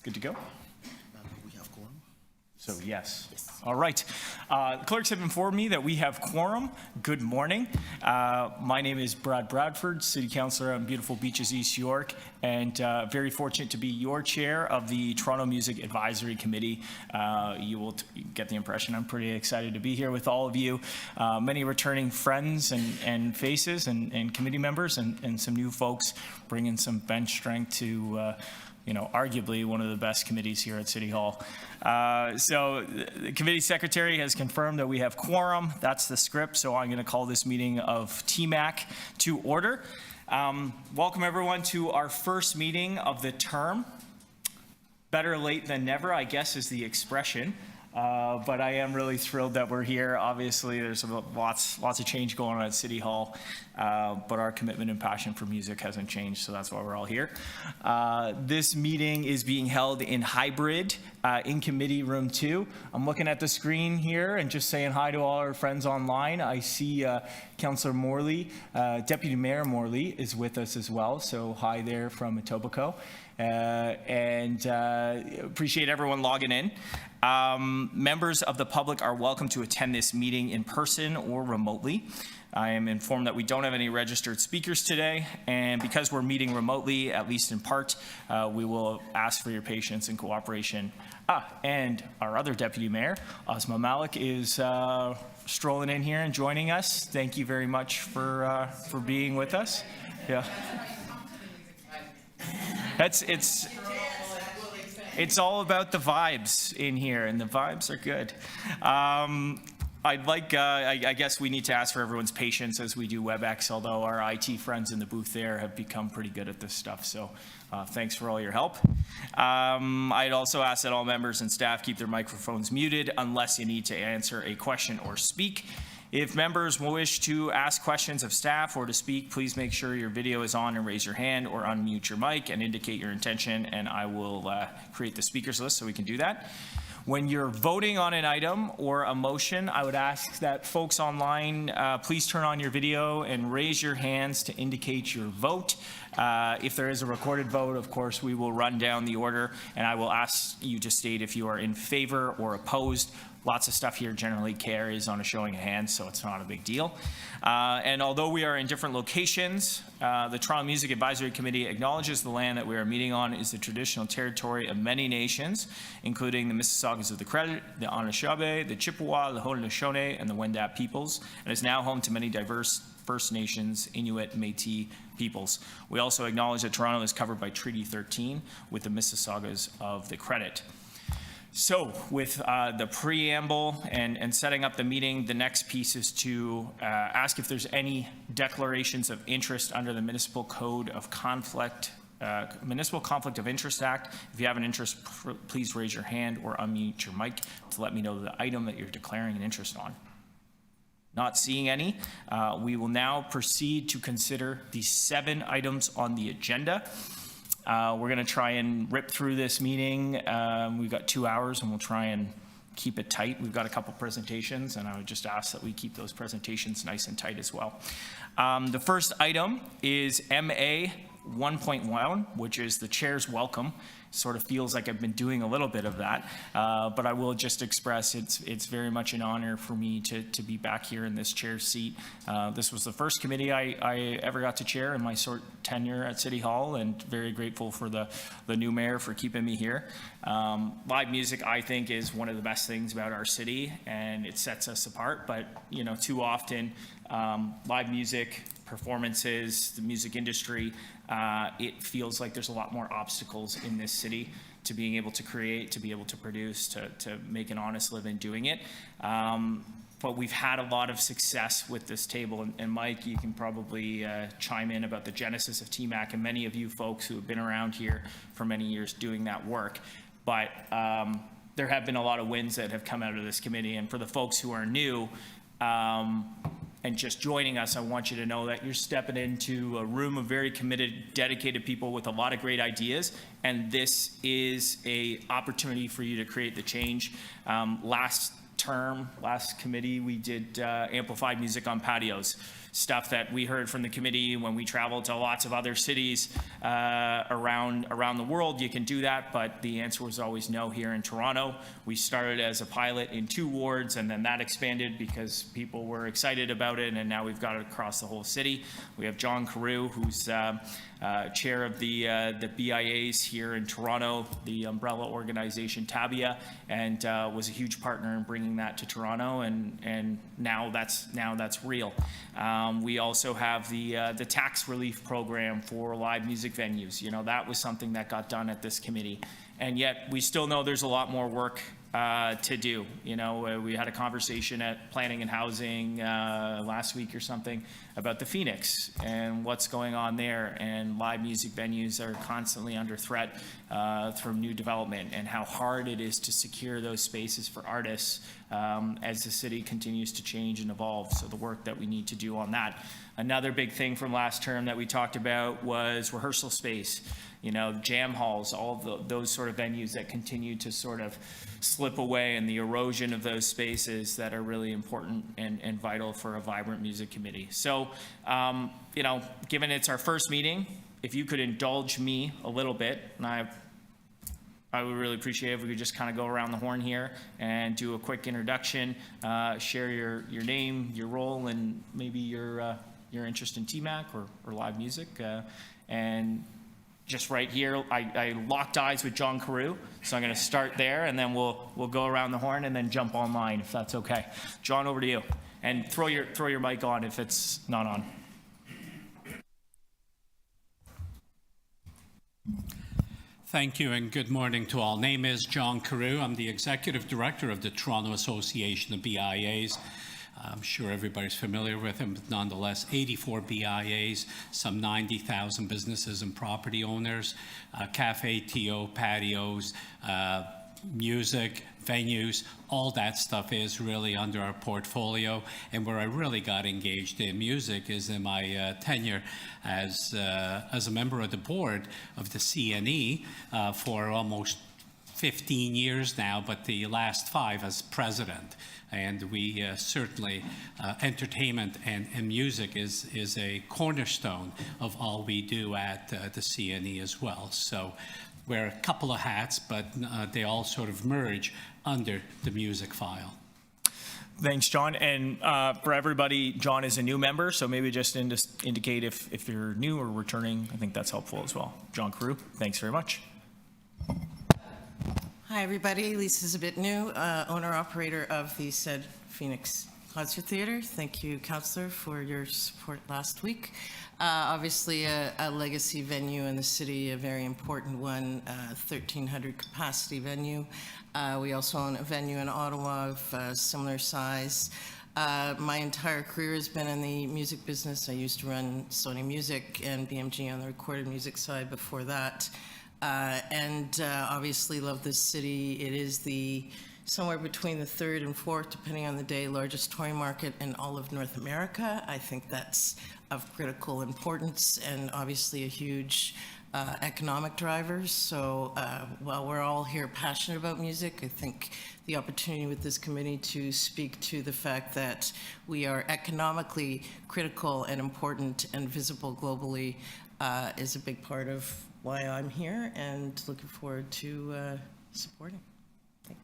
Good to go? We have quorum. So yes. All right. The clerks have informed me that we have quorum. Good morning. My name is Brad Bradford, City Councillor on beautiful Beaches, East York, and very fortunate to be your chair of the Toronto Music Advisory Committee. You will get the impression I'm pretty excited to be here with all of you. Many returning friends and faces and committee members and some new folks bringing some bench strength to arguably one of the best committees here at City Hall. So the committee secretary has confirmed that we have quorum. That's the script, so I'm going to call this meeting of TMAC to order. Welcome everyone to our first meeting of the term. Better late than never, I guess, is the expression. But I am really thrilled that we're here. Obviously, there's lots of change going on at City Hall, but our commitment and passion for music hasn't changed, so that's why we're all here. This meeting is being held in hybrid in Committee Room 2. I'm looking at the screen here and just saying hi to all our friends online. I see Councillor Morley, Deputy Mayor Morley is with us as well, so hi there from Etobicoke. And appreciate everyone logging in. Members of the public are welcome to attend this meeting in person or remotely. I am informed that we don't have any registered speakers today, and because we're meeting remotely, at least in part, we will ask for your patience and cooperation. And our other Deputy Mayor, Asma Malik, is strolling in here and joining us. Thank you very much for being with us. Yeah. It's all about the vibes in here, and the vibes are good. I guess we need to ask for everyone's patience as we do WebEx, although our IT friends in the booth there have become pretty good at this stuff, so thanks for all your help. I'd also ask that all members and staff keep their microphones muted unless you need to answer a question or speak. If members wish to ask questions of staff or to speak, please make sure your video is on and raise your hand or unmute your mic and indicate your intention, and I will create the speakers list so we can do that. When you're voting on an item or a motion, I would ask that folks online please turn on your video and raise your hands to indicate your vote. If there is a recorded vote, of course, we will run down the order, and I will ask you to state if you are in favor or opposed. Lots of stuff here generally carries on a showing of hands, so it's not a big deal. And although we are in different locations, the Toronto Music Advisory Committee acknowledges the land that we are meeting on is the traditional territory of many nations, including the Mississaugas of the Credit, the Anishinaabe, the Chippewa, the Haudenosaunee, and the Wendat peoples, and is now home to many diverse First Nations, Inuit, Métis peoples. We also acknowledge that Toronto is covered by Treaty 13 with the Mississaugas of the Credit. So with the preamble and setting up the meeting, the next piece is to ask if there's any declarations of interest under the Municipal Conflict of Interest Act. If you have an interest, please raise your hand or unmute your mic to let me know the item that you're declaring an interest on. Not seeing any, we will now proceed to consider the 7 items on the agenda. We're going to try and rip through this meeting. We've got 2 hours, and we'll try and keep it tight. We've got a couple presentations, and I would just ask that we keep those presentations nice and tight as well. The first item is MA 1.1, which is the chair's welcome. Sort of feels like I've been doing a little bit of that, but I will just express it's very much an honor for me to be back here in this chair seat. This was the first committee I ever got to chair in my short tenure at City Hall, and very grateful for the new mayor for keeping me here. Live music, I think, is one of the best things about our city, and it sets us apart, but too often live music, performances, the music industry, it feels like there's a lot more obstacles in this city to being able to create, to be able to produce, to make an honest living doing it. But we've had a lot of success with this table, and Mike, you can probably chime in about the genesis of TMAC and many of you folks who have been around here for many years doing that work. But there have been a lot of wins that have come out of this committee, and for the folks who are new, and just joining us, I want you to know that you're stepping into a room of very committed, dedicated people with a lot of great ideas, and this is an opportunity for you to create the change. Last committee, we did amplified music on patios. stuff that we heard from the committee when we traveled to lots of other cities around the world. You can do that, but the answer was always no here in Toronto. We started as a pilot in 2 wards, and then that expanded because people were excited about it, and now we've got it across the whole city. We have John Carew, who's chair of the BIAs here in Toronto, the umbrella organization Tabia, and was a huge partner in bringing that to Toronto, and now that's real. We also have the tax relief program for live music venues. You know, that was something that got done at this committee, and yet we still know there's a lot more work to do. You know, we had a conversation at Planning and Housing last week or something about the Phoenix and what's going on there, and live music venues are constantly under threat from new development, and how hard it is to secure those spaces for artists as the city continues to change and evolve. So the work that we need to do on that. Another big thing from last term that we talked about was rehearsal space. You know, jam halls, all of those sort of venues that continue to sort of slip away, and the erosion of those spaces that are really important and vital for a vibrant music committee. So, you know, given it's our first meeting, if you could indulge me a little bit, and I would really appreciate if we could just kind of go around the horn here and do a quick introduction, share your name, your role, and maybe your interest in TMAC or live music, and just right here, I locked eyes with John Carew, so I'm going to start there, and then we'll go around the horn and then jump online, if that's okay. John, over to you, and throw your mic on if it's not on. Thank you, and good morning to all. Name is John Carew. I'm the Executive Director of the Toronto Association of BIAs. I'm sure everybody's familiar with him, but nonetheless, 84 BIAs, some 90,000 businesses and property owners, cafe, TO, patios, music, venues, all that stuff is really under our portfolio. And where I really got engaged in music is in my tenure as a member of the board of the CNE for almost 15 years now, but the last 5 as president. And we certainly, entertainment and music is a cornerstone of all we do at the CNE as well. So wear a couple of hats, but they all sort of merge under the music file. Thanks, John. And for everybody, John is a new member, so maybe just indicate if you're new or returning. I think that's helpful as well. John Carew, thanks very much. Hi, everybody. Lisa's a bit new, owner-operator of the said Phoenix Concert Theatre. Thank you, Councillor, for your support last week. Obviously, a legacy venue in the city, a very important one, 1,300 capacity venue. We also own a venue in Ottawa of similar size. My entire career has been in the music business. I used to run Sony Music and BMG on the recorded music side before that. And obviously love this city. It is somewhere between the 3rd and 4th, depending on the day, largest toy market in all of North America. I think that's of critical importance and obviously a huge economic driver. So while we're all here passionate about music, I think the opportunity with this committee to speak to the fact that we are economically critical and important and visible globally is a big part of why I'm here, and looking forward to supporting. Thank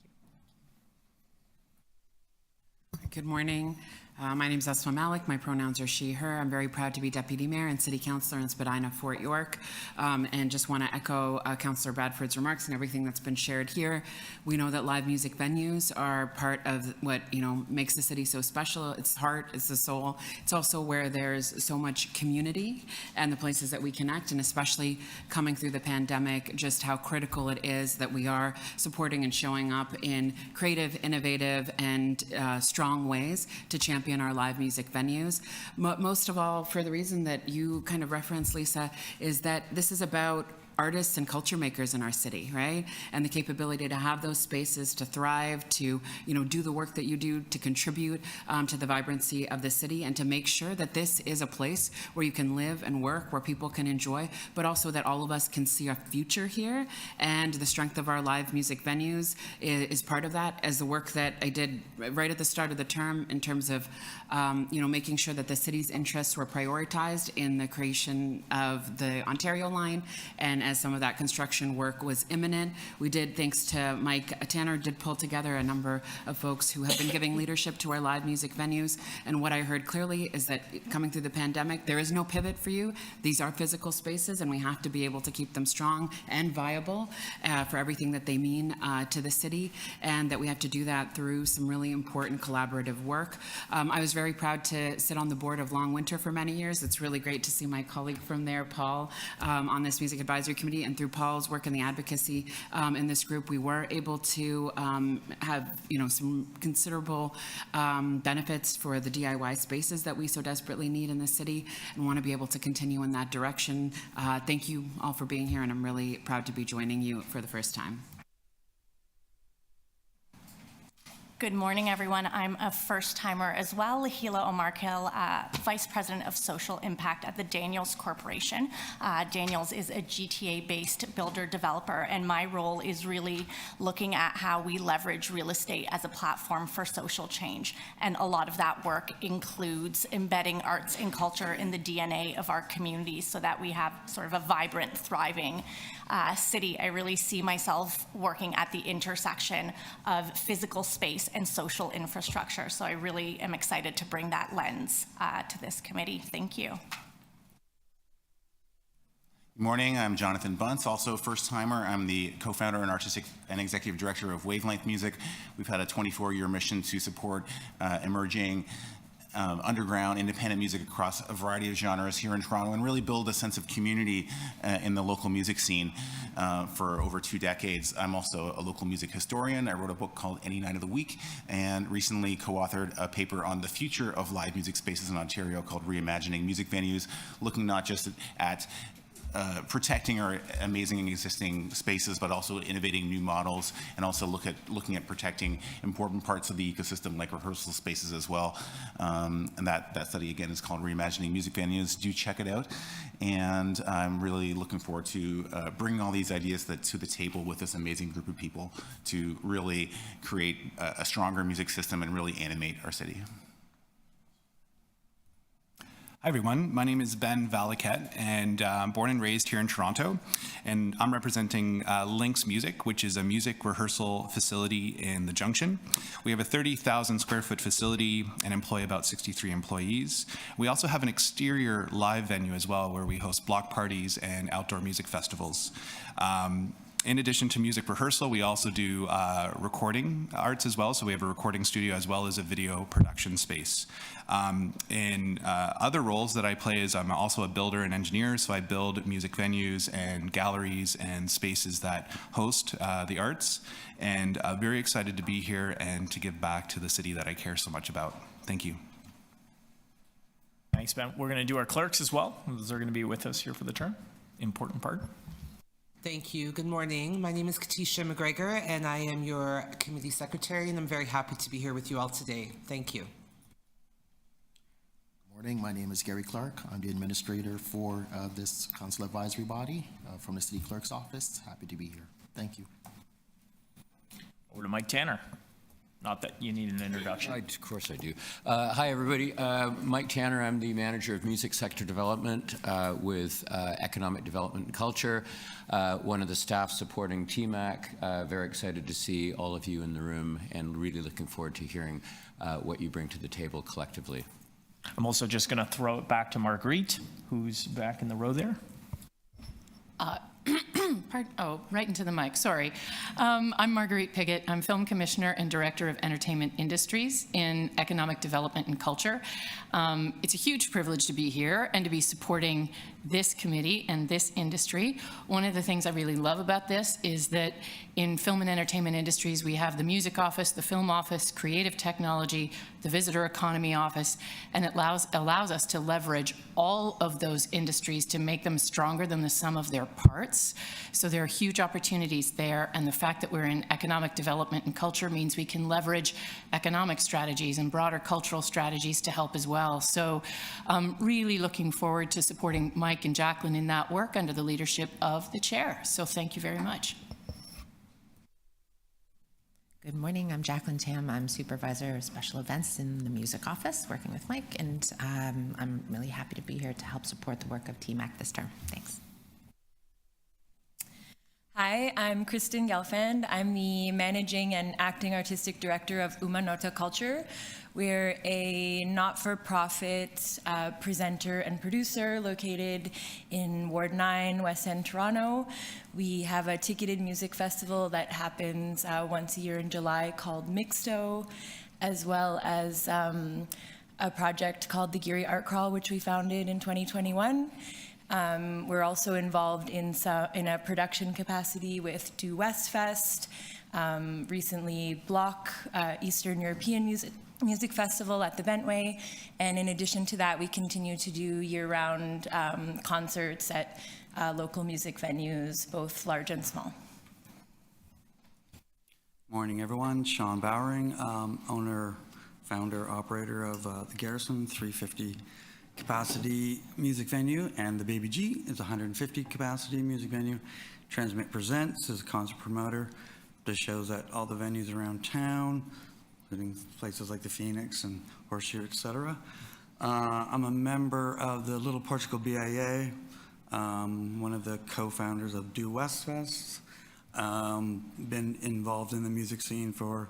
you. Good morning. My name is Asma Malik. My pronouns are she, her. I'm very proud to be Deputy Mayor and City Councillor in Spadina, Fort York, and just want to echo Councillor Bradford's remarks and everything that's been shared here. We know that live music venues are part of what, makes the city so special. It's heart, it's the soul. It's also where there's so much community and the places that we connect, and especially coming through the pandemic, just how critical it is that we are supporting and showing up in creative, innovative, and strong ways to champion our live music venues. Most of all, for the reason that you kind of referenced, Lisa, is that this is about artists and culture makers in our city, right? And the capability to have those spaces to thrive, to, do the work that you do, to contribute to the vibrancy of the city, and to make sure that this is a place where you can live and work, where people can enjoy, but also that all of us can see a future here. And the strength of our live music venues is part of that, as the work that I did right at the start of the term in terms of, making sure that the city's interests were prioritized in the creation of the Ontario line. And as some of that construction work was imminent, we did, thanks to Mike Tanner, did pull together a number of folks who have been giving leadership to our live music venues. And what I heard clearly is that coming through the pandemic, there is no pivot for you. These are physical spaces, and we have to be able to keep them strong and viable for everything that they mean to the city, and that we have to do that through some really important collaborative work. I was very proud to sit on the board of Long Winter for many years. It's really great to see my colleague from there, Paul, on this music advisory committee, and through Paul's work in the advocacy in this group, we were able to have some considerable benefits for the DIY spaces that we so desperately need in the city, and want to be able to continue in that direction. Thank you all for being here, and I'm really proud to be joining you for the first time. Good morning, everyone. I'm a first-timer as well, Lahila Omarkil, Vice President of Social Impact at the Daniels Corporation. Daniels is a GTA-based builder-developer, and my role is really looking at how we leverage real estate as a platform for social change. And a lot of that work includes embedding arts and culture in the DNA of our communities so that we have sort of a vibrant, thriving city. I really see myself working at the intersection of physical space and social infrastructure. So I really am excited to bring that lens to this committee. Thank you. Good morning, I'm Jonathan Bunce, also first-timer. I'm the co-founder and artistic and executive director of Wavelength Music. We've had a 24-year mission to support emerging underground independent music across a variety of genres here in Toronto, and really build a sense of community in the local music scene for over 2 decades. I'm also a local music historian. I wrote a book called Any Night of the Week, and recently co-authored a paper on the future of live music spaces in Ontario called Reimagining Music Venues, looking not just at protecting our amazing existing spaces, but also innovating new models, and also looking at protecting important parts of the ecosystem like rehearsal spaces as well. And that study again is called Reimagining Music Venues. Do check it out. And I'm really looking forward to bringing all these ideas to the table with this amazing group of people to really create a stronger music system and really animate our city. Hi everyone, my name is Ben Valaket, and I'm born and raised here in Toronto, and I'm representing Lynx Music, which is a music rehearsal facility in the Junction. We have a 30,000 square foot facility and employ about 63 employees. We also have an exterior live venue as well, where we host block parties and outdoor music festivals. In addition to music rehearsal, we also do recording arts as well. So we have a recording studio as well as a video production space. In other roles that I play is I'm also a builder and engineer. So I build music venues and galleries and spaces that host the arts. And very excited to be here and to give back to the city that I care so much about. Thank you. Thanks, Ben. We're going to do our clerks as well. Those are going to be with us here for the term. Important part. Thank you. Good morning. My name is Katisha McGregor, and I am your committee secretary, and I'm very happy to be here with you all today. Thank you. Good morning, my name is Gary Clark. I'm the administrator for this council advisory body from the city clerk's office. Happy to be here. Thank you. Over to Mike Tanner. Not that you need an introduction. Of course I do. Hi, everybody. Mike Tanner. I'm the manager of music sector development with economic development and culture, one of the staff supporting TMAC. Very excited to see all of you in the room and really looking forward to hearing what you bring to the table collectively. I'm also just going to throw it back to Marguerite, who's back in the row there. Right into the mic, sorry. I'm Marguerite Piggott. I'm Film Commissioner and Director of Entertainment Industries in Economic Development and Culture. It's a huge privilege to be here and to be supporting this committee and this industry. One of the things I really love about this is that in film and entertainment industries, we have the music office, the film office, creative technology, the visitor economy office, and it allows us to leverage all of those industries to make them stronger than the sum of their parts. So there are huge opportunities there, and the fact that we're in economic development and culture means we can leverage economic strategies and broader cultural strategies to help as well. So I'm really looking forward to supporting Mike and Jacqueline in that work under the leadership of the chair. So thank you very much. Good morning, I'm Jacqueline Tam. I'm Supervisor of Special Events in the Music Office, working with Mike, and I'm really happy to be here to help support the work of TMAC this term. Thanks. Hi, I'm Kristen Gelfand. I'm the Managing and Acting Artistic Director of Umanota Culture. We're a not-for-profit presenter and producer located in Ward 9, West End, Toronto. We have a ticketed music festival that happens once a year in July called Mixto, as well as a project called the Geary Art Crawl, which we founded in 2021. We're also involved in a production capacity with Due West Fest, recently Block, Eastern European Music Festival at the Bentway, and in addition to that, we continue to do year-round concerts at local music venues, both large and small. Morning, everyone. Sean Bowering, owner, founder, operator of the Garrison 350 capacity music venue, and the Baby G is 150 capacity music venue. Transmit Presents is a concert promoter that shows at all the venues around town, including places like the Phoenix and Horseshoe, etc. I'm a member of the Little Portugal BIA, one of the co-founders of Due West Fest. Been involved in the music scene for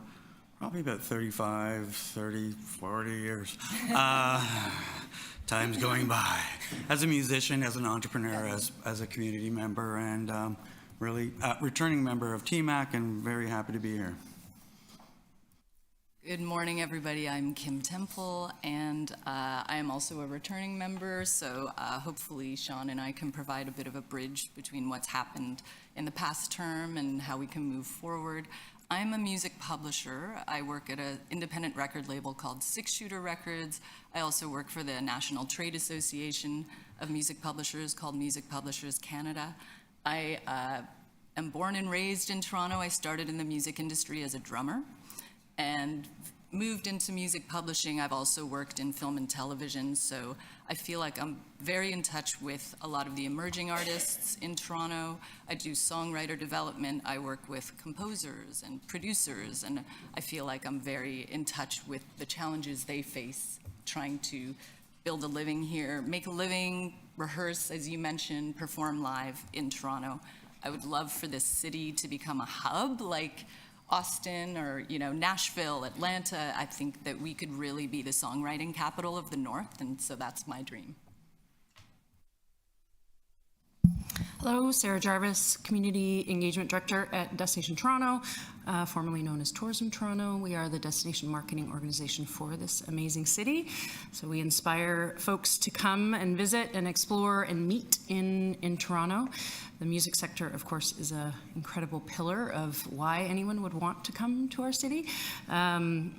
probably about 35, 30, 40 years. Time's going by. As a musician, as an entrepreneur, as a community member, and really returning member of TMAC, and very happy to be here. Good morning, everybody. I'm Kim Temple, and I am also a returning member, so hopefully Sean and I can provide a bit of a bridge between what's happened in the past term and how we can move forward. I'm a music publisher. I work at an independent record label called Six Shooter Records. I also work for the National Trade Association of Music Publishers called Music Publishers Canada. I am born and raised in Toronto. I started in the music industry as a drummer and moved into music publishing. I've also worked in film and television, so I feel like I'm very in touch with a lot of the emerging artists in Toronto. I do songwriter development. I work with composers and producers, and I feel like I'm very in touch with the challenges they face trying to build a living here, make a living, rehearse, as you mentioned, perform live in Toronto. I would love for this city to become a hub like Austin or Nashville, Atlanta. I think that we could really be the songwriting capital of the North, and so that's my dream. Hello, Sarah Jarvis, Community Engagement Director at Destination Toronto, formerly known as Tourism Toronto. We are the destination marketing organization for this amazing city. So we inspire folks to come and visit and explore and meet in Toronto. The music sector, of course, is an incredible pillar of why anyone would want to come to our city. And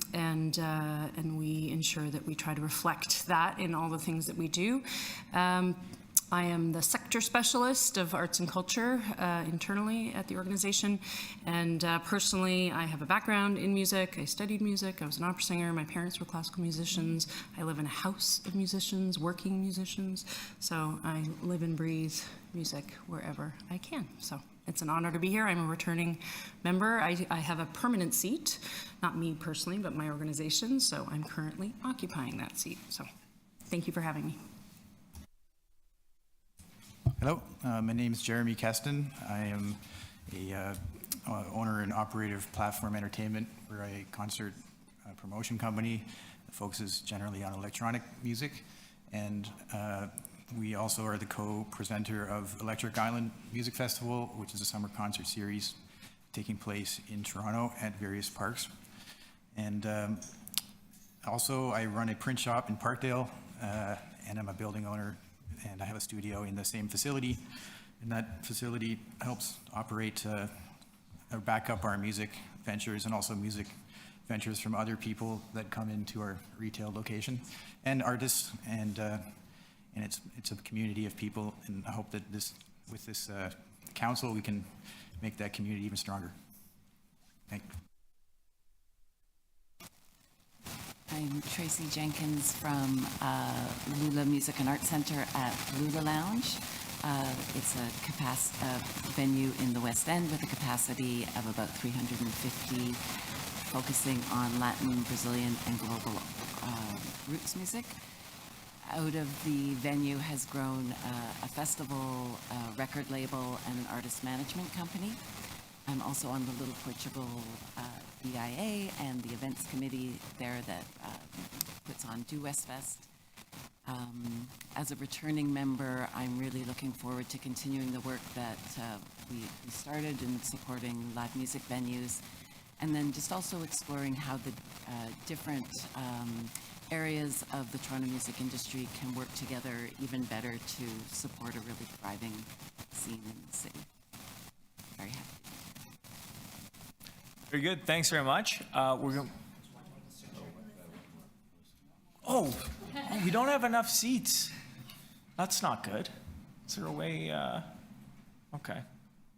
we ensure that we try to reflect that in all the things that we do. I am the sector specialist of arts and culture internally at the organization, and personally I have a background in music. I studied music. I was an opera singer. My parents were classical musicians. I live in a house of musicians, working musicians, so I live and breathe music wherever I can. So it's an honor to be here. I'm a returning member. I have a permanent seat, not me personally, but my organization, so I'm currently occupying that seat. So thank you for having me. Hello, my name is Jeremy Keston. I am a owner and operator of Platform Entertainment. We're a concert promotion company that focuses generally on electronic music, and We also are the co-presenter of Electric Island Music Festival, which is a summer concert series taking place in Toronto at various parks. And also, I run a print shop in Parkdale, and I'm a building owner, and I have a studio in the same facility. And that facility helps operate or back up our music ventures and also music ventures from other people that come into our retail location and artists, and it's a community of people, and I hope that with this council we can make that community even stronger. Thank you. I'm Tracy Jenkins from Lula Music and Arts Center at Lula Lounge. It's a venue in the West End with a capacity of about 350, focusing on Latin, Brazilian, and global roots music. Out of the venue has grown a festival, a record label, and an artist management company. I'm also on the Little Portugal BIA and the events committee there that puts on Do West Fest. As a returning member, I'm really looking forward to continuing the work that we started in supporting live music venues, and then just also exploring how the different areas of the Toronto music industry can work together even better to support a really thriving scene in the city. Very happy. Very good. Thanks very much. We're going. Oh, we don't have enough seats. That's not good. Is there a way? Okay.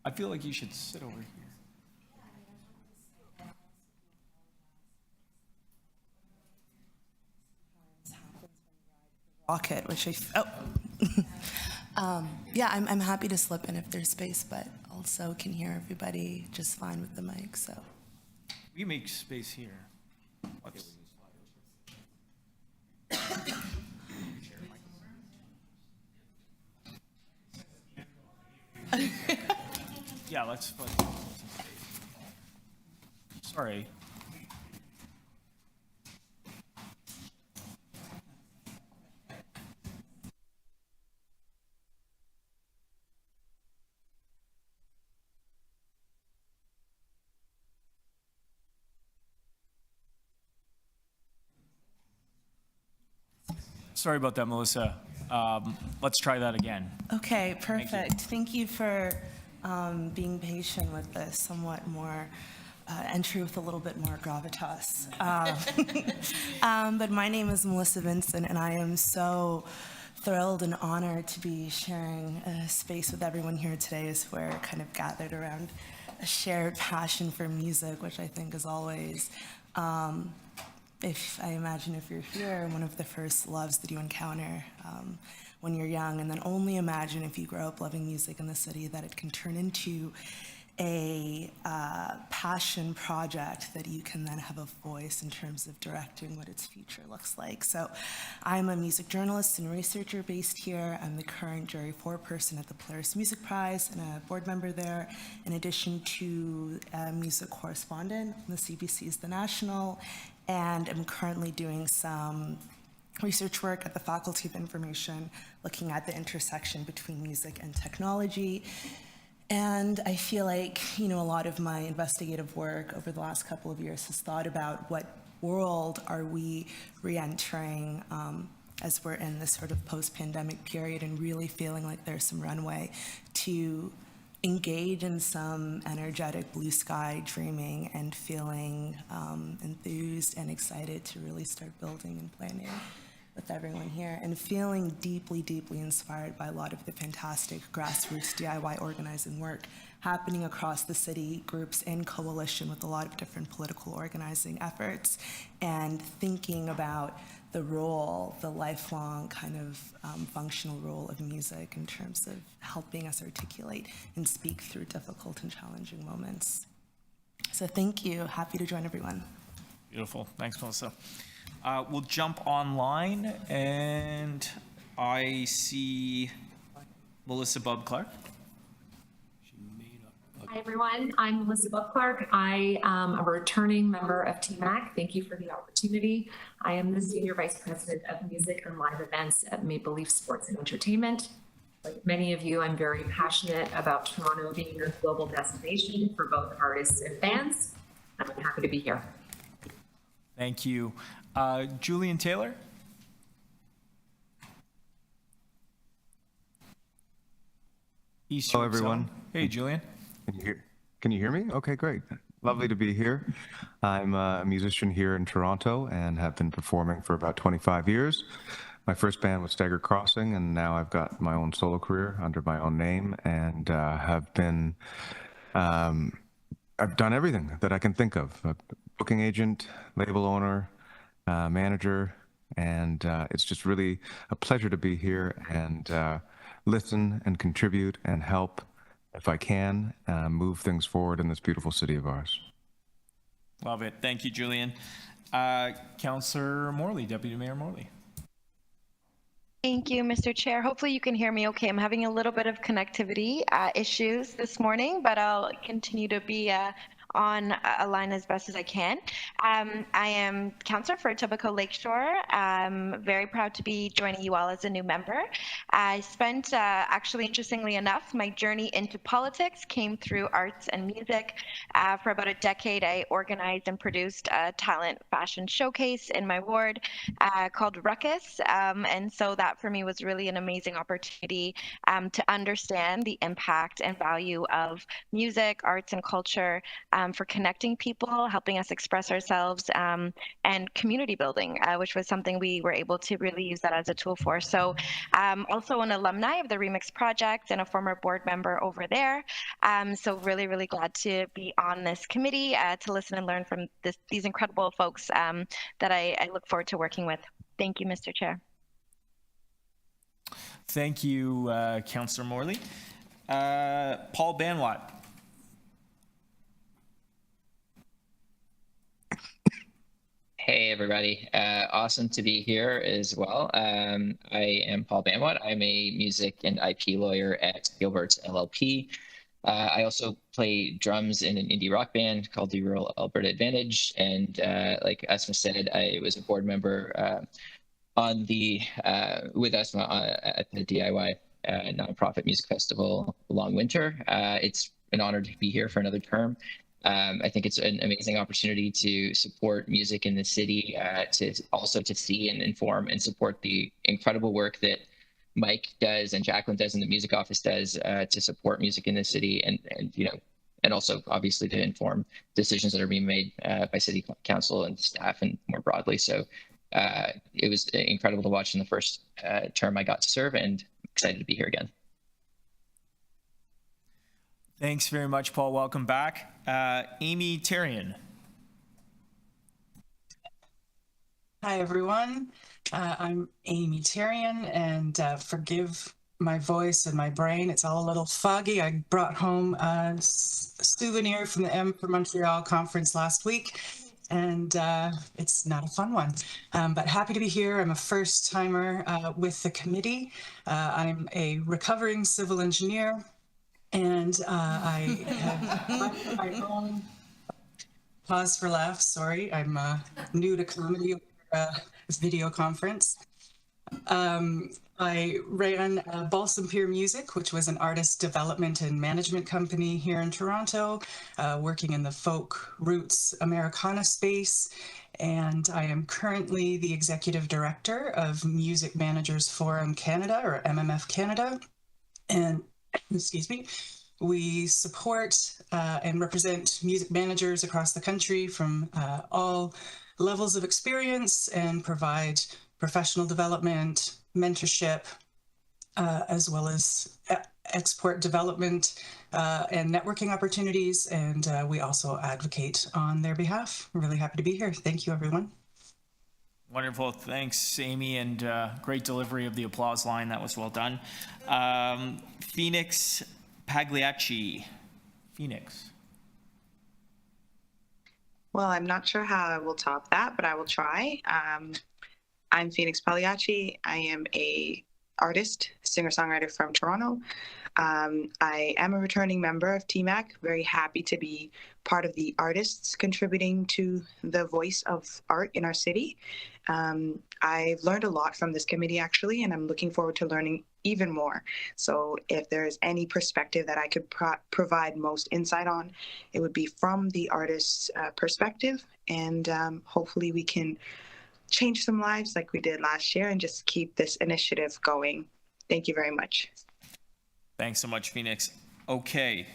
I feel like you should sit over here. Rocket, which yeah, I'm happy to slip in if there's space, but also can hear everybody just fine with the mic, so. We make space here. Let's. Yeah, let's. Sorry. Sorry about that, Melissa. Let's try that again. Okay, perfect. Thank you for being patient with this somewhat more entry with a little bit more gravitas. But my name is Melissa Vincent, and I am so thrilled and honored to be sharing a space with everyone here today as we're kind of gathered around a shared passion for music, which I think is always, if you're here, one of the first loves that you encounter when you're young, and then only imagine if you grow up loving music in the city that it can turn into a passion project that you can then have a voice in terms of directing what its future looks like. So I'm a music journalist and researcher based here. I'm the current jury foreperson at the Polaris Music Prize and a board member there, in addition to a music correspondent on the CBC's The National, and I'm currently doing some research work at the Faculty of Information, looking at the intersection between music and technology. And I feel like, a lot of my investigative work over the last couple of years has thought about what world are we re-entering as we're in this sort of post-pandemic period, and really feeling like there's some runway to engage in some energetic blue sky dreaming and feeling enthused and excited to really start building and planning with everyone here, and feeling deeply, deeply inspired by a lot of the fantastic grassroots DIY organizing work happening across the city, groups in coalition with a lot of different political organizing efforts, and thinking about the role, the lifelong kind of functional role of music in terms of helping us articulate and speak through difficult and challenging moments. So thank you. Happy to join everyone. Beautiful. Thanks, Melissa. We'll jump online, and I see Melissa Bob Clark. I Hi, everyone. I'm Elizabeth Clark. I am a returning member of TMAC. Thank you for the opportunity. I am the Senior Vice President of Music and Live Events at Maple Leaf Sports and Entertainment. Like many of you, I'm very passionate about Toronto being a global destination for both artists and fans. I'm happy to be here. Thank you. Julian Taylor? Hello, everyone. Hey, Julian. Can you hear me? Okay, great. Lovely to be here. I'm a musician here in Toronto and have been performing for about 25 years. My first band was Stagger Crossing, and now I've got my own solo career under my own name and have been, I've done everything that I can think of. A booking agent, label owner, manager, and it's just really a pleasure to be here and listen and contribute and help, if I can, move things forward in this beautiful city of ours. Love it. Thank you, Julian. Councillor Morley, Deputy Mayor Morley. Thank you, Mr. Chair. Hopefully you can hear me okay. I'm having a little bit of connectivity issues this morning, but I'll continue to be on a line as best as I can. I am Councillor for Etobicoke Lakeshore. I'm very proud to be joining you all as a new member. I spent, actually, interestingly enough, my journey into politics came through arts and music. For about a decade, I organized and produced a talent fashion showcase in my ward called Ruckus. And so that for me was really an amazing opportunity to understand the impact and value of music, arts, and culture for connecting people, helping us express ourselves, and community building, which was something we were able to really use that as a tool for. So also an alumni of the Remix Project and a former board member over there. So really, really glad to be on this committee to listen and learn from these incredible folks that I look forward to working with. Thank you, Mr. Chair. Thank you, Councillor Morley. Paul Banwatt. Hey, everybody. Awesome to be here as well. I am Paul Banwatt. I'm a music and IP lawyer at Gilbert's LLP. I also play drums in an indie rock band called the Rural Alberta Advantage. And like Esma said, I was a board member on the with Esma at the DIY nonprofit music festival Long Winter. It's an honor to be here for another term. I think it's an amazing opportunity to support music in the city, to see and inform and support the incredible work that Mike does and Jacqueline does and the music office does to support music in the city, and also obviously to inform decisions that are being made by city council and staff and more broadly. So it was incredible to watch in the first term I got to serve, and excited to be here again. Thanks very much, Paul. Welcome back. Amy Tarian. Hi, everyone. I'm Amy Tarian, and forgive my voice and my brain. It's all a little foggy. I brought home a souvenir from the M for Montreal conference last week, and it's not a fun one. But happy to be here. I'm a first-timer with the committee. I'm a recovering civil engineer. And I have my own, pause for laughs, sorry, I'm new to comedy video conference. I ran Balsam Pier Music, which was an artist development and management company here in Toronto, working in the folk roots Americana space. And I am currently the executive director of Music Managers Forum Canada, or MMF Canada. And excuse me, we support and represent music managers across the country from all levels of experience and provide professional development, mentorship, as well as export development and networking opportunities. And we also advocate on their behalf. I'm really happy to be here. Thank you, everyone. Wonderful. Thanks, Amy, and great delivery of the applause line. That was well done. Phoenix Pagliacci. Phoenix. Well, I'm not sure how I will top that, but I will try. I'm Phoenix Pagliacci. I am a artist, singer-songwriter from Toronto. I am a returning member of TMAC, very happy to be part of the artists contributing to the voice of art in our city. I've learned a lot from this committee, actually, and I'm looking forward to learning even more. So if there's any perspective that I could provide most insight on, it would be from the artist's perspective, and hopefully we can change some lives like we did last year and just keep this initiative going. Thank you very much. Thanks so much, Phoenix. Okay.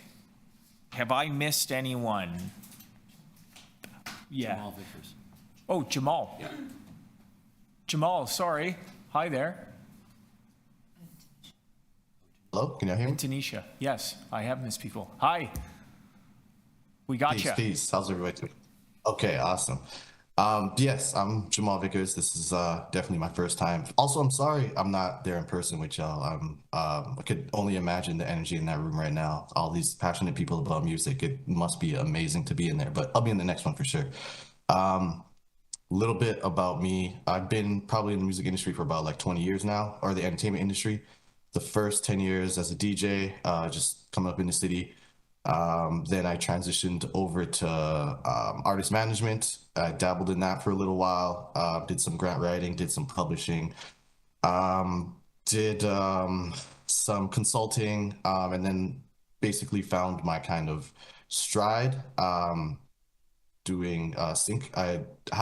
Have I missed anyone? Yeah. Jamal Vickers. Oh, Jamal. Yeah. Jamal, sorry. Hi there. Hello, can you hear me? And Tanisha. Yes, I have missed people. Hi. We got you. Peace. How's everybody doing? Okay, awesome. Yes, I'm Jamal Vickers. This is definitely my first time. Also, I'm sorry I'm not there in person with y'all. I could only imagine the energy in that room right now. All these passionate people about music. It must be amazing to be in there, but I'll be in the next one for sure. Little bit about me. I've been probably in the music industry for about like 20 years now, or the entertainment industry. The first 10 years as a DJ, just coming up in the city. Then I transitioned over to artist management. I dabbled in that for a little while, did some grant writing, did some publishing, did some consulting, and then basically found my kind of stride doing sync. I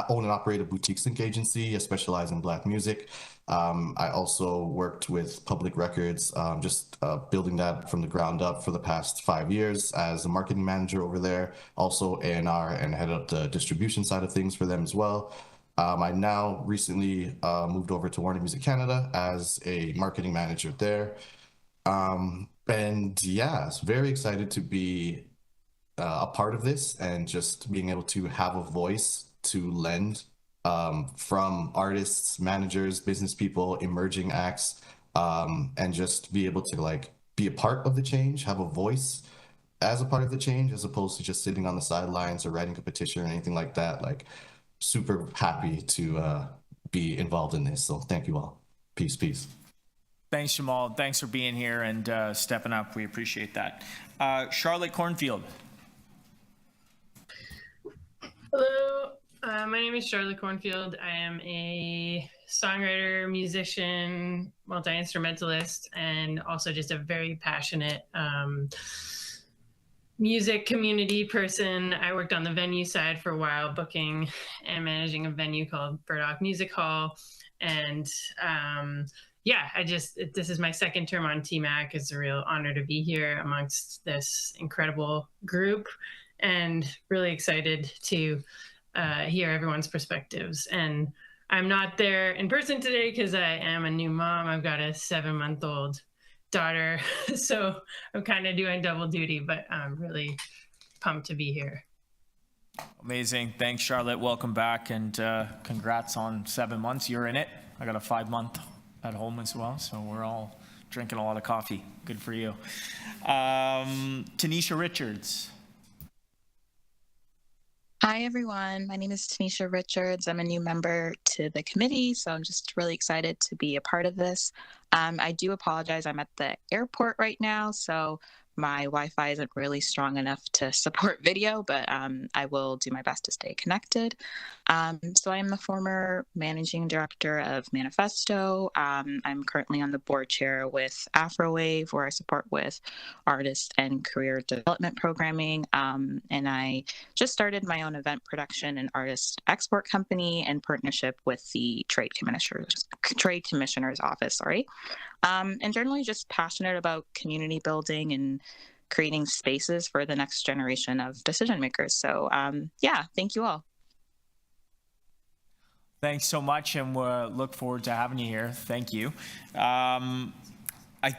own and operate a boutique sync agency. I specialize in Black music. I also worked with Public Records, just building that from the ground up for the past 5 years as a marketing manager over there, also A&R, and head up the distribution side of things for them as well. I now recently moved over to Warner Music Canada as a marketing manager there. And yeah, it's very excited to be a part of this and just being able to have a voice to lend from artists, managers, business people, emerging acts, and just be able to like be a part of the change, have a voice as a part of the change, as opposed to just sitting on the sidelines or writing a petition or anything like that. Like, super happy to be involved in this. So thank you all. Peace, peace. Thanks, Jamal. Thanks for being here and stepping up. We appreciate that. Charlotte Cornfield. Hello, my name is Charlotte Cornfield. I am a songwriter, musician, multi-instrumentalist, and also just a very passionate music community person. I worked on the venue side for a while, booking and managing a venue called Burdock Music Hall. And yeah, this is my second term on TMAC. It's a real honor to be here amongst this incredible group, and really excited to hear everyone's perspectives. And I'm not there in person today because I am a new mom. I've got a 7-month-old daughter, so I'm kind of doing double duty, but I'm really pumped to be here. Amazing. Thanks, Charlotte. Welcome back, and congrats on 7 months. You're in it. I got a 5-month at home as well, so we're all drinking a lot of coffee. Good for you. Tanisha Richards. Hi, everyone. My name is Tanisha Richards. I'm a new member to the committee, so I'm just really excited to be a part of this. I do apologize. I'm at the airport right now, so my Wi-Fi isn't really strong enough to support video, but I will do my best to stay connected. So I am the former managing director of Manifesto. I'm currently on the board chair with Afrowave, where I support with artist and career development programming. And I just started my own event production and artist export company in partnership with the Trade Commissioner's Office, and generally just passionate about community building and creating spaces for the next generation of decision makers. So yeah, thank you all. Thanks so much, and we'll look forward to having you here. Thank you. I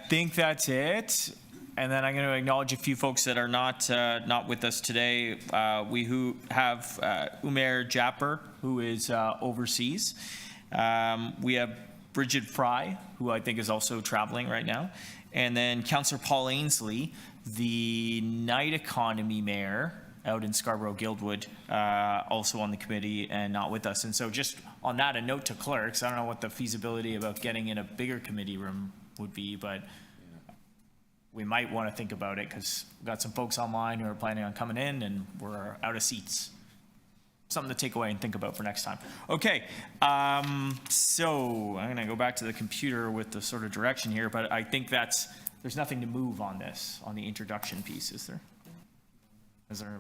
think that's it. And then I'm going to acknowledge a few folks that are not with us today. We have Umair Japper, who is overseas. We have Bridget Fry, who I think is also traveling right now. And then Councillor Paul Ainsley, the Night Economy Mayor out in Scarborough Guildwood, also on the committee and not with us. And so just on that, a note to clerks, I don't know what the feasibility about getting in a bigger committee room would be, but we might want to think about it because we've got some folks online who are planning on coming in and we're out of seats. Something to take away and think about for next time. Okay, so I'm gonna go back to the computer with the sort of direction here, but I think there's nothing to move on this, on the introduction piece, is there? Is there?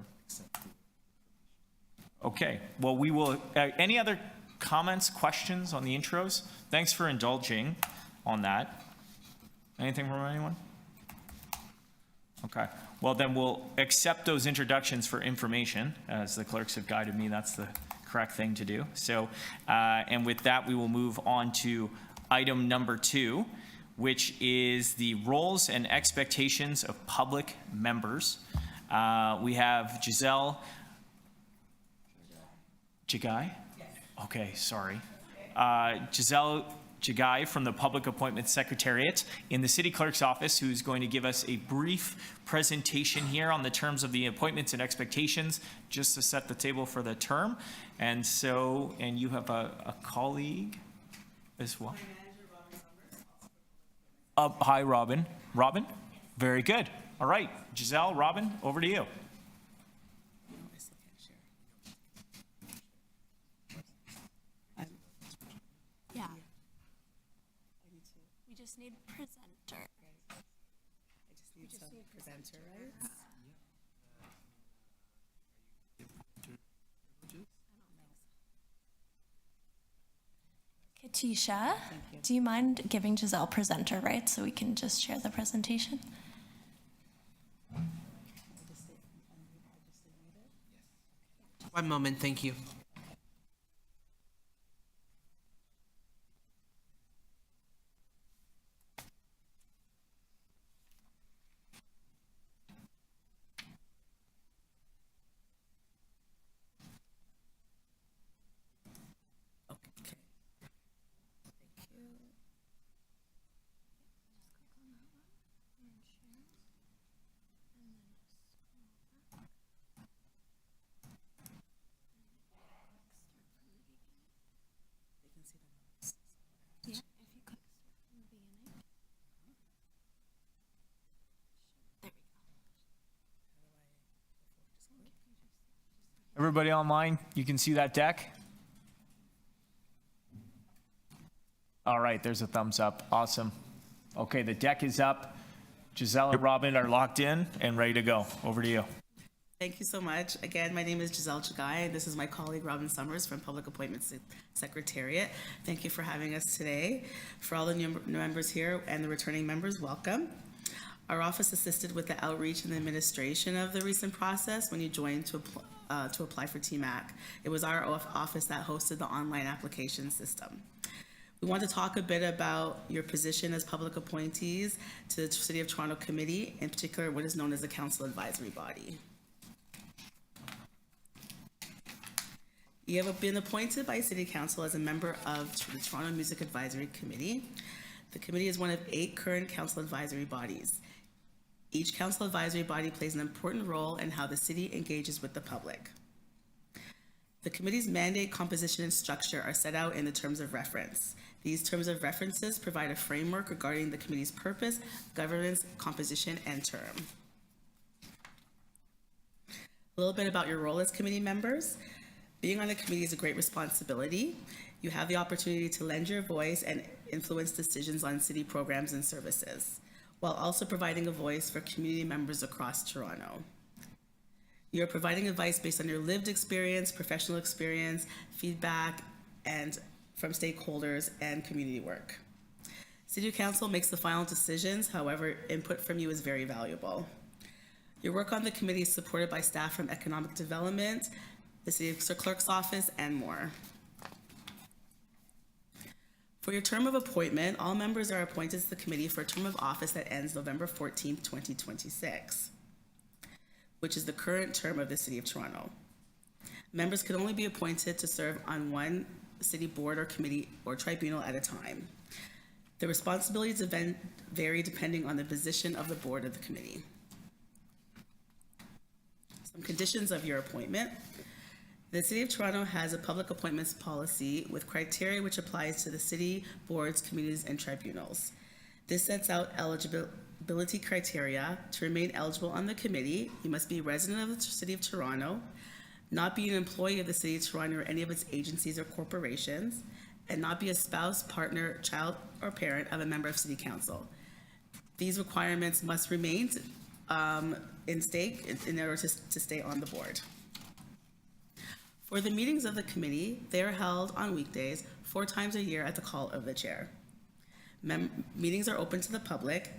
Okay, well, we will, any other comments, questions on the intros? Thanks for indulging on that. Anything from anyone? Okay, well then we'll accept those introductions for information. As the clerks have guided me, that's the correct thing to do. So, and with that, we will move on to item number 2, which is the roles and expectations of public members. We have Giselle Jagai? Okay, sorry. Giselle Jagai from the Public Appointments Secretariat in the City Clerk's office, who's going to give us a brief presentation here on the terms of the appointments and expectations, just to set the table for the term. And so, and you have a colleague as well. Hi, Robin. Robin? Very good. All right, Giselle, Robin, over to you. Yeah. We just need presenter. I just need some presenter rights. Katisha, do you mind giving Giselle presenter rights so we can just share the presentation? One moment, thank you. Everybody online, you can see that deck? All right, there's a thumbs up. Awesome. Okay, the deck is up. Giselle and Robin are locked in and ready to go. Over to you. Thank you so much. Again, my name is Giselle Chagai. This is my colleague Robin Summers from Public Appointments Secretariat. Thank you for having us today. For all the new members here and the returning members, welcome. Our office assisted with the outreach and the administration of the recent process when you joined to apply for TMAC. It was our office that hosted the online application system. We want to talk a bit about your position as public appointees to the City of Toronto Committee, in particular what is known as the Council Advisory Body. You have been appointed by City Council as a member of the Toronto Music Advisory Committee. The committee is one of 8 current council advisory bodies. Each council advisory body plays an important role in how the city engages with the public. The committee's mandate, composition, and structure are set out in the terms of reference. These terms of references provide a framework regarding the committee's purpose, governance, composition, and term. A little bit about your role as committee members. Being on the committee is a great responsibility. You have the opportunity to lend your voice and influence decisions on city programs and services, while also providing a voice for community members across Toronto. You're providing advice based on your lived experience, professional experience, feedback, and from stakeholders and community work. City Council makes the final decisions, however, input from you is very valuable. Your work on the committee is supported by staff from Economic Development, the City Clerk's Office, and more. For your term of appointment, all members are appointed to the committee for a term of office that ends November 14th, 2026, which is the current term of the City of Toronto. Members can only be appointed to serve on one city board or committee or tribunal at a time. The responsibilities vary depending on the position of the board or the committee. Some conditions of your appointment. The City of Toronto has a public appointments policy with criteria which applies to the city boards, committees, and tribunals. This sets out eligibility criteria. To remain eligible on the committee, you must be a resident of the City of Toronto, not be an employee of the City of Toronto or any of its agencies or corporations, and not be a spouse, partner, child, or parent of a member of City Council. These requirements must remain in stake in order to stay on the board. For the meetings of the committee, they are held on weekdays 4 times a year at the call of the chair. Meetings are open to the public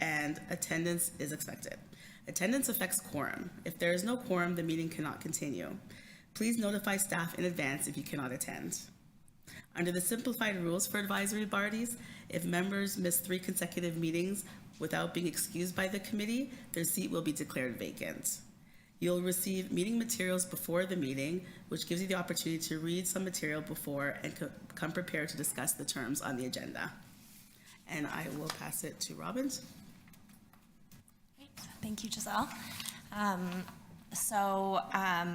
and attendance is expected. Attendance affects quorum. If there is no quorum, the meeting cannot continue. Please notify staff in advance if you cannot attend. Under the simplified rules for advisory bodies, if members miss 3 consecutive meetings without being excused by the committee, their seat will be declared vacant. You'll receive meeting materials before the meeting, which gives you the opportunity to read some material before and come prepared to discuss the terms on the agenda. And I will pass it to Robin. Thank you, Giselle.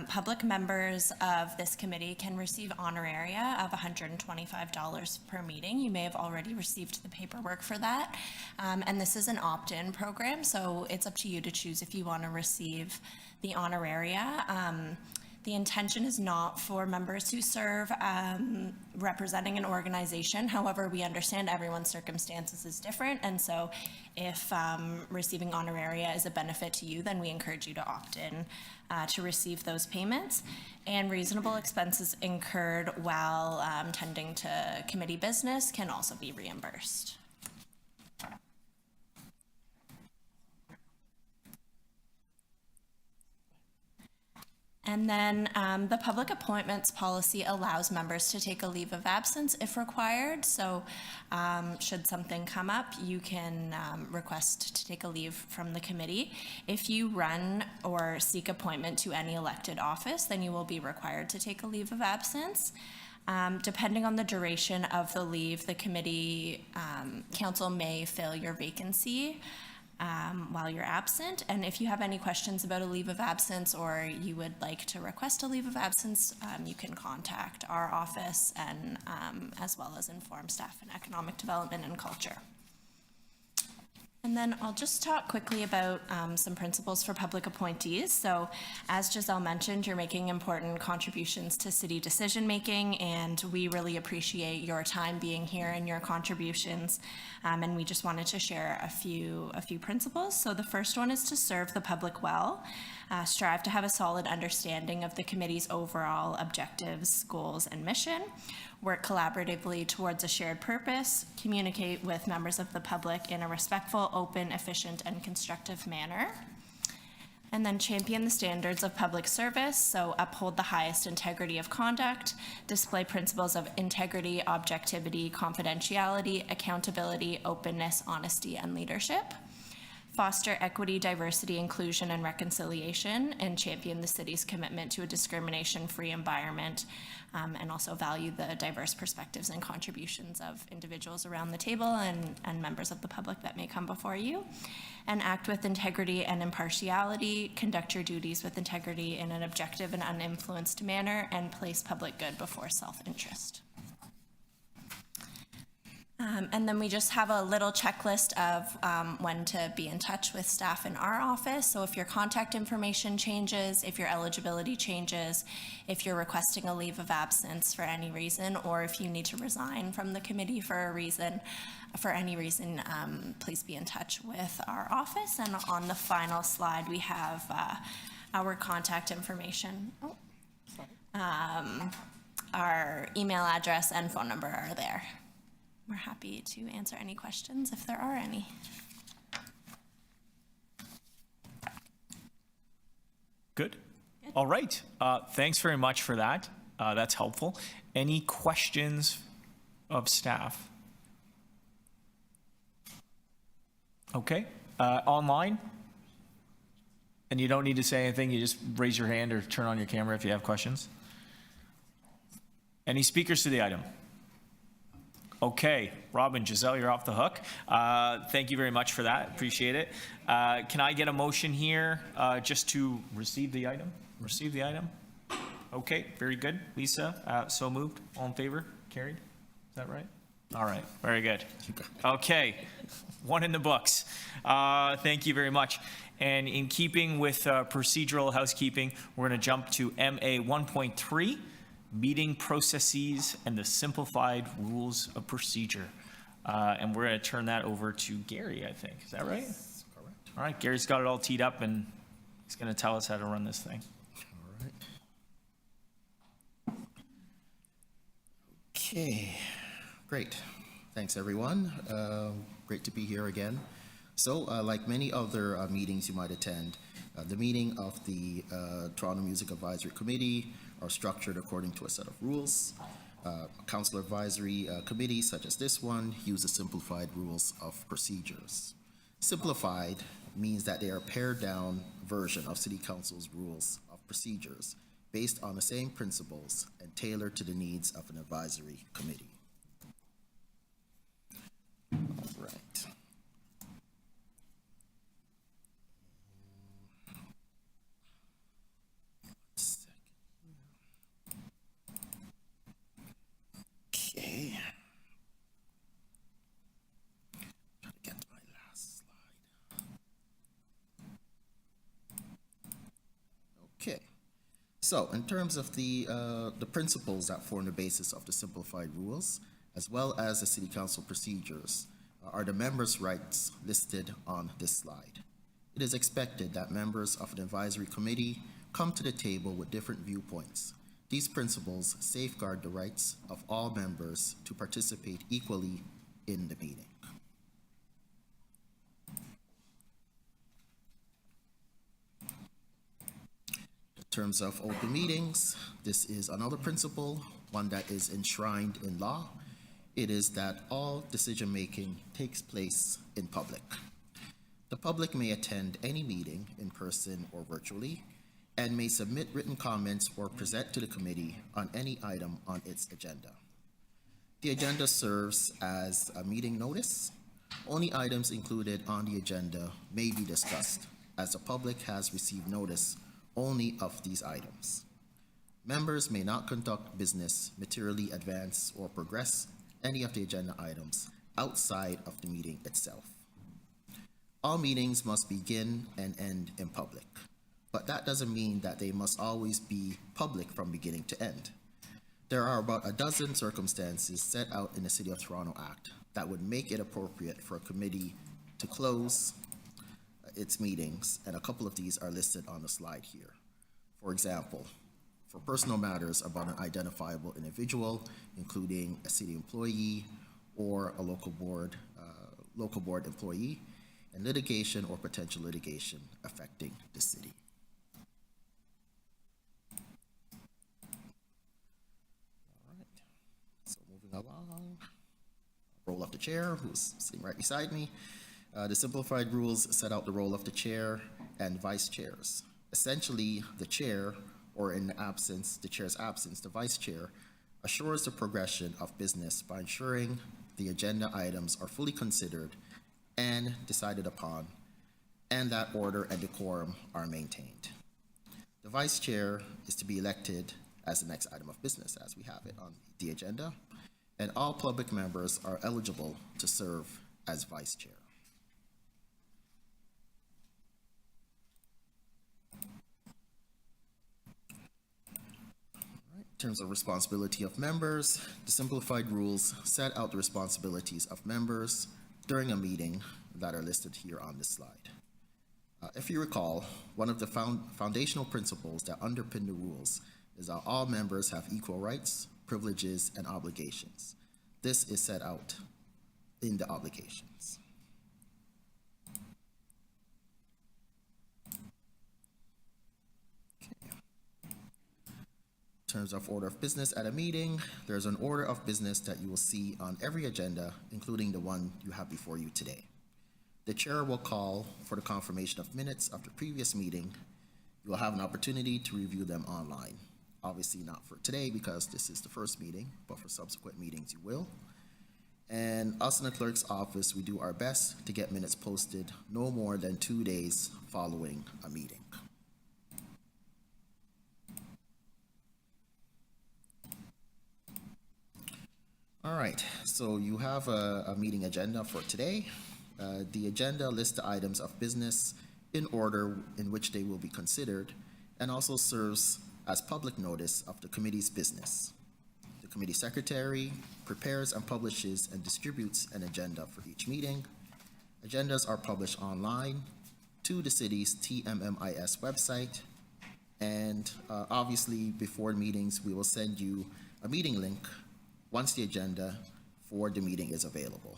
Public members of this committee can receive honoraria of $125 per meeting. You may have already received the paperwork for that. And this is an opt-in program, so it's up to you to choose if you want to receive the honoraria. The intention is not for members who serve representing an organization. However, we understand everyone's circumstances is different, and so if receiving honoraria is a benefit to you, then we encourage you to opt in to receive those payments. And reasonable expenses incurred while tending to committee business can also be reimbursed. And then the public appointments policy allows members to take a leave of absence if required. So should something come up, you can request to take a leave from the committee. If you run or seek appointment to any elected office, then you will be required to take a leave of absence. Depending on the duration of the leave, the committee council may fill your vacancy while you're absent. And if you have any questions about a leave of absence or you would like to request a leave of absence, you can contact our office and as well as inform staff in economic development and culture. And then I'll just talk quickly about some principles for public appointees. So as Giselle mentioned, you're making important contributions to city decision making, and we really appreciate your time being here and your contributions. And we just wanted to share a few principles. So the first one is to serve the public well. Strive to have a solid understanding of the committee's overall objectives, goals, and mission. Work collaboratively towards a shared purpose. Communicate with members of the public in a respectful, open, efficient, and constructive manner. And then champion the standards of public service, so uphold the highest integrity of conduct, display principles of integrity, objectivity, confidentiality, accountability, openness, honesty, and leadership. Foster equity, diversity, inclusion, and reconciliation, and champion the city's commitment to a discrimination-free environment, and also value the diverse perspectives and contributions of individuals around the table and members of the public that may come before you. And act with integrity and impartiality, conduct your duties with integrity in an objective and uninfluenced manner, and place public good before self-interest. And then we just have a little checklist of when to be in touch with staff in our office. So if your contact information changes, if your eligibility changes, if you're requesting a leave of absence for any reason, or if you need to resign from the committee for any reason, please be in touch with our office. And on the final slide, we have our contact information. Our email address and phone number are there. We're happy to answer any questions if there are any. Good. All right. Thanks very much for that. That's helpful. Any questions of staff? Okay. Online? And you don't need to say anything. You just raise your hand or turn on your camera if you have questions. Any speakers to the item? Okay, Robin, Giselle, you're off the hook. Thank you very much for that. Appreciate it. Can I get a motion here just to receive the item? Receive the item? Okay, very good. Lisa, so moved. All in favor? Carried? Is that right? All right, very good. Okay, one in the books. Thank you very much. And in keeping with procedural housekeeping, we're going to jump to MA 1.3, meeting processes and the simplified rules of procedure. And we're going to turn that over to Gary, I think. Is that right? Yes, correct. All right, Gary's got it all teed up, and he's going to tell us how to run this thing. All right. Okay, great. Thanks, everyone. Great to be here again. So, like many other meetings you might attend, the meeting of the Toronto Music Advisory Committee are structured according to a set of rules. Council Advisory Committees, such as this one, use the simplified rules of procedures. Simplified means that they are a pared-down version of City Council's rules of procedures based on the same principles and tailored to the needs of an advisory committee. All right. Okay. Try to get to my last slide. Okay. So, in terms of the principles that form the basis of the simplified rules, as well as the City Council procedures, are the members' rights listed on this slide. It is expected that members of an advisory committee come to the table with different viewpoints. These principles safeguard the rights of all members to participate equally in the meeting. In terms of open meetings, this is another principle, one that is enshrined in law. It is that all decision-making takes place in public. The public may attend any meeting in person or virtually, and may submit written comments or present to the committee on any item on its agenda. The agenda serves as a meeting notice. Only items included on the agenda may be discussed, as the public has received notice only of these items. Members may not conduct business, materially advance, or progress any of the agenda items outside of the meeting itself. All meetings must begin and end in public, but that doesn't mean that they must always be public from beginning to end. There are about a dozen circumstances set out in the City of Toronto Act that would make it appropriate for a committee to close its meetings, and a couple of these are listed on the slide here. For example, for personal matters about an identifiable individual, including a city employee or a local board employee, and litigation or potential litigation affecting the city. All right, so moving along, role of the chair, who's sitting right beside me. The simplified rules set out the role of the chair and vice chairs. Essentially, the chair, or in the chair's absence, the vice chair, assures the progression of business by ensuring the agenda items are fully considered and decided upon, and that order and decorum are maintained. The vice chair is to be elected as the next item of business, as we have it on the agenda, and all public members are eligible to serve as vice chair. In terms of responsibility of members, the simplified rules set out the responsibilities of members during a meeting that are listed here on this slide. If you recall, one of the foundational principles that underpin the rules is that all members have equal rights, privileges, and obligations. This is set out in the obligations. In terms of order of business at a meeting, there's an order of business that you will see on every agenda, including the one you have before you today. The chair will call for the confirmation of minutes of the previous meeting. You will have an opportunity to review them online. Obviously not for today because this is the first meeting, but for subsequent meetings you will. And us in the clerk's office, we do our best to get minutes posted no more than 2 days following a meeting. All right, so you have a meeting agenda for today. The agenda lists the items of business in order in which they will be considered and also serves as public notice of the committee's business. The committee secretary prepares and publishes and distributes an agenda for each meeting. Agendas are published online to the city's TMMIS website. And obviously, before meetings, we will send you a meeting link once the agenda for the meeting is available.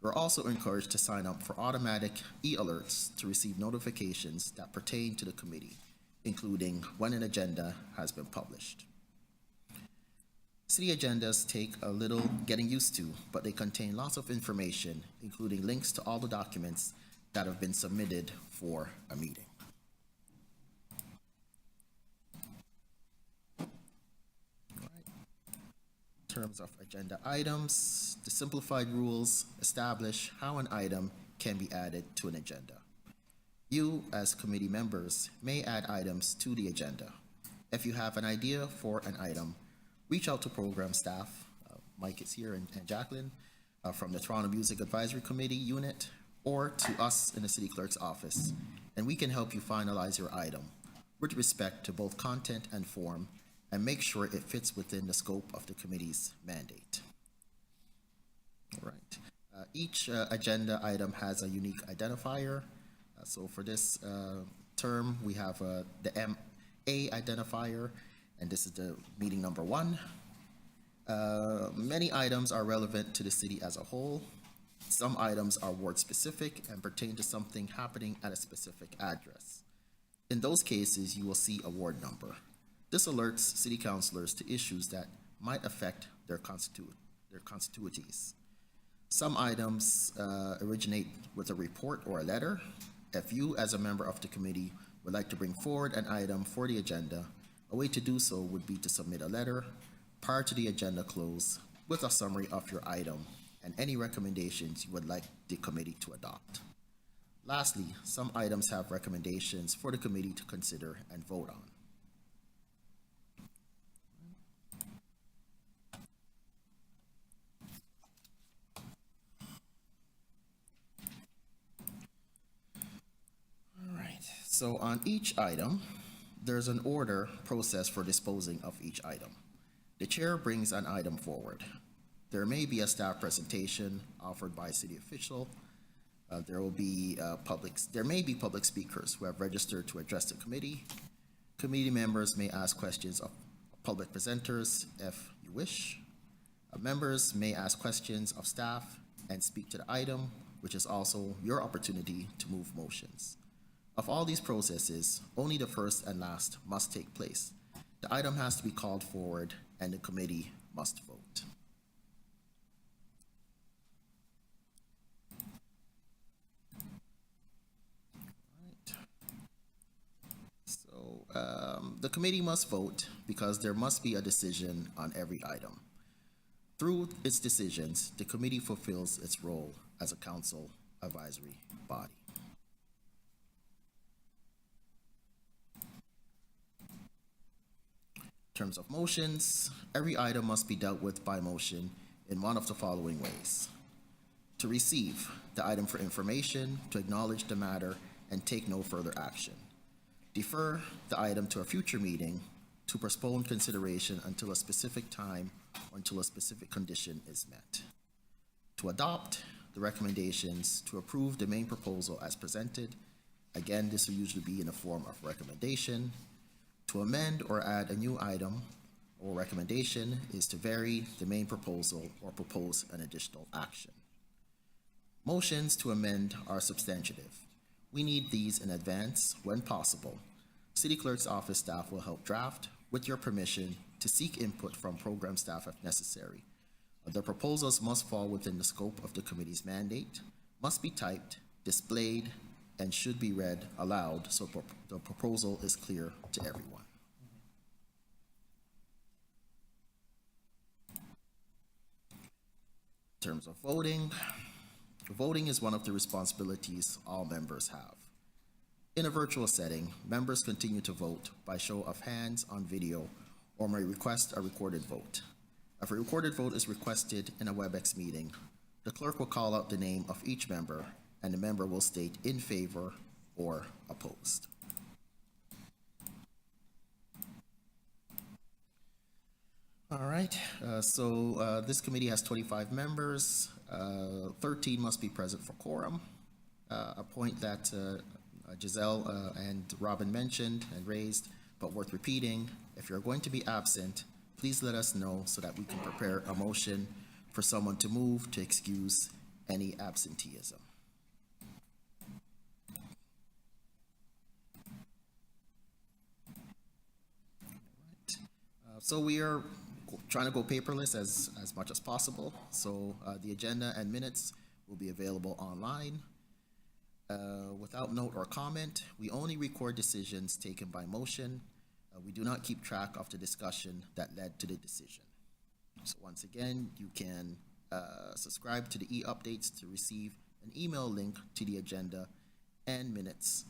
You're also encouraged to sign up for automatic e-alerts to receive notifications that pertain to the committee, including when an agenda has been published. City agendas take a little getting used to, but they contain lots of information, including links to all the documents that have been submitted for a meeting. In terms of agenda items, the simplified rules establish how an item can be added to an agenda. You, as committee members, may add items to the agenda. If you have an idea for an item, reach out to program staff, Mike is here, and Jacqueline, from the Toronto Music Advisory Committee unit, or to us in the city clerk's office, and we can help you finalize your item with respect to both content and form, and make sure it fits within the scope of the committee's mandate. All right. Each agenda item has a unique identifier. So for this term, we have the MA identifier, and this is the meeting number 1. Many items are relevant to the city as a whole. Some items are ward specific and pertain to something happening at a specific address. In those cases, you will see a ward number. This alerts city councilors to issues that might affect their constituencies. Some items originate with a report or a letter. If you, as a member of the committee, would like to bring forward an item for the agenda, a way to do so would be to submit a letter prior to the agenda close with a summary of your item and any recommendations you would like the committee to adopt. Lastly, some items have recommendations for the committee to consider and vote on. So on each item, there's an order process for disposing of each item. The chair brings an item forward. There may be a staff presentation offered by a city official. There may be public speakers who have registered to address the committee. Committee members may ask questions of public presenters if you wish. Members may ask questions of staff and speak to the item, which is also your opportunity to move motions. Of all these processes, only the first and last must take place. The item has to be called forward and the committee must vote. The committee must vote because there must be a decision on every item. Through its decisions, the committee fulfills its role as a council advisory body. In terms of motions, every item must be dealt with by motion in one of the following ways. To receive the item for information, to acknowledge the matter, and take no further action. Defer the item to a future meeting, to postpone consideration until a specific time or until a specific condition is met. To adopt the recommendations, to approve the main proposal as presented. Again, this will usually be in the form of recommendation. To amend or add a new item or recommendation is to vary the main proposal or propose an additional action. Motions to amend are substantive. We need these in advance when possible. City Clerk's office staff will help draft, with your permission, to seek input from program staff if necessary. The proposals must fall within the scope of the committee's mandate, must be typed, displayed, and should be read aloud so the proposal is clear to everyone. terms of voting, voting is one of the responsibilities all members have. In a virtual setting, members continue to vote by show of hands on video or may request a recorded vote. If a recorded vote is requested in a WebEx meeting, the clerk will call out the name of each member and the member will state in favor or opposed. All right, so this committee has 25 members. 13 must be present for quorum. A point that Giselle and Robin mentioned and raised, but worth repeating. If you're going to be absent, please let us know so that we can prepare a motion for someone to move to excuse any absenteeism. So we are trying to go paperless as much as possible. So the agenda and minutes will be available online. Without note or comment, we only record decisions taken by motion. We do not keep track of the discussion that led to the decision. So once again, you can subscribe to the e-updates to receive an email link to the agenda and minutes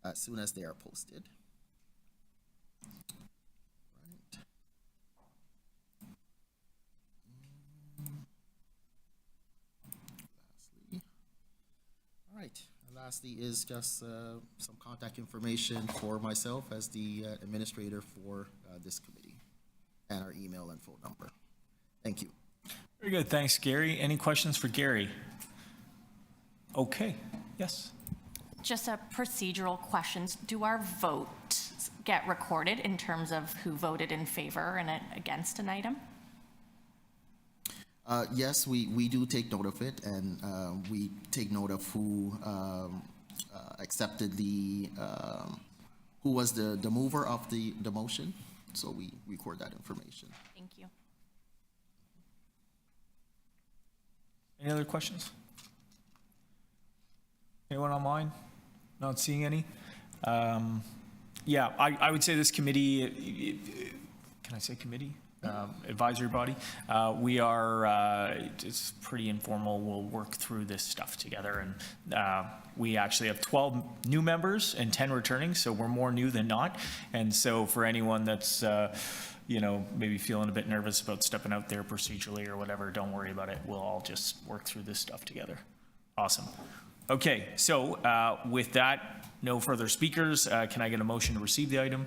as soon as they are posted. All right. Lastly is just some contact information for myself as the administrator for this committee and our email and phone number. Thank you. Very good. Thanks, Gary. Any questions for Gary? Okay. Yes. Just a procedural questions. Do our votes get recorded in terms of who voted in favor and against an item? Yes, we do take note of it, and we take note of who accepted who was the mover of the motion. So we record that information. Thank you. Any other questions? Anyone online? Not seeing any? Yeah, I would say this committee, can I say committee? Advisory body. We are, it's pretty informal. We'll work through this stuff together. And we actually have 12 new members and 10 returning, so we're more new than not. And so for anyone that's, maybe feeling a bit nervous about stepping out there procedurally or whatever, don't worry about it. We'll all just work through this stuff together. Awesome. Okay, so with that, no further speakers. Can I get a motion to receive the item?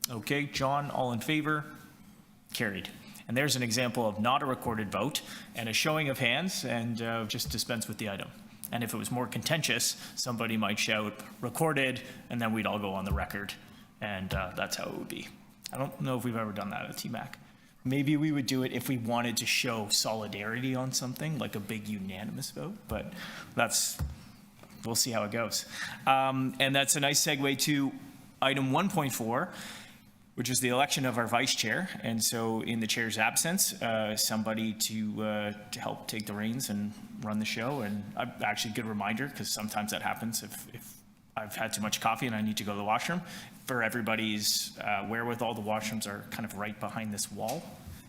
Okay, John, all in favor? Carried. And there's an example of not a recorded vote and a showing of hands, and just dispense with the item. And if it was more contentious, somebody might shout recorded, and then we'd all go on the record, and that's how it would be. I don't know if we've ever done that at TMAC. Maybe we would do it if we wanted to show solidarity on something, like a big unanimous vote, but we'll see how it goes. And that's a nice segue to item 1.4, which is the election of our vice chair. And so in the chair's absence, somebody to help take the reins and run the show. And actually, good reminder, because sometimes that happens if I've had too much coffee and I need to go to the washroom. For everybody's wherewithal, the washrooms are kind of right behind this wall,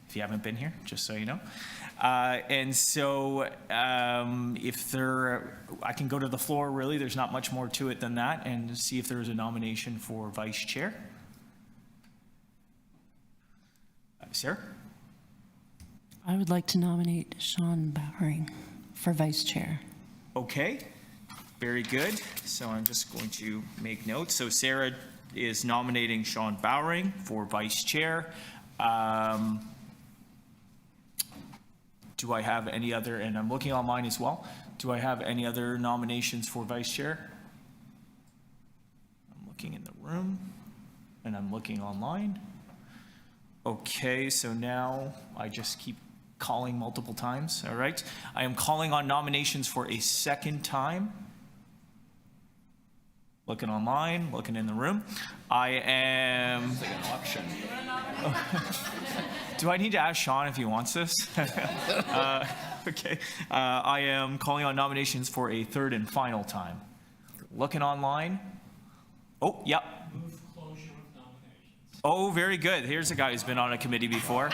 if you haven't been here, just so you know. And so I can go to the floor, really. There's not much more to it than that, and see if there's a nomination for vice chair. Sarah? I would like to nominate Sean Bowering for vice chair. Okay, very good. So I'm just going to make notes. So Sarah is nominating Sean Bowering for vice chair. Do I have any other, and I'm looking online as well, do I have any other nominations for vice chair? I'm looking in the room, and I'm looking online. Okay, so now I just keep calling multiple times, all right? I am calling on nominations for a second time. Looking online, looking in the room. I am... It's like an auction. Do I need to ask Sean if he wants this? Okay. I am calling on nominations for a third and final time. Looking online. Oh, yep. Oh, very good. Here's a guy who's been on a committee before.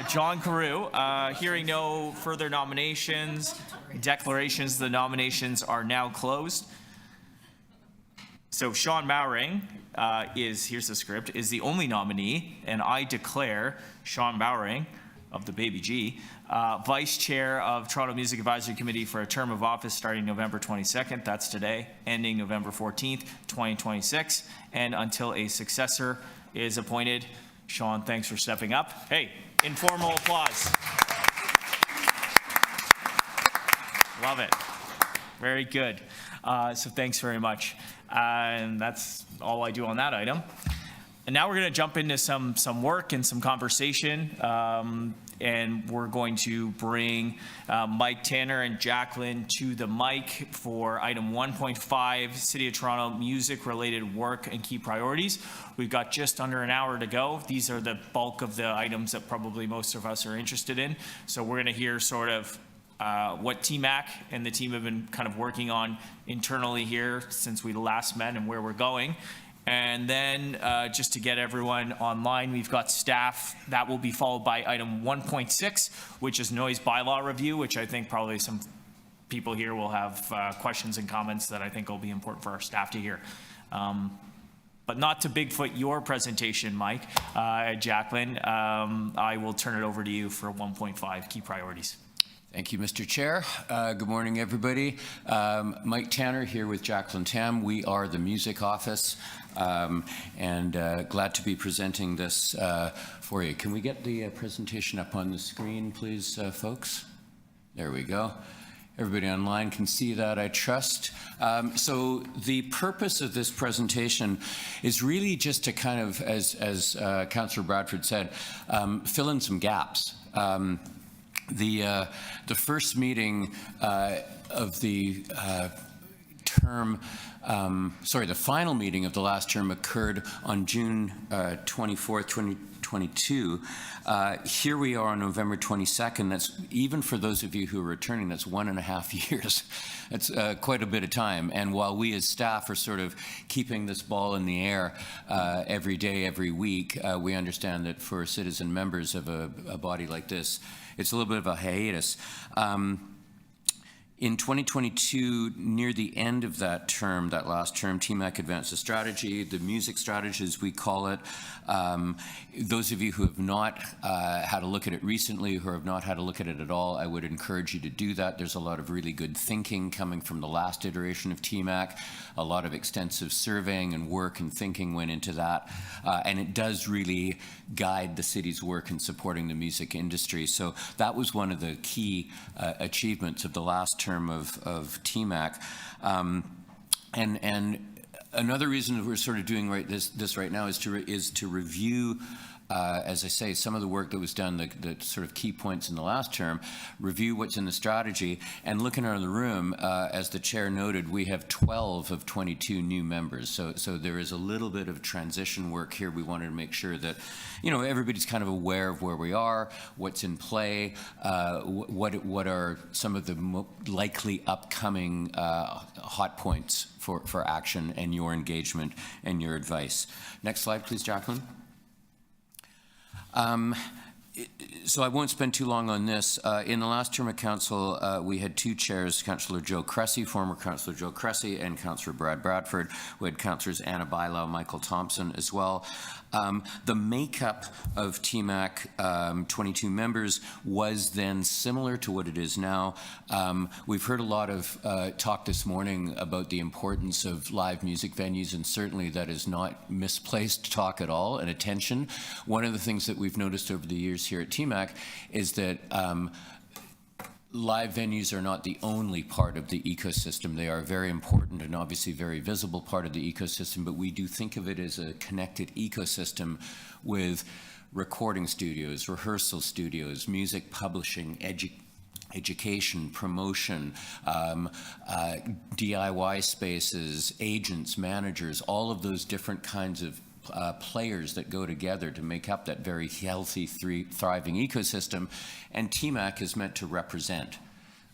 John Carew. Hearing no further nominations, declarations, the nominations are now closed. So Sean Bowring here's the script, is the only nominee, and I declare Sean Bowring of the Baby G, Vice Chair of Toronto Music Advisory Committee for a term of office starting November 22nd, that's today, ending November 14th, 2026, and until a successor is appointed. Sean, thanks for stepping up. Hey, informal applause. Love it. Very good. So thanks very much. And that's all I do on that item. And now we're going to jump into some work and some conversation. And we're going to bring Mike Tanner and Jacqueline to the mic for item 1.5, City of Toronto music-related work and key priorities. We've got just under an hour to go. These are the bulk of the items that probably most of us are interested in. So we're going to hear sort of what TMAC and the team have been kind of working on internally here since we last met and where we're going. And then just to get everyone online, we've got staff. That will be followed by item 1.6, which is noise bylaw review, which I think probably some people here will have questions and comments that I think will be important for our staff to hear. But not to Bigfoot your presentation, Mike, Jacqueline. I will turn it over to you for 1.5 key priorities. Thank you, Mr. Chair. Good morning, everybody. Mike Tanner here with Jacqueline Tam. We are the music office, and glad to be presenting this for you. Can we get the presentation up on the screen, please, folks? There we go. Everybody online can see that, I trust. So the purpose of this presentation is really just to kind of, as Councillor Bradford said, fill in some gaps. The first meeting of the term, the final meeting of the last term occurred on June 24th, 2022. Here we are on November 22nd. That's, even for those of you who are returning, that's 1.5 years. That's quite a bit of time. And while we as staff are sort of keeping this ball in the air every day, every week, we understand that for citizen members of a body like this, it's a little bit of a hiatus. In 2022, near the end of that term, that last term, TMAC advanced a strategy, the music strategy as we call it. Those of you who have not had a look at it recently, who have not had a look at it at all, I would encourage you to do that. There's a lot of really good thinking coming from the last iteration of TMAC. A lot of extensive surveying and work and thinking went into that. And it does really guide the city's work in supporting the music industry. So that was one of the key achievements of the last term of TMAC. And another reason that we're sort of doing this right now is to review, as I say, some of the work that was done, the sort of key points in the last term, review what's in the strategy, and looking around the room, as the chair noted, we have 12 of 22 new members. So there is a little bit of transition work here. We wanted to make sure that, everybody's kind of aware of where we are, what's in play, what are some of the likely upcoming hot points for action and your engagement and your advice. Next slide, please, Jacqueline. So I won't spend too long on this. In the last term of council, we had two chairs, Councillor Joe Cressy, former Councillor Joe Cressy, and Councillor Brad Bradford. We had Councillors Anna Bylaw, Michael Thompson as well. The makeup of TMAC, 22 members, was then similar to what it is now. We've heard a lot of talk this morning about the importance of live music venues, and certainly that is not misplaced talk at all, and attention. One of the things that we've noticed over the years here at TMAC is that live venues are not the only part of the ecosystem. They are a very important and obviously very visible part of the ecosystem, but we do think of it as a connected ecosystem with recording studios, rehearsal studios, music publishing, education, promotion, DIY spaces, agents, managers, all of those different kinds of players that go together to make up that very healthy, thriving ecosystem. And TMAC is meant to represent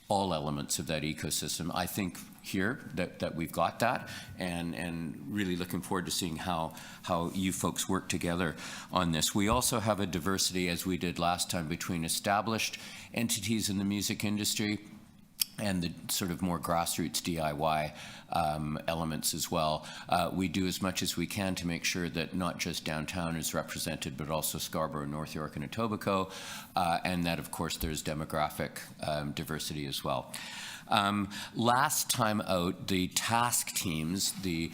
all elements of that ecosystem. I think here that we've got that, and really looking forward to seeing how you folks work together on this. We also have a diversity, as we did last time, between established entities in the music industry and the sort of more grassroots DIY elements as well. We do as much as we can to make sure that not just downtown is represented, but also Scarborough, North York, and Etobicoke, and that, of course, there's demographic diversity as well. Last time out, the task teams, the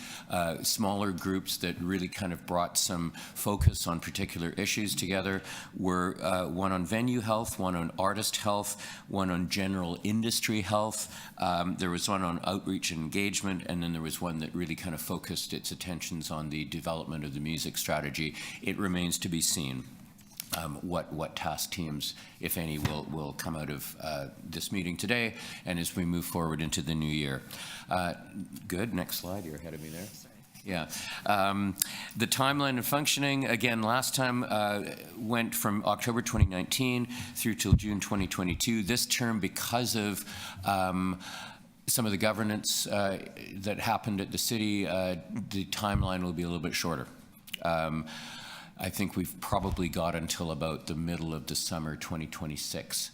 smaller groups that really kind of brought some focus on particular issues together, were one on venue health, one on artist health, one on general industry health. There was one on outreach and engagement, and then there was one that really kind of focused its attentions on the development of the music strategy. It remains to be seen what task teams, if any, will come out of this meeting today and as we move forward into the new year. Good, next slide, you're ahead of me there. Yeah. The timeline of functioning, again, last time went from October 2019 through till June 2022. This term, because of some of the governance that happened at the city, the timeline will be a little bit shorter. I think we've probably got until about the middle of the summer 2026.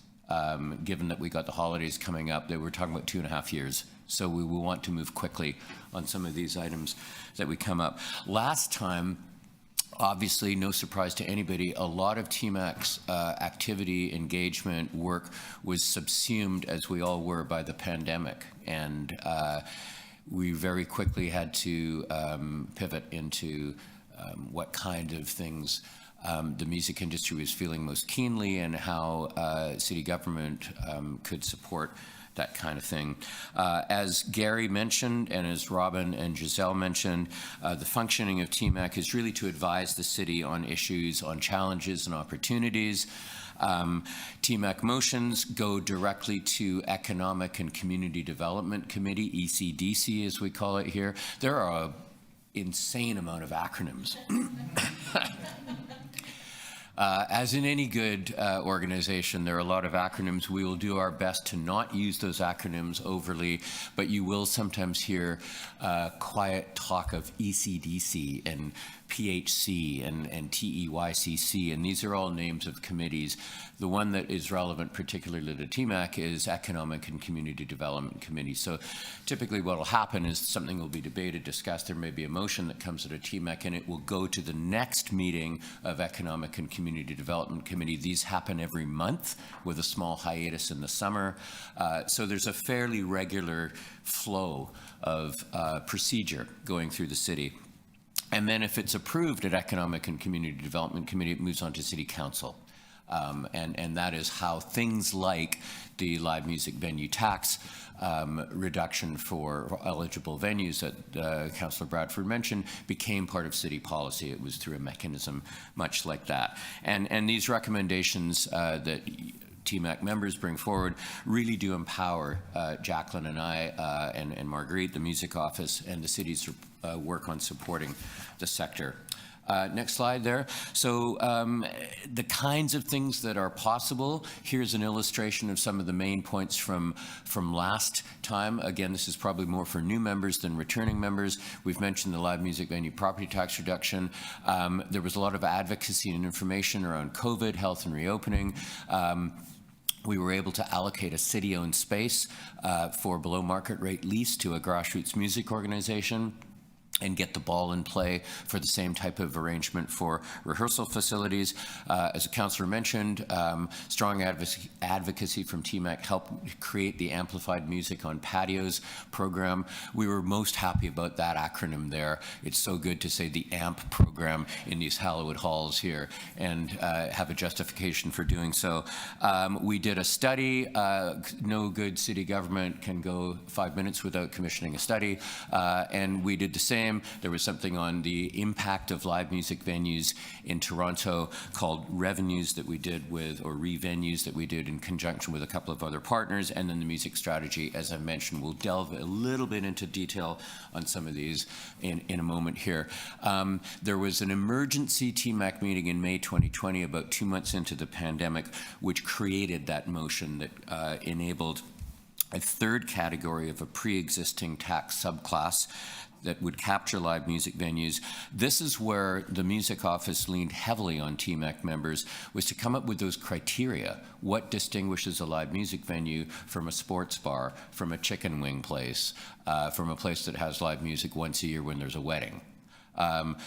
Given that we got the holidays coming up, they were talking about 2.5 years. So we will want to move quickly on some of these items that we come up. Last time, obviously, no surprise to anybody, a lot of TMAC's activity, engagement, work was subsumed, as we all were, by the pandemic. And we very quickly had to pivot into what kind of things the music industry was feeling most keenly, and how city government could support that kind of thing. As Gary mentioned, and as Robin and Giselle mentioned, the functioning of TMAC is really to advise the city on issues, on challenges and opportunities. TMAC motions go directly to Economic and Community Development Committee, ECDC as we call it here. There are an insane amount of acronyms. As in any good organization, there are a lot of acronyms. We will do our best to not use those acronyms overly, but you will sometimes hear quiet talk of ECDC and PHC and TEYCC, and these are all names of committees. The one that is relevant particularly to TMAC is Economic and Community Development Committee. So typically what will happen is something will be debated, discussed. There may be a motion that comes out of TMAC, and it will go to the next meeting of Economic and Community Development Committee. These happen every month with a small hiatus in the summer. So there's a fairly regular flow of procedure going through the city. And then if it's approved at Economic and Community Development Committee, it moves on to City Council. And that is how things like the live music venue tax reduction for eligible venues that Councillor Bradford mentioned became part of city policy. It was through a mechanism much like that. And these recommendations that TMAC members bring forward really do empower Jacqueline and I and Marguerite, the music office, and the city's work on supporting the sector. Next slide there. So the kinds of things that are possible, here's an illustration of some of the main points from last time. Again, this is probably more for new members than returning members. We've mentioned the live music venue property tax reduction. There was a lot of advocacy and information around COVID, health and reopening. We were able to allocate a city-owned space for below market rate lease to a grassroots music organization, and get the ball in play for the same type of arrangement for rehearsal facilities. As a councillor mentioned, strong advocacy from TMAC helped create the Amplified Music on Patios program. We were most happy about that acronym there. It's so good to say the AMP program in these hallowed halls here, and have a justification for doing so. We did a study. No good city government can go 5 minutes without commissioning a study, and we did the same. There was something on the impact of live music venues in Toronto called Revenues that we did with, or Revenues that we did in conjunction with a couple of other partners, and then the music strategy, as I mentioned. We'll delve a little bit into detail on some of these in a moment here. There was an emergency TMAC meeting in May 2020, about 2 months into the pandemic, which created that motion that enabled a third category of a pre-existing tax subclass that would capture live music venues. This is where the music office leaned heavily on TMAC members, was to come up with those criteria. What distinguishes a live music venue from a sports bar, from a chicken wing place, from a place that has live music once a year when there's a wedding?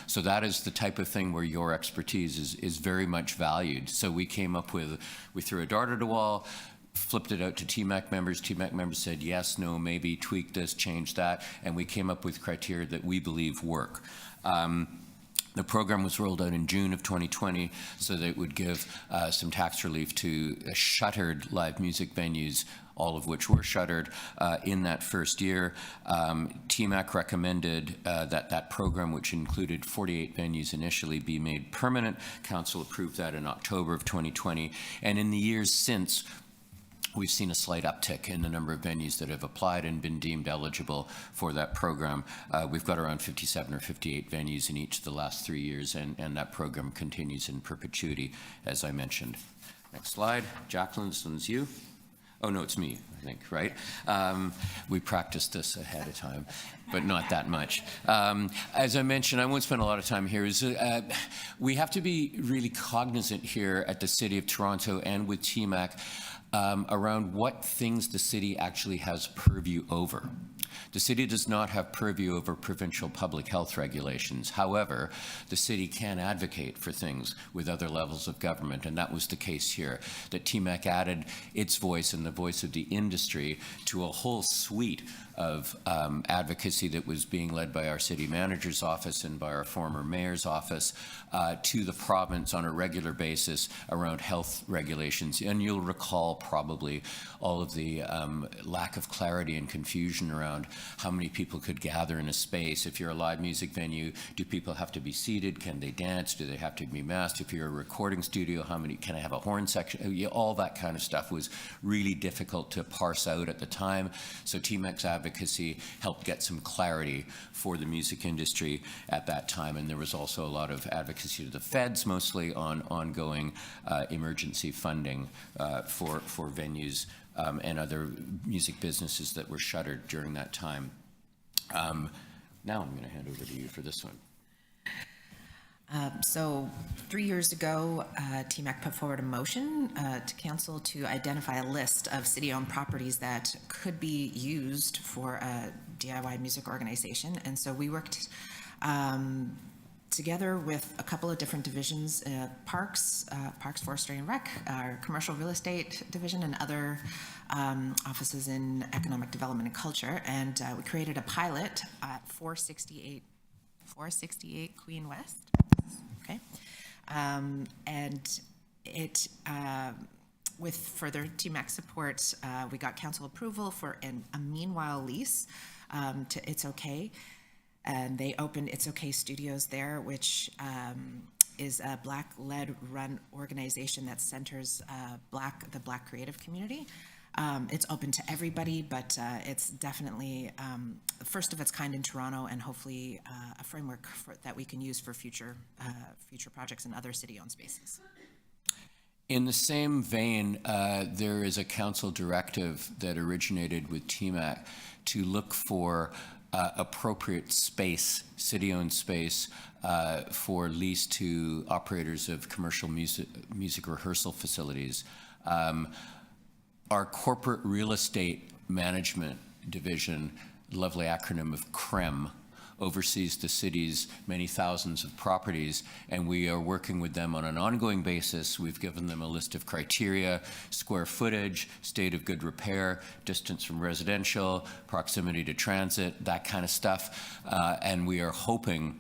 So that is the type of thing where your expertise is very much valued. So we came up with, we threw a dart at a wall, flipped it out to TMAC members. TMAC members said yes, no, maybe, tweak this, change that, and we came up with criteria that we believe work. The program was rolled out in June of 2020 so that it would give some tax relief to shuttered live music venues, all of which were shuttered in that first year. TMAC recommended that program, which included 48 venues initially, be made permanent. Council approved that in October of 2020. And in the years since, we've seen a slight uptick in the number of venues that have applied and been deemed eligible for that program. We've got around 57 or 58 venues in each of the last 3 years, and that program continues in perpetuity, as I mentioned. Next slide. Jacqueline, this one's you. Oh, no, it's me, I think, right? We practiced this ahead of time, but not that much. As I mentioned, I won't spend a lot of time here. We have to be really cognizant here at the City of Toronto and with TMAC around what things the city actually has purview over. The city does not have purview over provincial public health regulations. However, the city can advocate for things with other levels of government, and that was the case here, that TMAC added its voice and the voice of the industry to a whole suite of advocacy that was being led by our city manager's office and by our former mayor's office to the province on a regular basis around health regulations. And you'll recall probably all of the lack of clarity and confusion around how many people could gather in a space. If you're a live music venue, do people have to be seated? Can they dance? Do they have to be masked? If you're a recording studio, how many, can I have a horn section? All that kind of stuff was really difficult to parse out at the time. So TMAC's advocacy helped get some clarity for the music industry at that time. And there was also a lot of advocacy to the feds, mostly on ongoing emergency funding for venues and other music businesses that were shuttered during that time. Now I'm going to hand over to you for this one. So 3 years ago, TMAC put forward a motion to council to identify a list of city-owned properties that could be used for a DIY music organization. And so we worked together with a couple of different divisions, Parks, Forestry and Rec, our Commercial Real Estate Division, and other offices in Economic Development and Culture. And we created a pilot at 468 Queen West. Okay. And it, with further TMAC support, we got council approval for a meanwhile lease to It's Okay. And they opened It's Okay Studios there, which is a Black-led run organization that centers the Black creative community. It's open to everybody, but it's definitely the first of its kind in Toronto, and hopefully a framework that we can use for future projects in other city-owned spaces. In the same vein, there is a council directive that originated with TMAC to look for appropriate space, city-owned space, for lease to operators of commercial music rehearsal facilities. Our corporate real estate management division, lovely acronym of CREM, oversees the city's many thousands of properties, and we are working with them on an ongoing basis. We've given them a list of criteria: square footage, state of good repair, distance from residential, proximity to transit, that kind of stuff. And we are hoping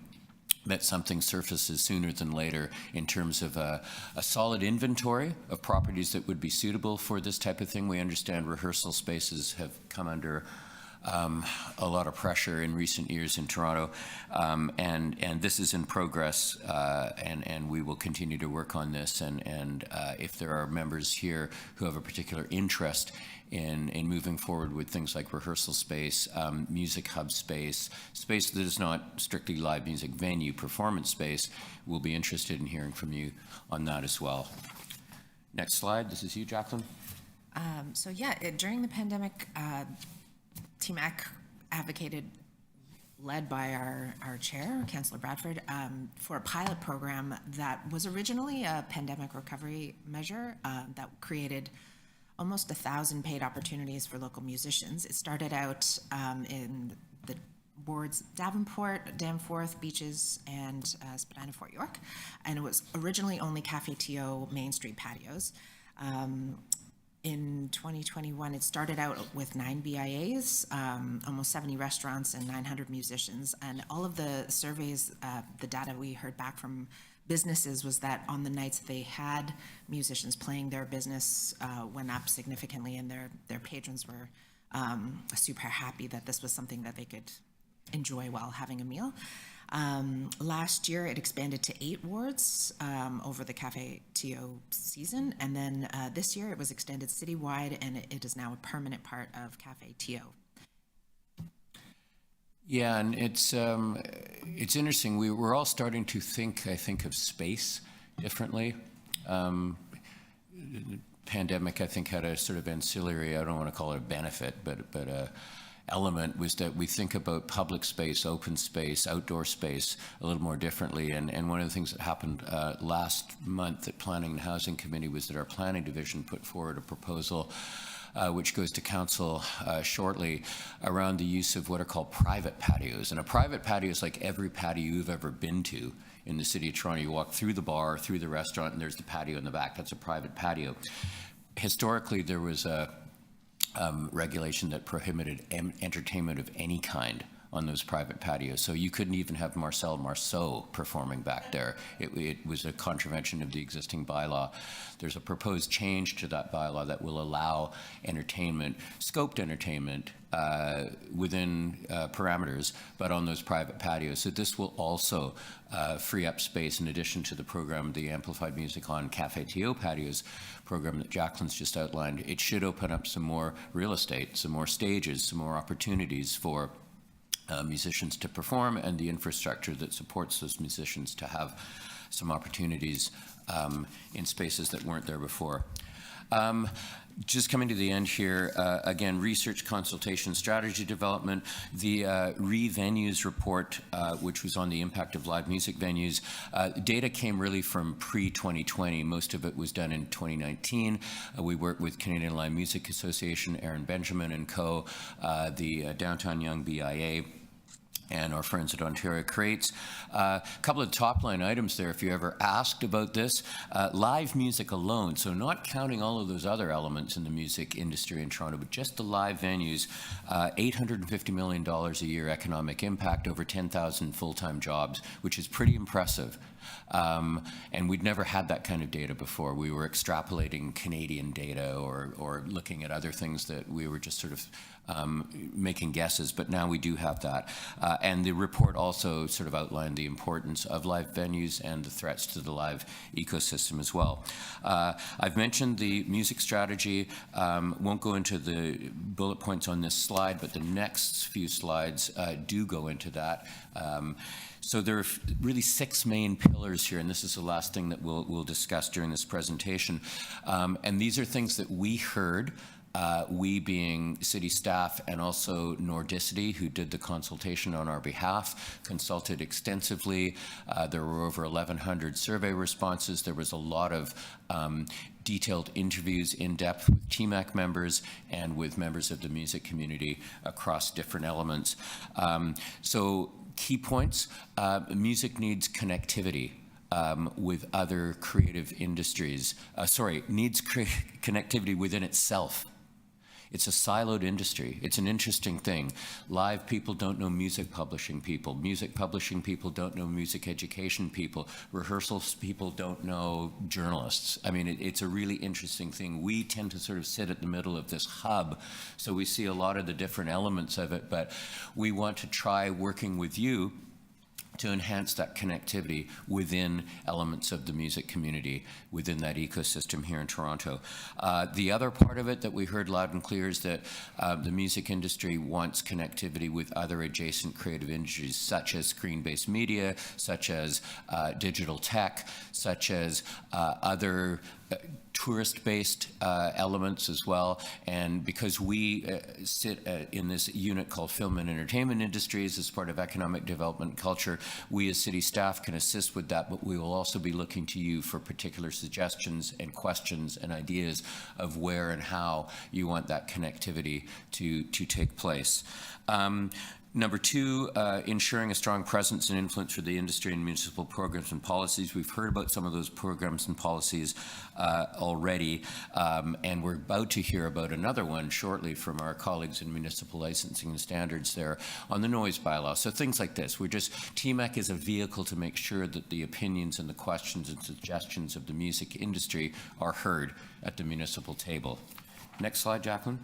that something surfaces sooner than later in terms of a solid inventory of properties that would be suitable for this type of thing. We understand rehearsal spaces have come under a lot of pressure in recent years in Toronto, and this is in progress, and we will continue to work on this. And if there are members here who have a particular interest in moving forward with things like rehearsal space, music hub space that is not strictly live music venue, performance space, we'll be interested in hearing from you on that as well. Next slide. This is you, Jacqueline. During the pandemic, TMAC advocated, led by our chair, Councillor Bradford, for a pilot program that was originally a pandemic recovery measure that created almost 1,000 paid opportunities for local musicians. It started out in the wards Davenport, Danforth, Beaches, and Spadina, Fort York, and it was originally only Cafe TO Main Street patios. In 2021, it started out with 9 BIAs, almost 70 restaurants, and 900 musicians. And all of the surveys, the data we heard back from businesses was that on the nights they had musicians playing, their business went up significantly, and their patrons were super happy that this was something that they could enjoy while having a meal. Last year, it expanded to 8 wards over the Cafe TO season, and then this year it was extended citywide, and it is now a permanent part of Cafe TO. Yeah, and it's interesting. We're all starting to think, I think, of space differently. The pandemic, I think, had a sort of ancillary, I don't want to call it a benefit, but element was that we think about public space, open space, outdoor space a little more differently. And one of the things that happened last month at Planning and Housing Committee was that our planning division put forward a proposal which goes to council shortly, around the use of what are called private patios. And a private patio is like every patio you've ever been to in the city of Toronto. You walk through the bar, through the restaurant, and there's the patio in the back. That's a private patio. Historically, there was a regulation that prohibited entertainment of any kind on those private patios. So you couldn't even have Marcel Marceau performing back there. It was a contravention of the existing bylaw. There's a proposed change to that bylaw that will allow entertainment, scoped entertainment, within parameters, but on those private patios. So this will also free up space in addition to the program, the Amplified Music on Cafe TO patios program that Jacqueline's just outlined. It should open up some more real estate, some more stages, some more opportunities for musicians to perform, and the infrastructure that supports those musicians to have some opportunities in spaces that weren't there before. Just coming to the end here, again, research, consultation, strategy development. The Re-Venues report, which was on the impact of live music venues, data came really from pre-2020. Most of it was done in 2019. We worked with Canadian Live Music Association, Aaron Benjamin and co., the Downtown Young BIA, and our friends at Ontario Creates. A couple of top-line items there, if you ever asked about this. Live music alone, so not counting all of those other elements in the music industry in Toronto, but just the live venues, $850 million a year economic impact, over 10,000 full-time jobs, which is pretty impressive. And we'd never had that kind of data before. We were extrapolating Canadian data or looking at other things that we were just sort of making guesses, but now we do have that. And the report also sort of outlined the importance of live venues and the threats to the live ecosystem as well. I've mentioned the music strategy. Won't go into the bullet points on this slide, but the next few slides do go into that. So there are really 6 main pillars here, and this is the last thing that we'll discuss during this presentation. And these are things that we heard, we being city staff, and also Nordicity, who did the consultation on our behalf, consulted extensively. There were over 1,100 survey responses. There was a lot of detailed interviews in depth with TMAC members and with members of the music community across different elements. So key points, music needs connectivity with other creative industries. Needs connectivity within itself. It's a siloed industry. It's an interesting thing. Live people don't know music publishing people. Music publishing people don't know music education people. Rehearsals people don't know journalists. I mean, it's a really interesting thing. We tend to sort of sit at the middle of this hub, so we see a lot of the different elements of it, but we want to try working with you to enhance that connectivity within elements of the music community, within that ecosystem here in Toronto. The other part of it that we heard loud and clear is that the music industry wants connectivity with other adjacent creative industries, such as screen-based media, such as digital tech, such as other tourist-based elements as well. And because we sit in this unit called Film and Entertainment Industries as part of economic development and culture, we as city staff can assist with that, but we will also be looking to you for particular suggestions and questions and ideas of where and how you want that connectivity to take place. Number two, ensuring a strong presence and influence for the industry and municipal programs and policies. We've heard about some of those programs and policies already, and we're about to hear about another one shortly from our colleagues in municipal licensing and standards there on the noise bylaw. So things like this. TMAC is a vehicle to make sure that the opinions and the questions and suggestions of the music industry are heard at the municipal table. Next slide, Jacqueline.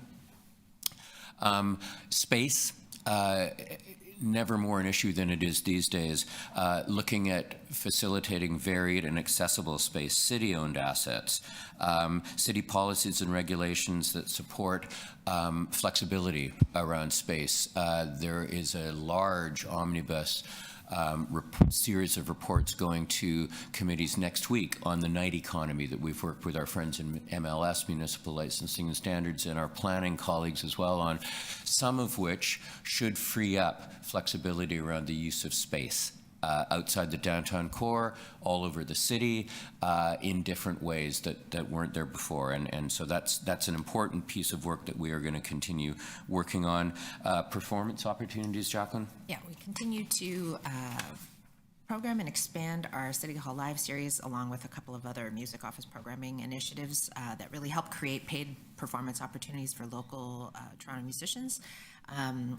Space. Never more an issue than it is these days. Looking at facilitating varied and accessible space, city-owned assets, city policies and regulations that support flexibility around space. There is a large omnibus series of reports going to committees next week on the night economy that we've worked with our friends in MLS, Municipal Licensing and Standards, and our planning colleagues as well on, some of which should free up flexibility around the use of space outside the downtown core, all over the city, in different ways that weren't there before. And so that's an important piece of work that we are going to continue working on. Performance opportunities, Jacqueline? Yeah, we continue to program and expand our City Hall Live series along with a couple of other music office programming initiatives that really help create paid performance opportunities for local Toronto musicians.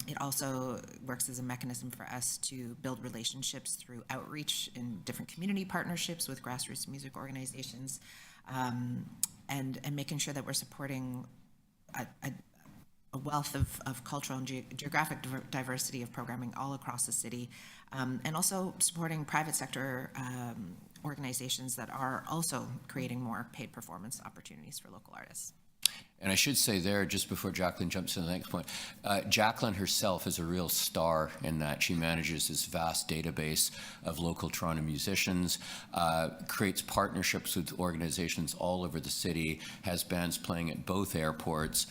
It also works as a mechanism for us to build relationships through outreach in different community partnerships with grassroots music organizations, and making sure that we're supporting a wealth of cultural and geographic diversity of programming all across the city, and also supporting private sector organizations that are also creating more paid performance opportunities for local artists. And I should say there, just before Jacqueline jumps to the next point, Jacqueline herself is a real star in that. She manages this vast database of local Toronto musicians, creates partnerships with organizations all over the city, has bands playing at both airports.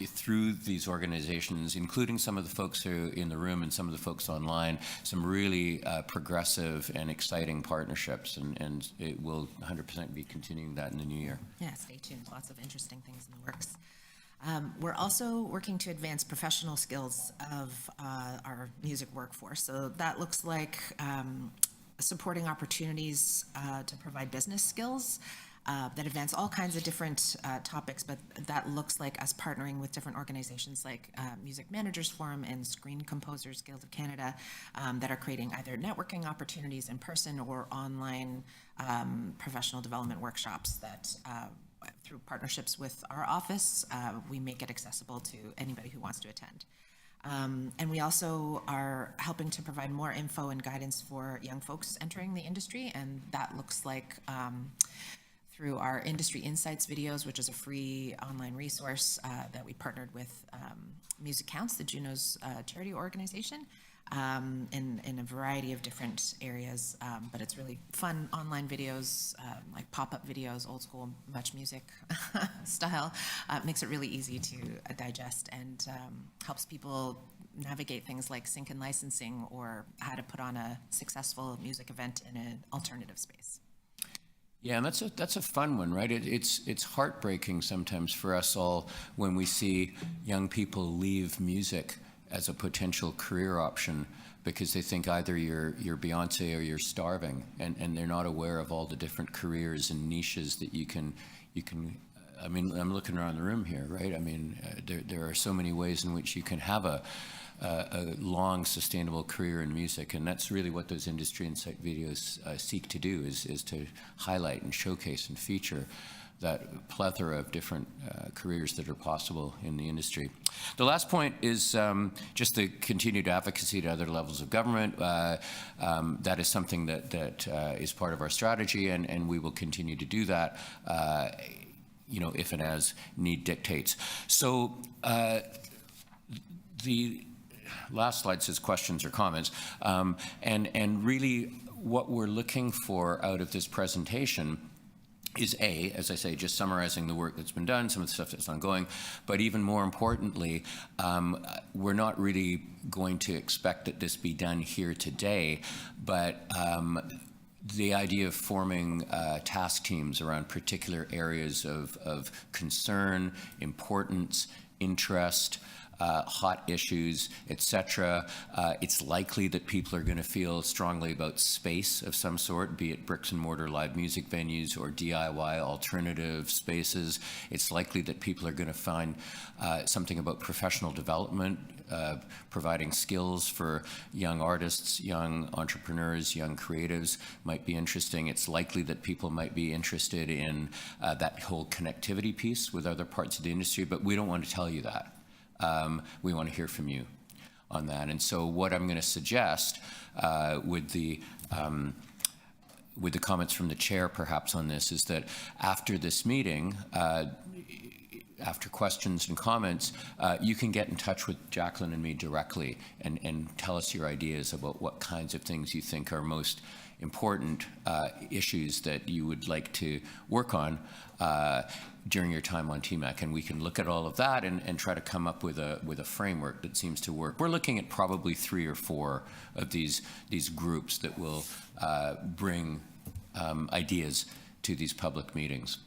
Through these organizations, including some of the folks who are in the room and some of the folks online, some really progressive and exciting partnerships, and it will 100% be continuing that in the new year. Yeah, stay tuned. Lots of interesting things in the works. We're also working to advance professional skills of our music workforce. So that looks like supporting opportunities to provide business skills that advance all kinds of different topics, but that looks like us partnering with different organizations like Music Managers Forum and Screen Composers Guild of Canada that are creating either networking opportunities in person or online professional development workshops that through partnerships with our office, we make it accessible to anybody who wants to attend. And we also are helping to provide more info and guidance for young folks entering the industry, and that looks like through our Industry Insights videos, which is a free online resource that we partnered with Music Counts, the Juno's charity organization, in a variety of different areas. But it's really fun online videos, like pop-up videos, old school Much Music style. Makes it really easy to digest and helps people navigate things like sync and licensing or how to put on a successful music event in an alternative space. Yeah, and that's a fun one, right? It's heartbreaking sometimes for us all when we see young people leave music as a potential career option because they think either you're Beyonce or you're starving, and they're not aware of all the different careers and niches that you can. I mean, I'm looking around the room here, right? I mean, there are so many ways in which you can have a long, sustainable career in music, and that's really what those Industry Insight videos seek to do, is to highlight and showcase and feature that plethora of different careers that are possible in the industry. The last point is just the continued advocacy to other levels of government. That is something that is part of our strategy, and we will continue to do that, if and as need dictates. So the last slide says questions or comments, and really what we're looking for out of this presentation is as I say, just summarizing the work that's been done, some of the stuff that's ongoing, but even more importantly, we're not really going to expect that this be done here today, but the idea of forming task teams around particular areas of concern, importance, interest, hot issues, etc. It's likely that people are going to feel strongly about space of some sort, be it bricks and mortar live music venues or DIY alternative spaces. It's likely that people are going to find something about professional development, providing skills for young artists, young entrepreneurs, young creatives might be interesting. It's likely that people might be interested in that whole connectivity piece with other parts of the industry, but we don't want to tell you that. We want to hear from you on that. And so what I'm going to suggest with the comments from the chair perhaps on this is that after this meeting, after questions and comments, you can get in touch with Jacqueline and me directly and tell us your ideas about what kinds of things you think are most important issues that you would like to work on during your time on TMAC, and we can look at all of that and try to come up with a framework that seems to work. We're looking at probably 3 or 4 of these groups that will bring ideas to these public meetings.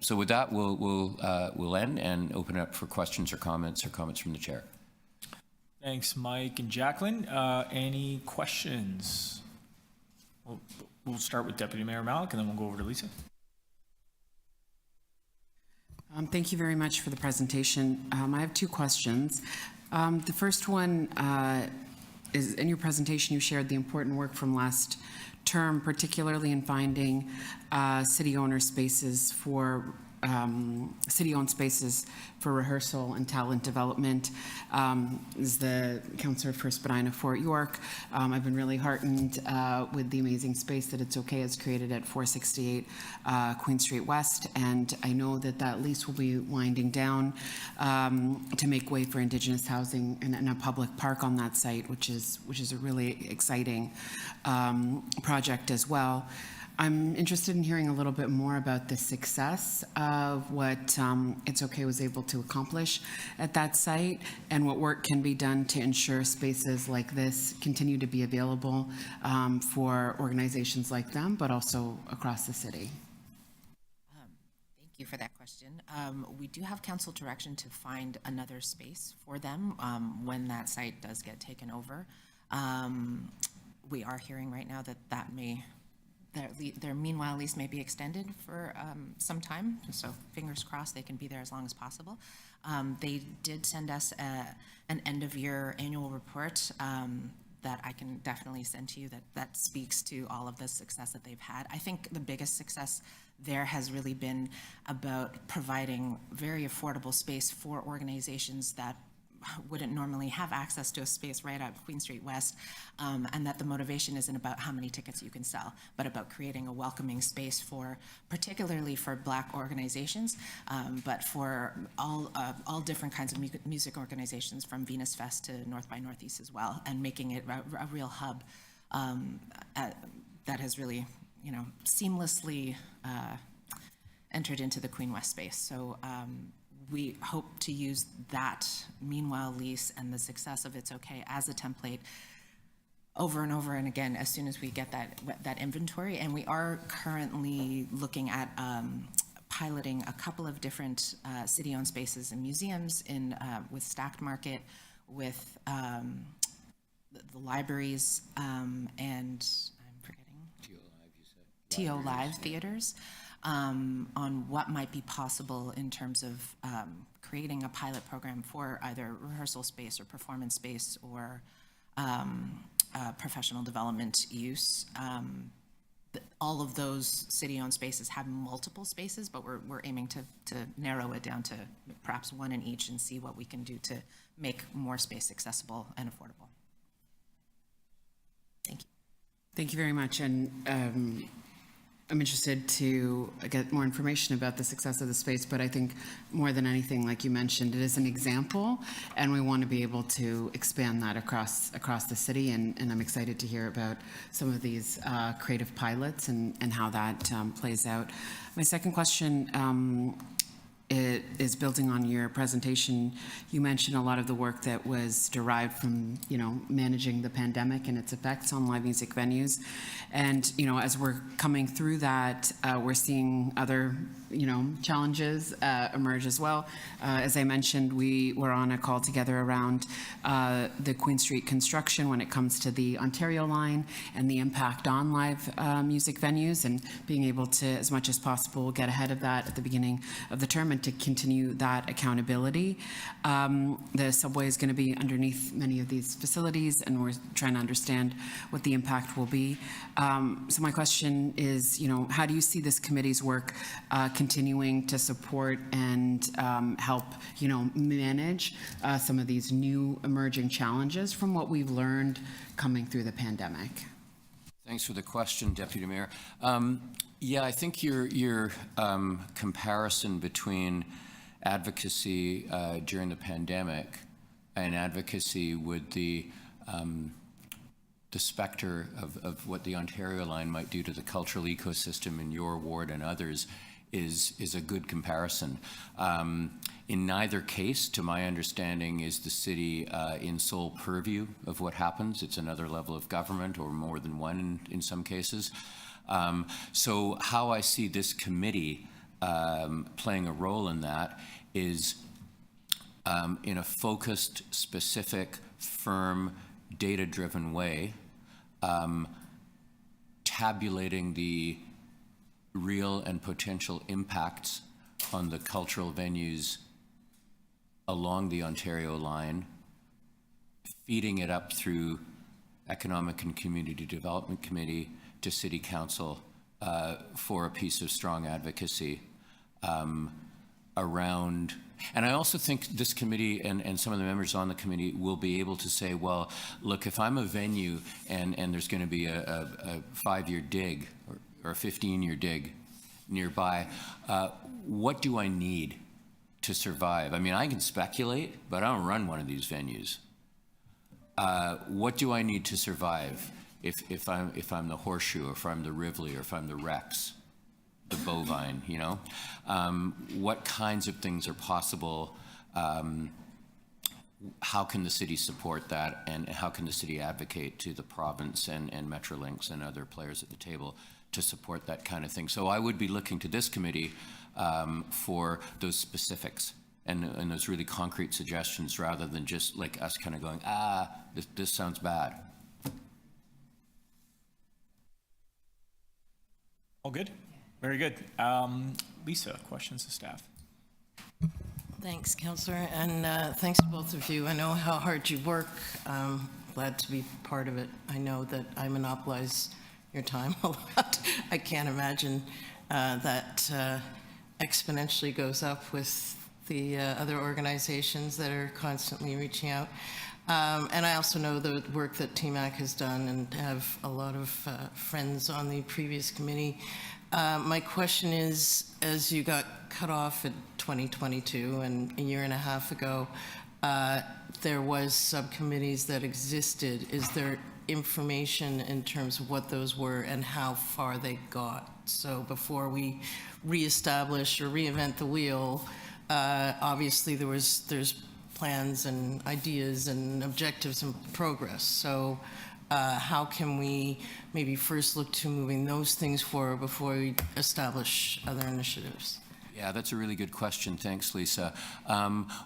So with that, we'll end and open it up for questions or comments from the chair. Thanks, Mike and Jacqueline. Any questions? We'll start with Deputy Mayor Malik, and then we'll go over to Lisa. Thank you very much for the presentation. I have 2 questions. The first one is, in your presentation, you shared the important work from last term, particularly in finding city-owned spaces for rehearsal and talent development. As the Councillor for Spadina Fort York, I've been really heartened with the amazing space that It's Okay has created at 468 Queen Street West, and I know that lease will be winding down to make way for Indigenous housing and a public park on that site, which is a really exciting project as well. I'm interested in hearing a little bit more about the success of what It's Okay was able to accomplish at that site and what work can be done to ensure spaces like this continue to be available for organizations like them, but also across the city. Thank you for that question. We do have council direction to find another space for them when that site does get taken over. We are hearing right now that their meanwhile lease may be extended for some time, so fingers crossed they can be there as long as possible. They did send us an end-of-year annual report that I can definitely send to you that speaks to all of the success that they've had. I think the biggest success there has really been about providing very affordable space for organizations that wouldn't normally have access to a space right out Queen Street West, and that the motivation isn't about how many tickets you can sell, but about creating a welcoming space particularly for Black organizations, but for all different kinds of music organizations, from Venus Fest to North by Northeast as well, and making it a real hub that has really, seamlessly entered into the Queen West space. So we hope to use that meanwhile lease and the success of It's Okay as a template over and over and again as soon as we get that inventory. And we are currently looking at piloting a couple of different city-owned spaces and museums with Stacked Market, with the libraries, and I'm forgetting TO Live theaters. On what might be possible in terms of creating a pilot program for either rehearsal space or performance space or professional development use. All of those city-owned spaces have multiple spaces, but we're aiming to narrow it down to perhaps one in each and see what we can do to make more space accessible and affordable. Thank you. Thank you very much. And I'm interested to get more information about the success of the space, but I think more than anything, like you mentioned, it is an example, and we want to be able to expand that across the city, and I'm excited to hear about some of these creative pilots and how that plays out. My second question it is building on your presentation. You mentioned a lot of the work that was derived from, managing the pandemic and its effects on live music venues. And, as we're coming through that, we're seeing other, challenges emerge as well. As I mentioned, we were on a call together around the Queen Street construction when it comes to the Ontario line and the impact on live music venues, and being able to, as much as possible, get ahead of that at the beginning of the term and to continue that accountability. The subway is going to be underneath many of these facilities, and we're trying to understand what the impact will be. So my question is, how do you see this committee's work continuing to support and help, manage some of these new emerging challenges from what we've learned coming through the pandemic? Thanks for the question, Deputy Mayor. Yeah, I think your comparison between advocacy during the pandemic and advocacy with the specter of what the Ontario line might do to the cultural ecosystem in your ward and others is a good comparison. In neither case, to my understanding, is the city in sole purview of what happens. It's another level of government, or more than one in some cases. So how I see this committee playing a role in that is in a focused, specific, firm, data-driven way, tabulating the real and potential impacts on the cultural venues along the Ontario line, feeding it up through Economic and Community Development Committee to City Council for a piece of strong advocacy around. And I also think this committee and some of the members on the committee will be able to say, well, look, if I'm a venue and there's going to be a 5-year dig or a 15-year dig nearby, what do I need to survive? I mean, I can speculate, but I don't run one of these venues. What do I need to survive if I'm the Horseshoe, or if I'm the Rivoli, or if I'm the Rex, the Bovine, what kinds of things are possible? How can the city support that, and how can the city advocate to the province and Metrolinx and other players at the table to support that kind of thing? So I would be looking to this committee for those specifics and those really concrete suggestions, rather than just like us kind of going, this sounds bad. All good? Very good. Lisa, questions to staff? Thanks, Councillor, and thanks to both of you. I know how hard you work. Glad to be part of it. I know that I monopolize your time a lot. I can't imagine that exponentially goes up with the other organizations that are constantly reaching out. And I also know the work that TMAC has done, and have a lot of friends on the previous committee. My question is, as you got cut off in 2022 and a year and a half ago, there was subcommittees that existed. Is there information in terms of what those were and how far they got? So before we reestablish or reinvent the wheel, obviously there's plans and ideas and objectives and progress. So how can we maybe first look to moving those things forward before we establish other initiatives? Yeah, that's a really good question. Thanks, Lisa.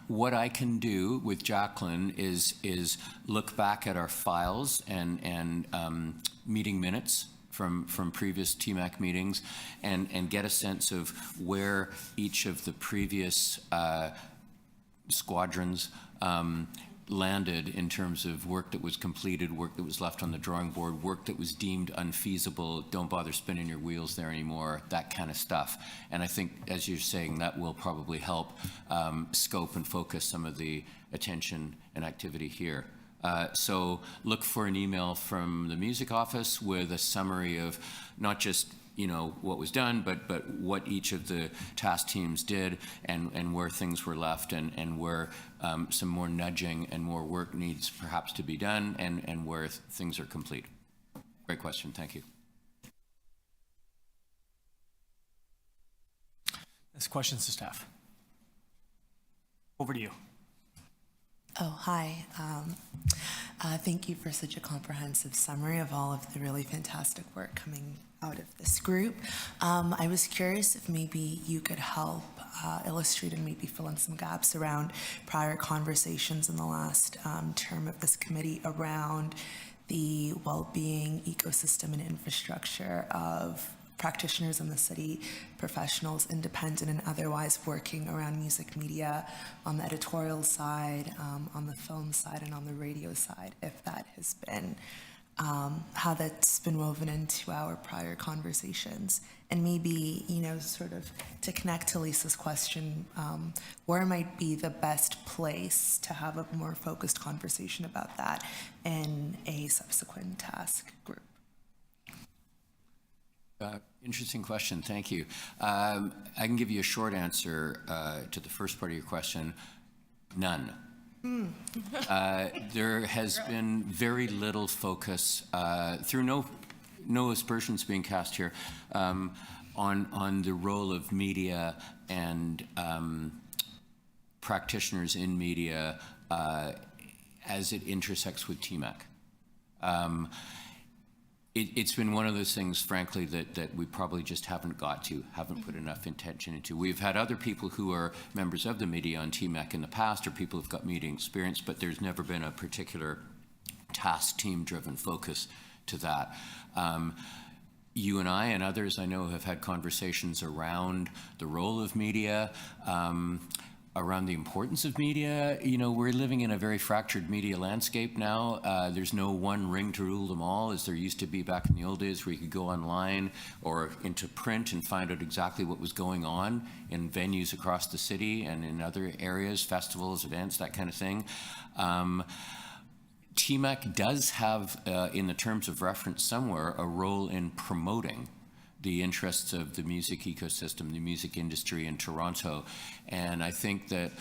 What I can do with Jacqueline is look back at our files and meeting minutes from previous TMAC meetings and get a sense of where each of the previous squadrons landed in terms of work that was completed, work that was left on the drawing board, work that was deemed unfeasible, don't bother spinning your wheels there anymore, that kind of stuff. And I think, as you're saying, that will probably help scope and focus some of the attention and activity here. So look for an email from the music office with a summary of not just what was done, but what each of the task teams did, and where things were left, and where some more nudging and more work needs perhaps to be done, and where things are complete. Great question. Thank you. This question's to staff. Over to you. Oh, hi. Thank you for such a comprehensive summary of all of the really fantastic work coming out of this group. I was curious if maybe you could help illustrate and maybe fill in some gaps around prior conversations in the last term of this committee around the well-being ecosystem and infrastructure of practitioners in the city, professionals, independent and otherwise, working around music media on the editorial side, on the film side, and on the radio side, if that has been, how that's been woven into our prior conversations. And maybe, sort of to connect to Lisa's question, where might be the best place to have a more focused conversation about that in a subsequent task group? Interesting question. Thank you. I can give you a short answer to the first part of your question. None. There has been very little focus, through no aspersions being cast here, on the role of media and practitioners in media as it intersects with TMAC. It's been one of those things, frankly, that we probably just haven't put enough intention into. We've had other people who are members of the media on TMAC in the past, or people who've got media experience, but there's never been a particular task team-driven focus to that. You and I and others I know have had conversations around the role of media, around the importance of media. We're living in a very fractured media landscape now. There's no one ring to rule them all, as there used to be back in the old days, where you could go online or into print and find out exactly what was going on in venues across the city and in other areas, festivals, events, that kind of thing. TMAC does have, in the terms of reference somewhere, a role in promoting the interests of the music ecosystem, the music industry in Toronto. And I think that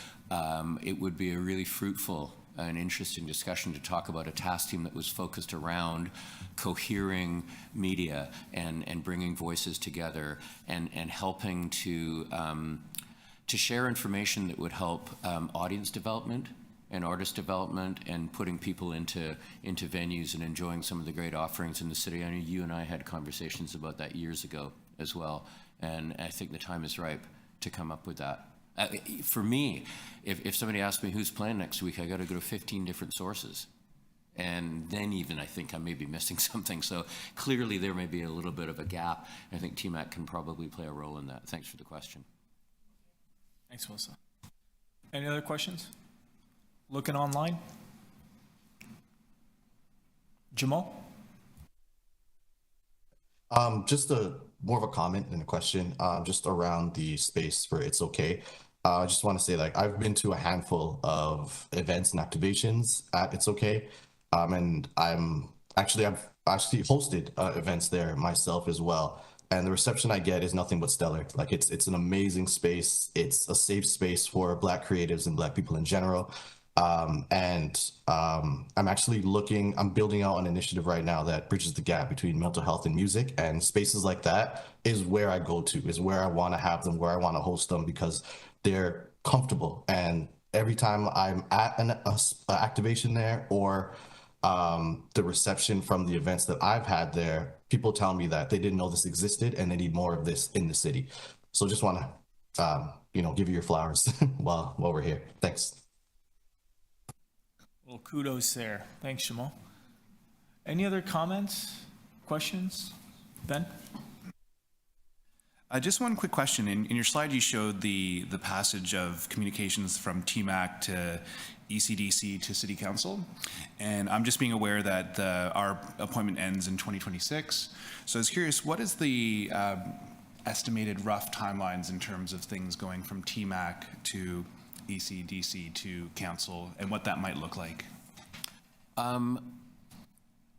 it would be a really fruitful and interesting discussion to talk about a task team that was focused around cohering media and bringing voices together and helping to share information that would help audience development and artist development, and putting people into venues and enjoying some of the great offerings in the city. I know you and I had conversations about that years ago as well, and I think the time is ripe to come up with that. For me, if somebody asks me who's playing next week, I got to go to 15 different sources. And then even I think I may be missing something. So clearly there may be a little bit of a gap. I think TMAC can probably play a role in that. Thanks for the question. Thanks, Melissa. Any other questions? Looking online? Jamal? Just more of a comment than a question, just around the space for It's Okay. I just want to say, I've been to a handful of events and activations at It's Okay. And I've actually hosted events there myself as well. And the reception I get is nothing but stellar. It's an amazing space. It's a safe space for Black creatives and Black people in general. I'm building out an initiative right now that bridges the gap between mental health and music, and spaces like that is where I go to, is where I want to have them, where I want to host them, because they're comfortable. And every time I'm at an activation there, or the reception from the events that I've had there, people tell me that they didn't know this existed and they need more of this in the city. So just want to, give you your flowers while we're here. Thanks. Well, kudos there. Thanks, Jamal. Any other comments, questions? Ben? Just one quick question. In your slide, you showed the passage of communications from TMAC to ECDC to City Council. And I'm just being aware that our appointment ends in 2026. So I was curious, what is the estimated rough timelines in terms of things going from TMAC to ECDC to council, and what that might look like?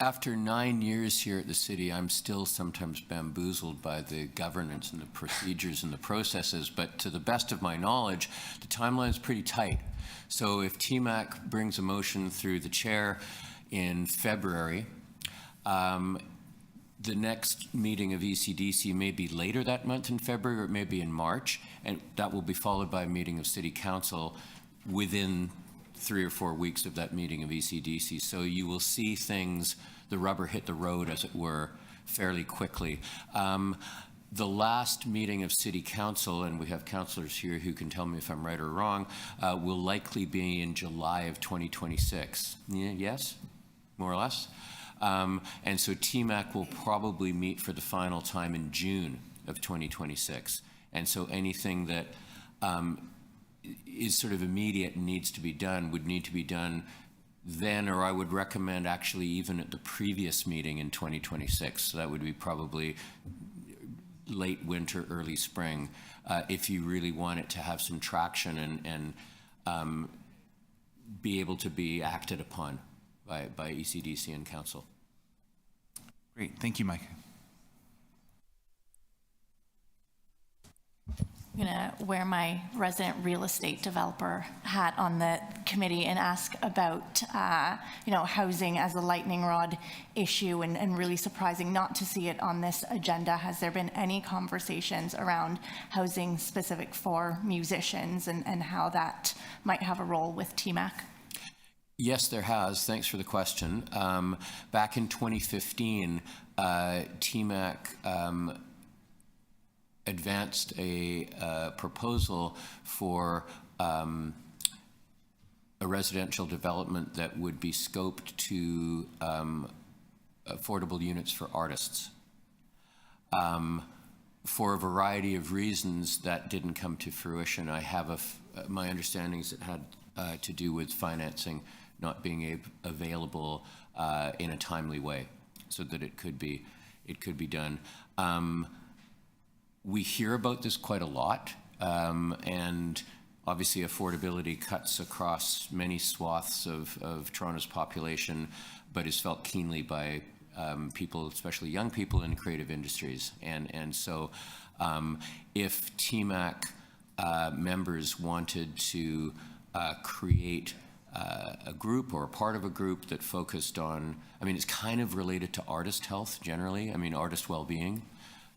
After 9 years here at the city, I'm still sometimes bamboozled by the governance and the procedures and the processes, but to the best of my knowledge, the timeline is pretty tight. So if TMAC brings a motion through the chair in February, the next meeting of ECDC may be later that month in February, or it may be in March, and that will be followed by a meeting of City Council within 3 or 4 weeks of that meeting of ECDC. So you will see things, the rubber hit the road, as it were, fairly quickly. The last meeting of City Council, and we have councillors here who can tell me if I'm right or wrong, will likely be in July of 2026. Yes? More or less? And so TMAC will probably meet for the final time in June of 2026. And so anything that is sort of immediate and needs to be done would need to be done then, or I would recommend actually even at the previous meeting in 2026. So that would be probably late winter, early spring, if you really want it to have some traction and be able to be acted upon by ECDC and council. Great, thank you, Mike. I'm gonna wear my resident real estate developer hat on the committee and ask about, housing as a lightning rod issue, and really surprising not to see it on this agenda. Has there been any conversations around housing specific for musicians and how that might have a role with TMAC? Yes, there has. Thanks for the question. Back in 2015, TMAC advanced a proposal for a residential development that would be scoped to affordable units for artists. For a variety of reasons, that didn't come to fruition. I have my understanding is it had to do with financing not being available in a timely way, so that it could be done. We hear about this quite a lot, and obviously affordability cuts across many swaths of Toronto's population, but is felt keenly by people, especially young people in creative industries. And so if TMAC members wanted to create a group or a part of a group that focused on, it's kind of related to artist health generally, artist well-being.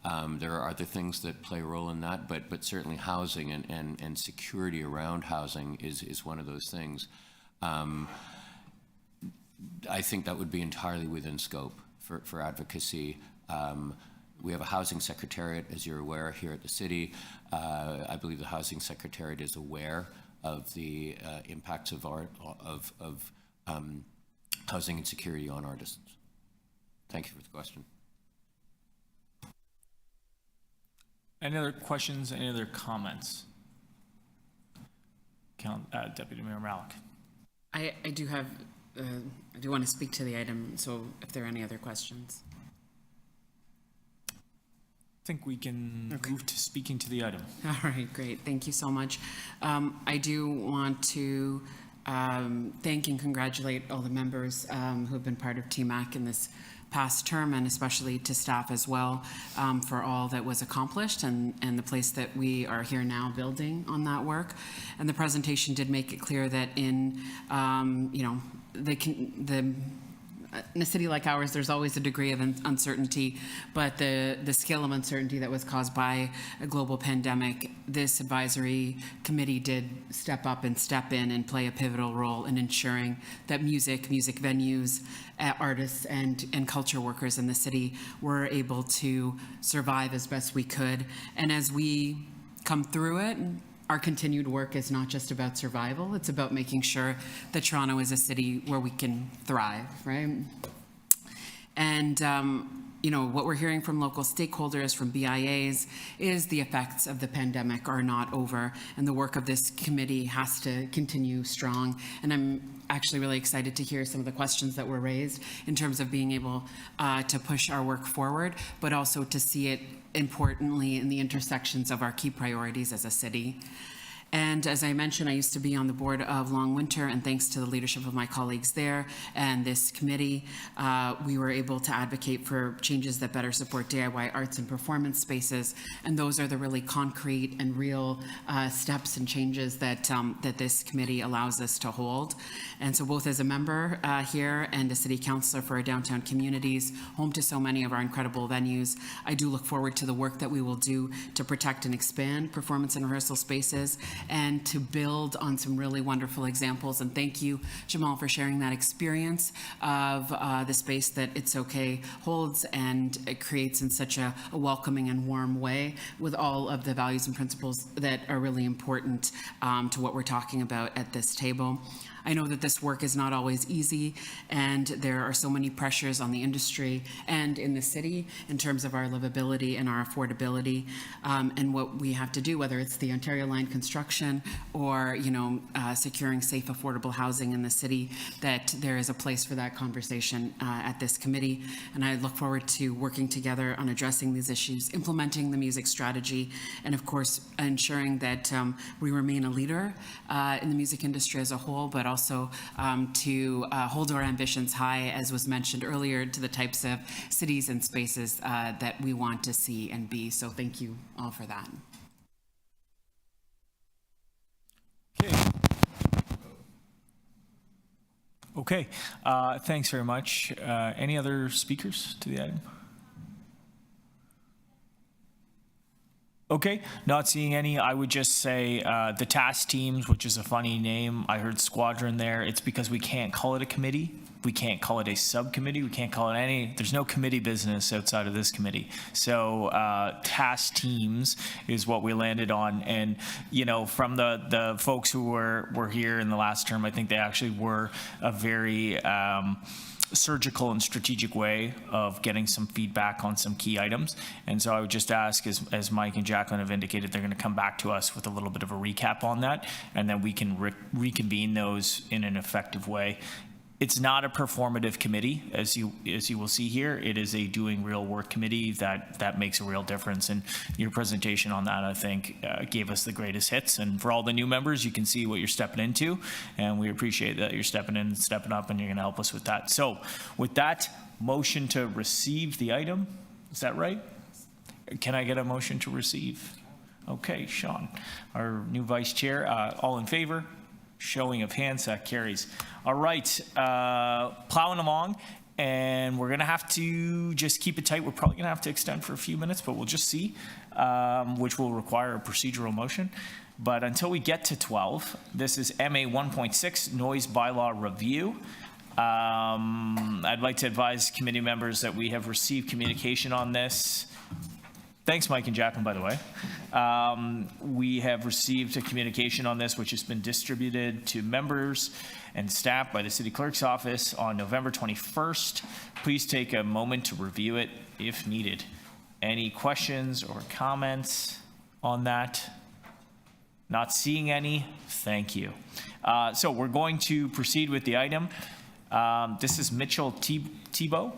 There are other things that play a role in that, but certainly housing and security around housing is one of those things. I think that would be entirely within scope for advocacy. We have a housing secretariat, as you're aware, here at the city. I believe the housing secretariat is aware of the impacts of housing and security on artists. Thank you for the question. Any other questions, any other comments? Deputy Mayor Malik. I do have, I do want to speak to the item, so if there are any other questions. I think we can move to speaking to the item. All right, great. Thank you so much. I do want to thank and congratulate all the members who have been part of TMAC in this past term, and especially to staff as well, for all that was accomplished and the place that we are here now building on that work. And the presentation did make it clear that in, in a city like ours, there's always a degree of uncertainty, but the scale of uncertainty that was caused by a global pandemic, this advisory committee did step up and step in and play a pivotal role in ensuring that music venues, artists, and culture workers in the city were able to survive as best we could. And as we come through it, our continued work is not just about survival, it's about making sure that Toronto is a city where we can thrive, right? And, what we're hearing from local stakeholders, from BIAs, is the effects of the pandemic are not over, and the work of this committee has to continue strong. And I'm actually really excited to hear some of the questions that were raised in terms of being able to push our work forward, but also to see it importantly in the intersections of our key priorities as a city. And as I mentioned, I used to be on the board of Long Winter, and thanks to the leadership of my colleagues there and this committee, we were able to advocate for changes that better support DIY arts and performance spaces. And those are the really concrete and real steps and changes that, that this committee allows us to hold. And so both as a member here and a city councilor for our downtown communities, home to so many of our incredible venues, I do look forward to the work that we will do to protect and expand performance and rehearsal spaces and to build on some really wonderful examples. And thank you, Jamal, for sharing that experience of the space that It's Okay holds and it creates in such a welcoming and warm way with all of the values and principles that are really important to what we're talking about at this table. I know that this work is not always easy, and there are so many pressures on the industry and in the city in terms of our livability and our affordability, and what we have to do, whether it's the Ontario Line construction or, securing safe, affordable housing in the city, that there is a place for that conversation at this committee. And I look forward to working together on addressing these issues, implementing the music strategy, and of course, ensuring that we remain a leader in the music industry as a whole, but also to hold our ambitions high, as was mentioned earlier, to the types of cities and spaces that we want to see and be. So thank you all for that. Okay, thanks very much. Any other speakers to the item? Okay, not seeing any. I would just say the task teams, which is a funny name. I heard squadron there. It's because we can't call it a committee. We can't call it a subcommittee. We can't call it any. There's no committee business outside of this committee. So task teams is what we landed on. And, from the folks who were here in the last term, I think they actually were a very surgical and strategic way of getting some feedback on some key items. And so I would just ask, as Mike and Jacqueline have indicated, they're going to come back to us with a little bit of a recap on that, and then we can reconvene those in an effective way. It's not a performative committee, as you will see here. It is a doing real work committee that makes a real difference. And your presentation on that, I think, gave us the greatest hits. And for all the new members, you can see what you're stepping into. And we appreciate that you're stepping in and stepping up, and you're going to help us with that. So with that, motion to receive the item. Is that right? Can I get a motion to receive? Okay, Sean, our new vice chair. All in favor? Showing of hands, that carries. All right, plowing along, and we're gonna have to just keep it tight. We're probably gonna have to extend for a few minutes, but we'll just see, which will require a procedural motion. But until we get to 12, this is MA 1.6, Noise Bylaw Review. I'd like to advise committee members that we have received communication on this. Thanks, Mike and Jacqueline, by the way. We have received a communication on this, which has been distributed to members and staff by the City Clerk's office on November 21st. Please take a moment to review it if needed. Any questions or comments on that? Not seeing any. Thank you. So we're going to proceed with the item. This is Mitchell Tebow.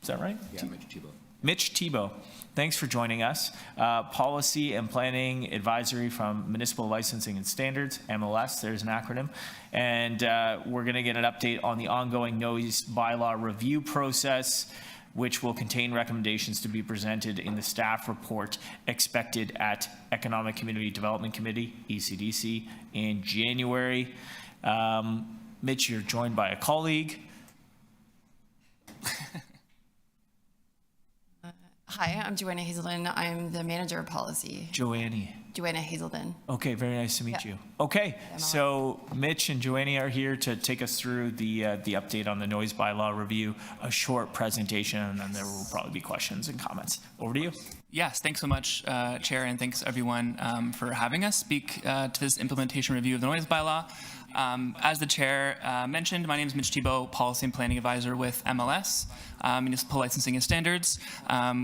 Is that right? Yeah, Mitch Tebow. Mitch Tebow. Thanks for joining us. Policy and Planning Advisory from Municipal Licensing and Standards, MLS, there's an acronym. And we're going to get an update on the ongoing noise bylaw review process, which will contain recommendations to be presented in the staff report expected at Economic Community Development Committee, ECDC, in January. Mitch, you're joined by a colleague. Hi, I'm Joanna Hazelden. I'm the manager of policy. Joanna Hazelden. Okay, very nice to meet you. Okay, so Mitch and Joanna are here to take us through the update on the noise bylaw review, a short presentation, and then there will probably be questions and comments. Over to you. Yes, thanks so much, Chair, and thanks everyone for having us speak to this implementation review of the noise bylaw. As the chair mentioned, my name is Mitch Thibault, Policy and Planning Advisor with MLS, Municipal Licensing and Standards.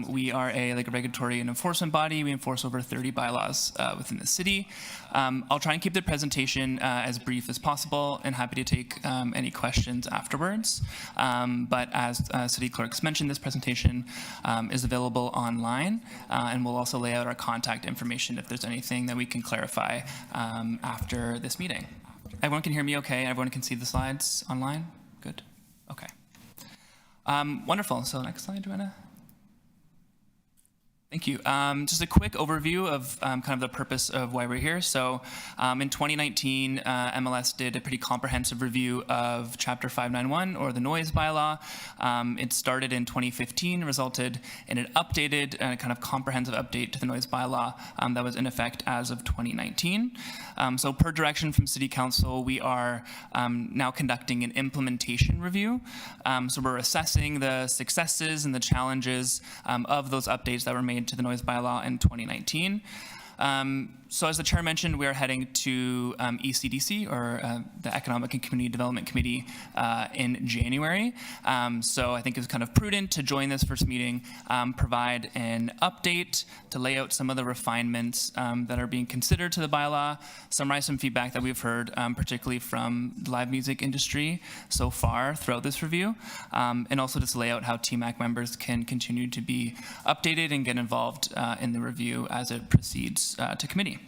We are a regulatory and enforcement body. We enforce over 30 bylaws within the city. I'll try and keep the presentation as brief as possible and happy to take any questions afterwards. But as City Clerks mentioned, this presentation is available online, and we'll also lay out our contact information if there's anything that we can clarify after this meeting. Everyone can hear me okay? Everyone can see the slides online? Good? Okay. Wonderful. So next slide, Joanna. Thank you. Just a quick overview of kind of the purpose of why we're here. So in 2019, MLS did a pretty comprehensive review of Chapter 591, or the noise bylaw. It started in 2015, resulted in an updated kind of comprehensive update to the noise bylaw that was in effect as of 2019. So per direction from City Council, we are now conducting an implementation review. So we're assessing the successes and the challenges of those updates that were made to the noise bylaw in 2019. So as the chair mentioned, we are heading to ECDC, or the Economic and Community Development Committee, in January. So I think it's kind of prudent to join this first meeting, provide an update to lay out some of the refinements that are being considered to the bylaw, summarize some feedback that we've heard, particularly from the live music industry so far throughout this review, and also just lay out how TMAC members can continue to be updated and get involved in the review as it proceeds to committee.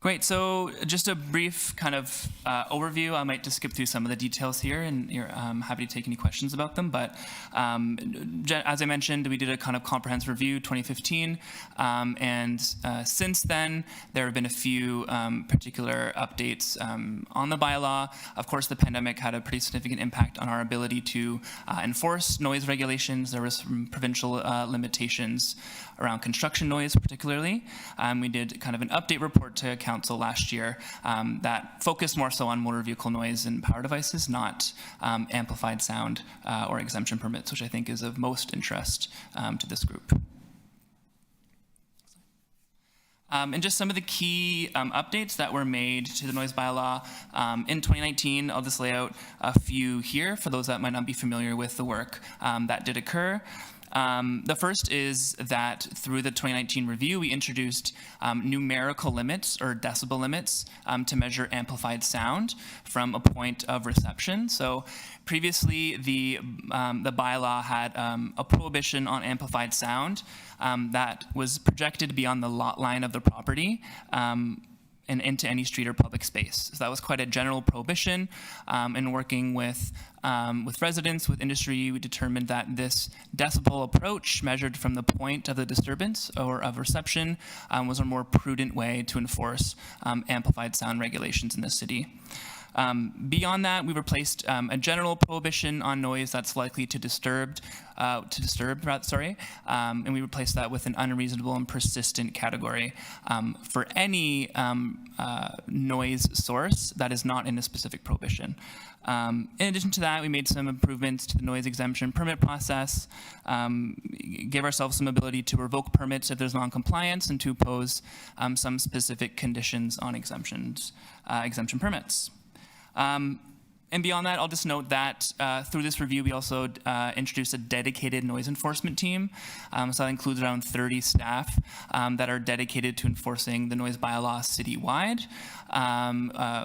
Great, so just a brief kind of overview. I might just skip through some of the details here, and you're happy to take any questions about them. But as I mentioned, we did a kind of comprehensive review 2015, and since then, there have been a few particular updates on the bylaw. Of course, the pandemic had a pretty significant impact on our ability to enforce noise regulations. There was some provincial limitations around construction noise particularly. We did kind of an update report to Council last year that focused more so on motor vehicle noise and power devices, not amplified sound or exemption permits, which I think is of most interest to this group. And just some of the key updates that were made to the noise bylaw in 2019. I'll just lay out a few here for those that might not be familiar with the work that did occur. The first is that through the 2019 review, we introduced numerical limits, or decibel limits, to measure amplified sound from a point of reception. So previously, the bylaw had a prohibition on amplified sound that was projected beyond the lot line of the property and into any street or public space. So that was quite a general prohibition. In working with residents, with industry, we determined that this decibel approach, measured from the point of the disturbance or of reception, was a more prudent way to enforce amplified sound regulations in the city. Beyond that, we replaced a general prohibition on noise that's likely to disturb, and we replaced that with an unreasonable and persistent category for any noise source that is not in a specific prohibition. In addition to that, we made some improvements to the noise exemption permit process, gave ourselves some ability to revoke permits if there's non-compliance, and to impose some specific conditions on exemption permits. And beyond that, I'll just note that through this review, we also introduced a dedicated noise enforcement team. So that includes around 30 staff that are dedicated to enforcing the noise bylaw citywide,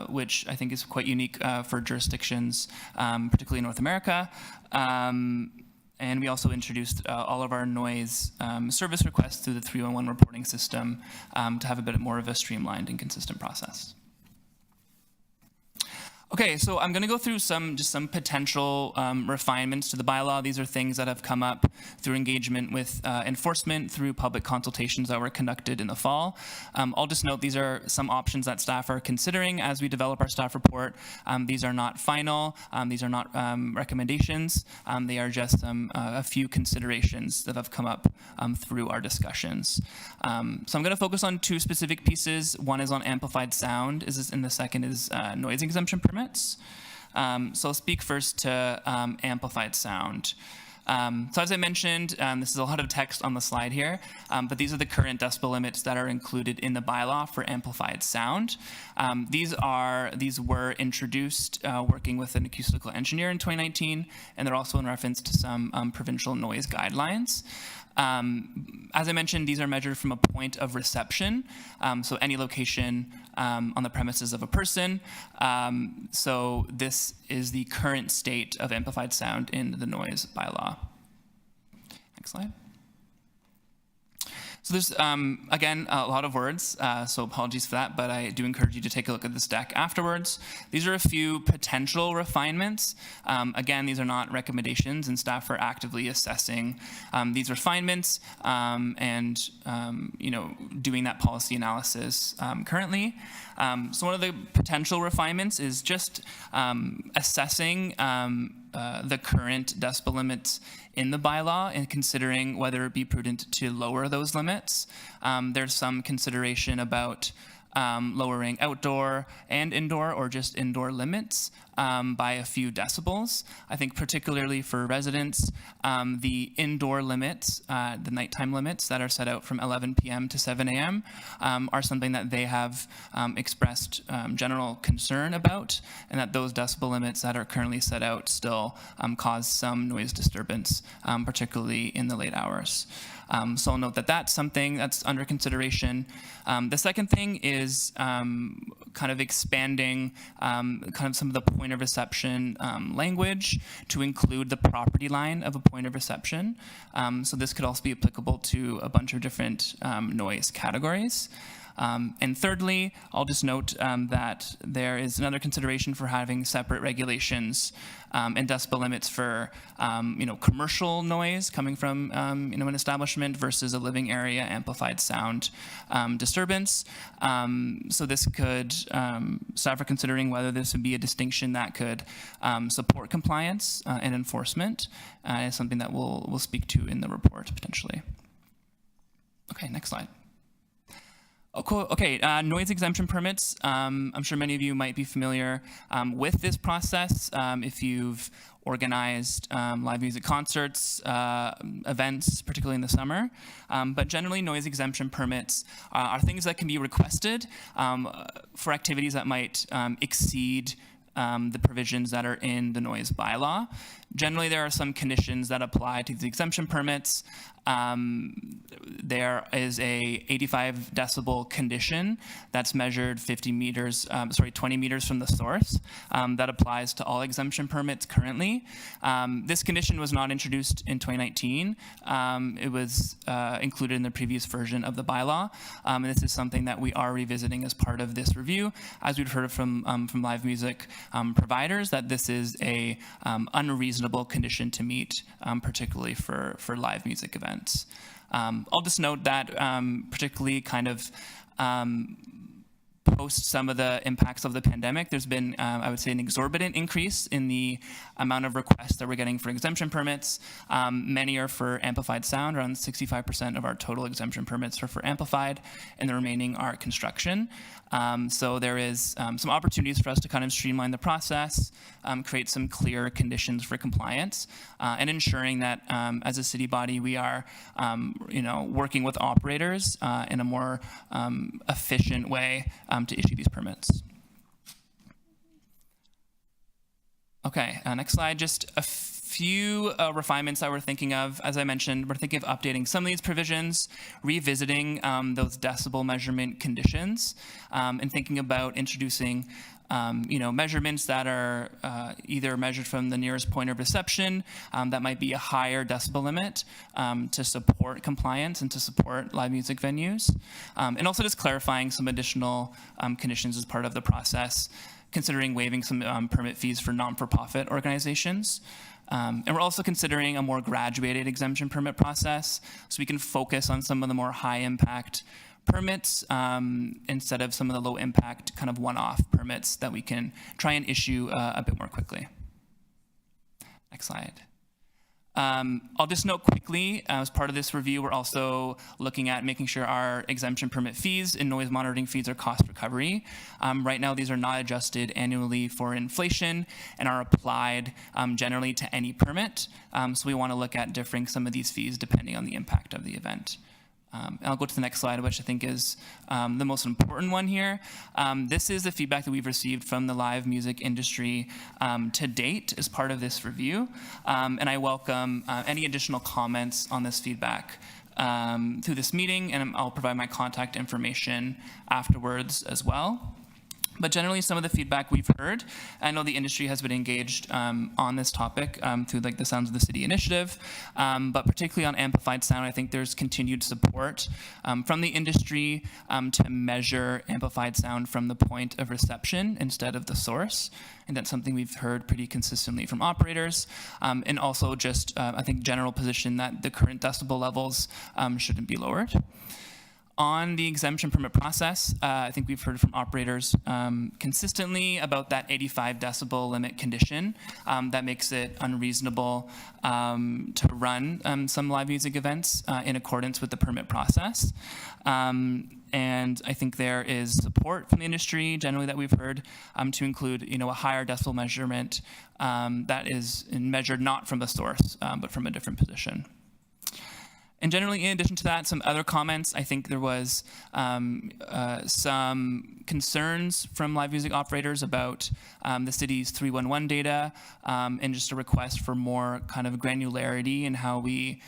which I think is quite unique for jurisdictions, particularly in North America. And we also introduced all of our noise service requests through the 311 reporting system to have a bit more of a streamlined and consistent process. Okay, so I'm going to go through some potential refinements to the bylaw. These are things that have come up through engagement with enforcement, through public consultations that were conducted in the fall. I'll just note these are some options that staff are considering as we develop our staff report. These are not final. These are not recommendations. They are just a few considerations that have come up through our discussions. So I'm going to focus on two specific pieces. One is on amplified sound, and the second is noise exemption permits. So I'll speak first to amplified sound. So as I mentioned, this is a lot of text on the slide here, but these are the current decibel limits that are included in the bylaw for amplified sound. These were introduced working with an acoustical engineer in 2019, and they're also in reference to some provincial noise guidelines. As I mentioned, these are measured from a point of reception, so any location on the premises of a person. So this is the current state of amplified sound in the noise bylaw. Next slide. So there's, again, a lot of words, so apologies for that, but I do encourage you to take a look at this deck afterwards. These are a few potential refinements. Again, these are not recommendations, and staff are actively assessing these refinements and doing that policy analysis currently. So one of the potential refinements is just assessing the current decibel limits in the bylaw and considering whether it be prudent to lower those limits. There's some consideration about lowering outdoor and indoor or just indoor limits by a few decibels. I think particularly for residents, the indoor limits, the nighttime limits that are set out from 11 p.m. to 7 a.m. Are something that they have expressed general concern about, and that those decibel limits that are currently set out still cause some noise disturbance, particularly in the late hours. So I'll note that that's something that's under consideration. The second thing is kind of expanding kind of some of the point of reception language to include the property line of a point of reception. So this could also be applicable to a bunch of different noise categories. And thirdly, I'll just note that there is another consideration for having separate regulations and decibel limits for commercial noise coming from an establishment versus a living area amplified sound disturbance. So this could, staff are considering whether this would be a distinction that could support compliance and enforcement. It's something that we'll speak to in the report potentially. Okay, next slide. Oh, cool. Okay, noise exemption permits. I'm sure many of you might be familiar with this process if you've organized live music concerts, events, particularly in the summer. But generally, noise exemption permits are things that can be requested for activities that might exceed the provisions that are in the noise bylaw. Generally, there are some conditions that apply to the exemption permits. There is a 85 decibel condition that's measured 20 meters from the source that applies to all exemption permits currently. This condition was not introduced in 2019. It was included in the previous version of the bylaw. And this is something that we are revisiting as part of this review, as we've heard from live music providers, that this is a unreasonable condition to meet, particularly for live music events. I'll just note that particularly kind of post some of the impacts of the pandemic, there's been, I would say, an exorbitant increase in the amount of requests that we're getting for exemption permits. Many are for amplified sound. Around 65% of our total exemption permits are for amplified, and the remaining are construction. So there is some opportunities for us to kind of streamline the process, create some clear conditions for compliance, and ensuring that as a city body we are, working with operators in a more efficient way to issue these permits. Okay, next slide. Just a few refinements that we're thinking of. As I mentioned, we're thinking of updating some of these provisions, revisiting those decibel measurement conditions, and thinking about introducing measurements that are either measured from the nearest point of reception, that might be a higher decibel limit to support compliance and to support live music venues. And also just clarifying some additional conditions as part of the process, considering waiving some permit fees for non-for-profit organizations. And we're also considering a more graduated exemption permit process so we can focus on some of the more high-impact permits instead of some of the low-impact kind of one-off permits that we can try and issue a bit more quickly. Next slide. I'll just note quickly, as part of this review, we're also looking at making sure our exemption permit fees and noise monitoring fees are cost recovery. Right now, these are not adjusted annually for inflation and are applied generally to any permit. So we want to look at differing some of these fees depending on the impact of the event. And I'll go to the next slide, which I think is the most important one here. This is the feedback that we've received from the live music industry to date as part of this review. And I welcome any additional comments on this feedback through this meeting, and I'll provide my contact information afterwards as well. But generally, some of the feedback we've heard, I know the industry has been engaged on this topic through like the Sounds of the City initiative, but particularly on amplified sound, I think there's continued support from the industry to measure amplified sound from the point of reception instead of the source. And that's something we've heard pretty consistently from operators. And also just, I think, general position that the current decibel levels shouldn't be lowered. On the exemption permit process, I think we've heard from operators consistently about that 85 decibel limit condition that makes it unreasonable to run some live music events in accordance with the permit process. And I think there is support from the industry generally that we've heard to include, a higher decibel measurement that is measured not from the source, but from a different position. And generally, in addition to that, some other comments. I think there was some concerns from live music operators about the city's 311 data and just a request for more kind of granularity in how we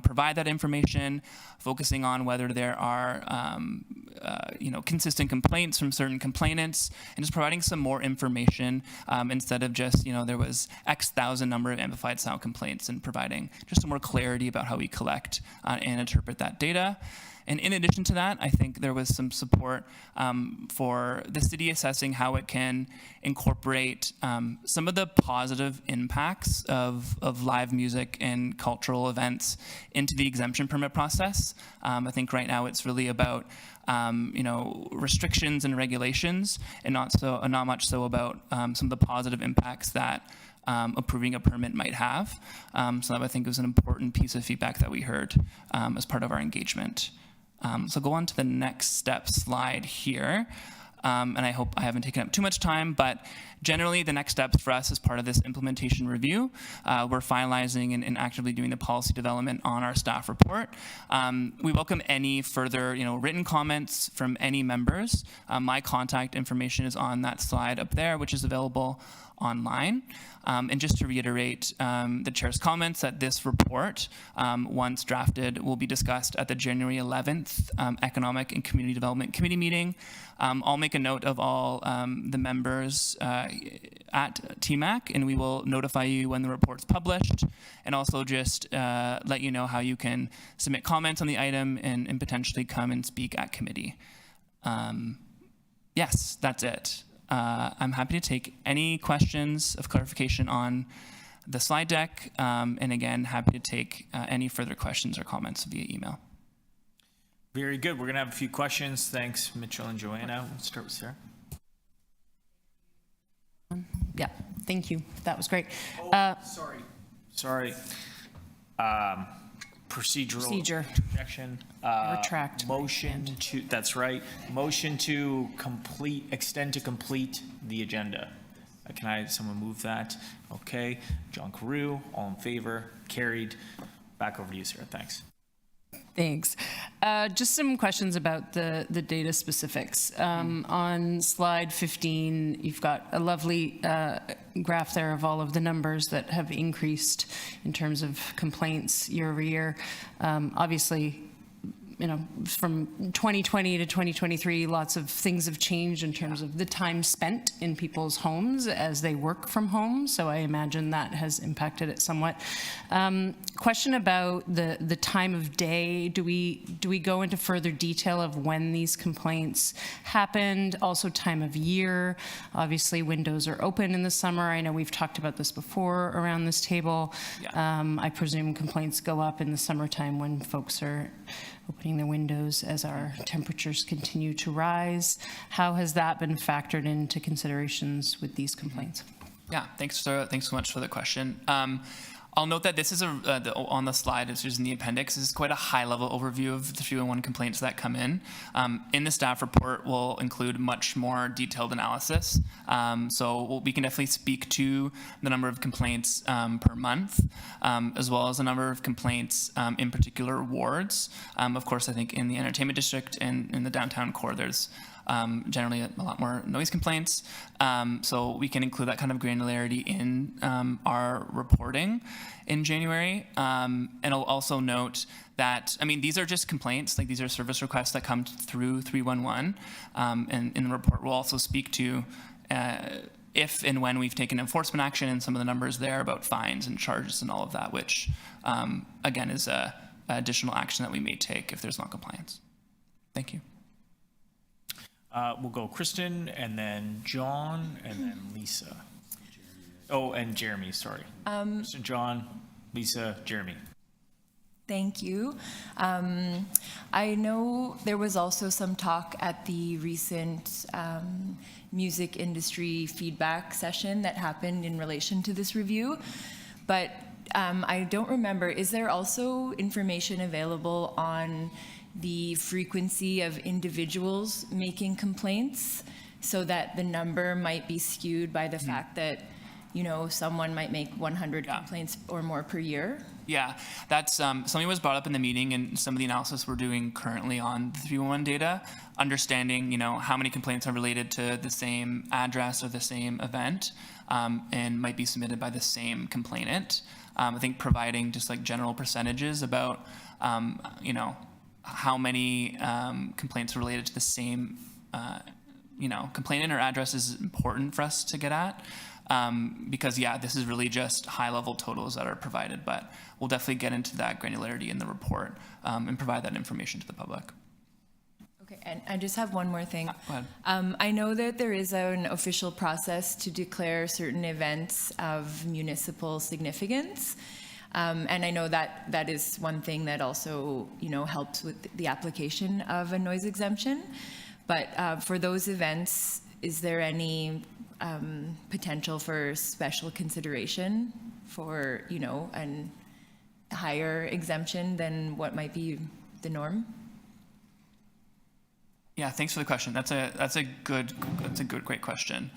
provide that information, focusing on whether there are consistent complaints from certain complainants, and just providing some more information instead of just, there was X thousand number of amplified sound complaints, and providing just some more clarity about how we collect and interpret that data. And in addition to that, I think there was some support for the city assessing how it can incorporate some of the positive impacts of live music and cultural events into the exemption permit process. I think right now it's really about restrictions and regulations, and not much so about some of the positive impacts that approving a permit might have. So that I think was an important piece of feedback that we heard as part of our engagement. So go on to the next step slide here. And I hope I haven't taken up too much time, but generally the next steps for us as part of this implementation review, we're finalizing and actively doing the policy development on our staff report. We welcome any further written comments from any members. My contact information is on that slide up there, which is available online. And just to reiterate the chair's comments, that this report, once drafted, will be discussed at the January 11th Economic and Community Development Committee meeting. I'll make a note of all the members at TMAC, and we will notify you when the report's published, and also just let you know how you can submit comments on the item and potentially come and speak at committee. Yes, that's it. I'm happy to take any questions of clarification on the slide deck, and again, happy to take any further questions or comments via email. Very good. We're going to have a few questions. Thanks, Mitchell and Joanna. We'll start with Sarah. Yeah, thank you. That was great. Sorry. Procedural objection. Retract. Motion to, that's right. Motion to extend to complete the agenda. Can someone move that? Okay. John Carew, all in favor, carried. Back over to you, Sarah. Thanks. Thanks. Just some questions about the data specifics. On slide 15, you've got a lovely graph there of all of the numbers that have increased in terms of complaints year over year. Obviously, from 2020 to 2023, lots of things have changed in terms of the time spent in people's homes as they work from home. So I imagine that has impacted it somewhat. Question about the time of day. Do we go into further detail of when these complaints happened? Also time of year. Obviously windows are open in the summer. I know we've talked about this before around this table. Yeah. I presume complaints go up in the summertime when folks are opening their windows as our temperatures continue to rise. How has that been factored into considerations with these complaints? Yeah, thanks so much for the question. I'll note that this is on the slide, it's just in the appendix, this is quite a high-level overview of the 311 complaints that come in. In the staff report, we'll include much more detailed analysis. So we can definitely speak to the number of complaints per month, as well as the number of complaints in particular wards. Of course, I think in the entertainment district and in the downtown core, there's generally a lot more noise complaints. So we can include that kind of granularity in our reporting in January. And I'll also note that, I mean, these are just complaints, like these are service requests that come through 311. And in the report, we'll also speak to if and when we've taken enforcement action and some of the numbers there about fines and charges and all of that, which again is a additional action that we may take if there's non-compliance. Thank you. We'll go Kristen, and then John, and then Lisa. Oh, and Jeremy, sorry. Kristen, John, Lisa, Jeremy. Thank you. I know there was also some talk at the recent music industry feedback session that happened in relation to this review, but I don't remember, is there also information available on the frequency of individuals making complaints, so that the number might be skewed by the fact that, you know, someone might make 100 complaints or more per year? Yeah, that's something was brought up in the meeting, and some of the analysis we're doing currently on the 311 data, understanding, you know, how many complaints are related to the same address or the same event, and might be submitted by the same complainant. I think providing just like general percentages about, you know, how many complaints are related to the same, you know, complainant or address is important for us to get at. Because yeah, this is really just high-level totals that are provided, but we'll definitely get into that granularity in the report and provide that information to the public. Okay, and I just have one more thing. Go ahead. I know that there is an official process to declare certain events of municipal significance. And I know that that is one thing that also, you know, helps with the application of a noise exemption. But for those events, is there any potential for special consideration for, you know, a higher exemption than what might be the norm? Yeah, thanks for the question. That's a great question.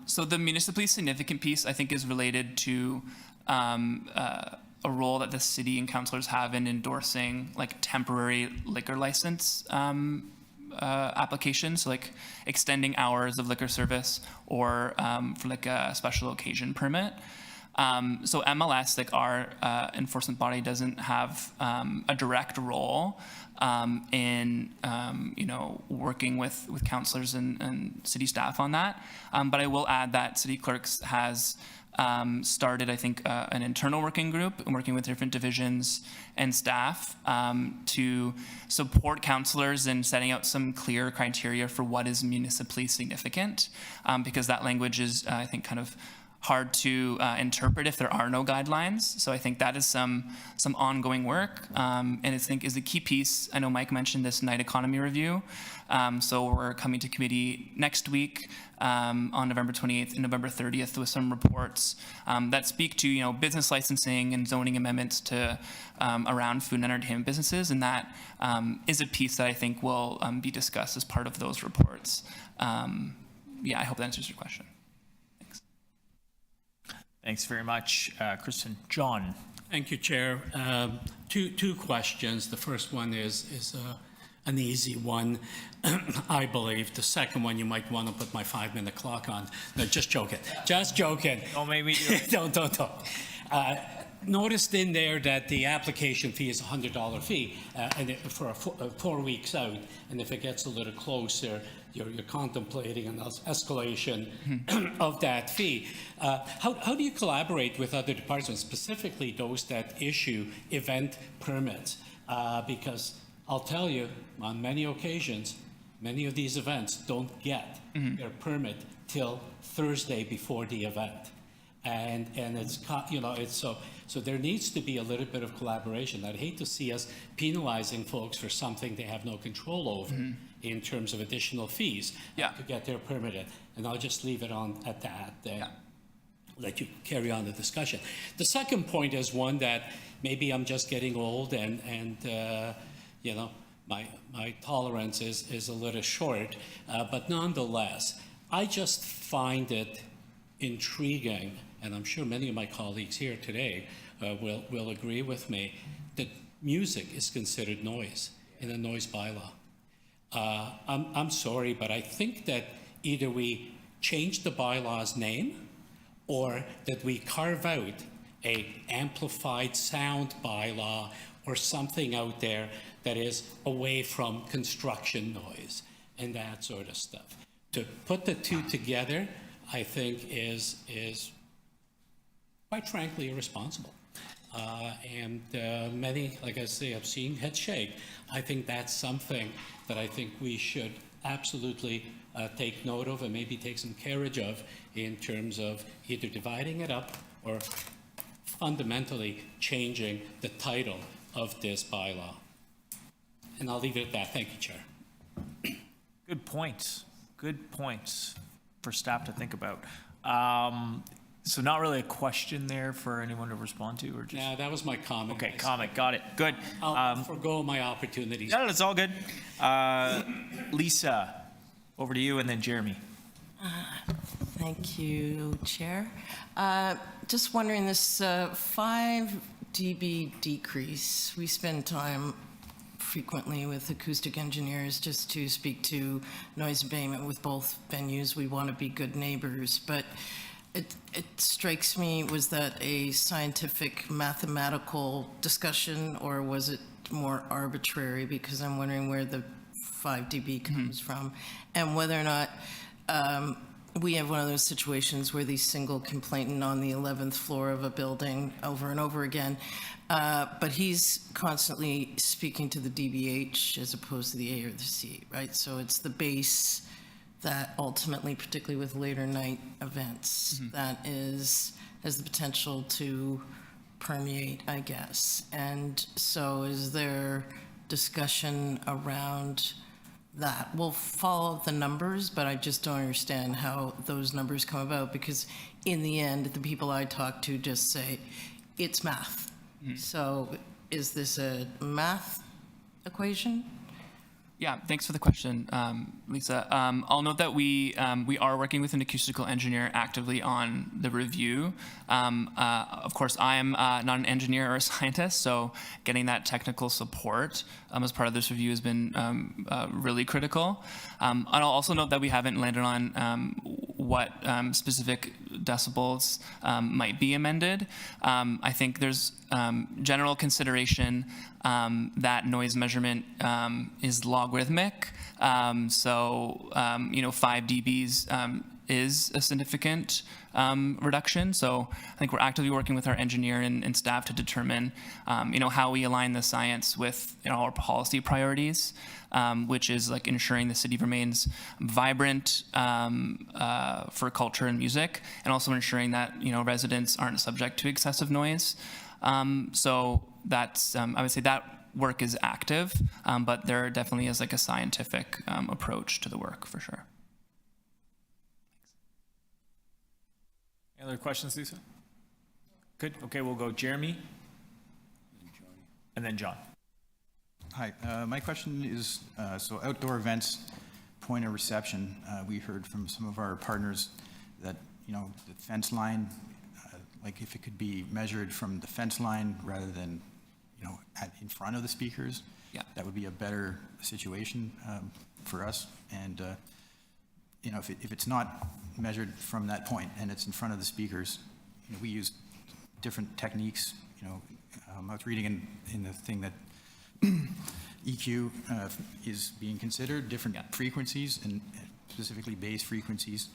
So the municipally significant piece, I think, is related to a role that the city and councilors have in endorsing like temporary liquor license applications, so like extending hours of liquor service or for like a special occasion permit. So MLS, like our enforcement body, doesn't have a direct role in you know, working with councilors and city staff on that. But I will add that City Clerks has started, I think, an internal working group and working with different divisions and staff to support councilors in setting out some clear criteria for what is municipally significant, because that language is, I think, kind of hard to interpret if there are no guidelines. So I think that is some ongoing work, and I think is a key piece. I know Mike mentioned this night economy review. So we're coming to committee next week on November 28th and November 30th with some reports that speak to, you know, business licensing and zoning amendments to around food and entertainment businesses, and that is a piece that I think will be discussed as part of those reports. Yeah, I hope that answers your question. Thanks very much, Kristen. John. Thank you, Chair. Two questions. The first one is an easy one, I believe. The second one, you might want to put my 5-minute clock on. No, just joking. Just joking. Oh, maybe. Don't. Noticed in there that the application fee is a $100 fee and for 4 weeks out. And if it gets a little closer, you're contemplating an escalation of that fee. How do you collaborate with other departments, specifically those that issue event permits? Because I'll tell you, on many occasions, many of these events don't get their permit till Thursday before the event. And it's, you know, it's so there needs to be a little bit of collaboration. I'd hate to see us penalizing folks for something they have no control over in terms of additional fees to get their permit. And I'll just leave it on at that. let you carry on the discussion. The second point is one that maybe I'm just getting old and you know, my tolerance is a little short, but nonetheless, I just find it intriguing, and I'm sure many of my colleagues here today will agree with me, that music is considered noise in a noise bylaw. I'm sorry, but I think that either we change the bylaw's name or that we carve out a amplified sound bylaw or something out there that is away from construction noise and that sort of stuff. To put the two together, I think is quite frankly irresponsible. And many, like I say, I've seen head shake. I think that's something that I think we should absolutely take note of and maybe take some carriage of in terms of either dividing it up or fundamentally changing the title of this bylaw. And I'll leave it at that. Thank you, Chair. Good points. Good points for staff to think about. So not really a question there for anyone to respond to, or just? Yeah, that was my comment. Okay, comment. Got it. Good. I'll forgo my opportunities. No, it's all good. Lisa, over to you, and then Jeremy. Thank you, Chair. Just wondering, this 5 dB decrease, we spend time frequently with acoustic engineers just to speak to noise abatement with both venues. We want to be good neighbors, but it strikes me, was that a scientific mathematical discussion, or was it more arbitrary? Because I'm wondering where the 5 dB comes from, and whether or not we have one of those situations where the single complainant on the 11th floor of a building over and over again, but he's constantly speaking to the DBH as opposed to the A or the C, right? So it's the base that ultimately, particularly with later night events, that has the potential to permeate, I guess. And so is there discussion around that? We'll follow the numbers, but I just don't understand how those numbers come about, because in the end, the people I talk to just say, it's math. So is this a math equation? Yeah, thanks for the question, Lisa. I'll note that we are working with an acoustical engineer actively on the review. Of course, I am not an engineer or a scientist, so getting that technical support as part of this review has been really critical. And I'll also note that we haven't landed on what specific decibels might be amended. I think there's general consideration that noise measurement is logarithmic. So, 5 dBs is a significant reduction. So I think we're actively working with our engineer and staff to determine, how we align the science with our policy priorities, which is like ensuring the city remains vibrant for culture and music, and also ensuring that, residents aren't subject to excessive noise. So that's, I would say that work is active, but there definitely is like a scientific approach to the work for sure. Any other questions, Lisa? Good. Okay, we'll go Jeremy, and then John. Hi, my question is, so outdoor events, point of reception, we heard from some of our partners that, the fence line, like if it could be measured from the fence line rather than, in front of the speakers, that would be a better situation for us. And, if it's not measured from that point and it's in front of the speakers, we use different techniques. I was reading in the thing that EQ is being considered, different frequencies, and specifically bass frequencies,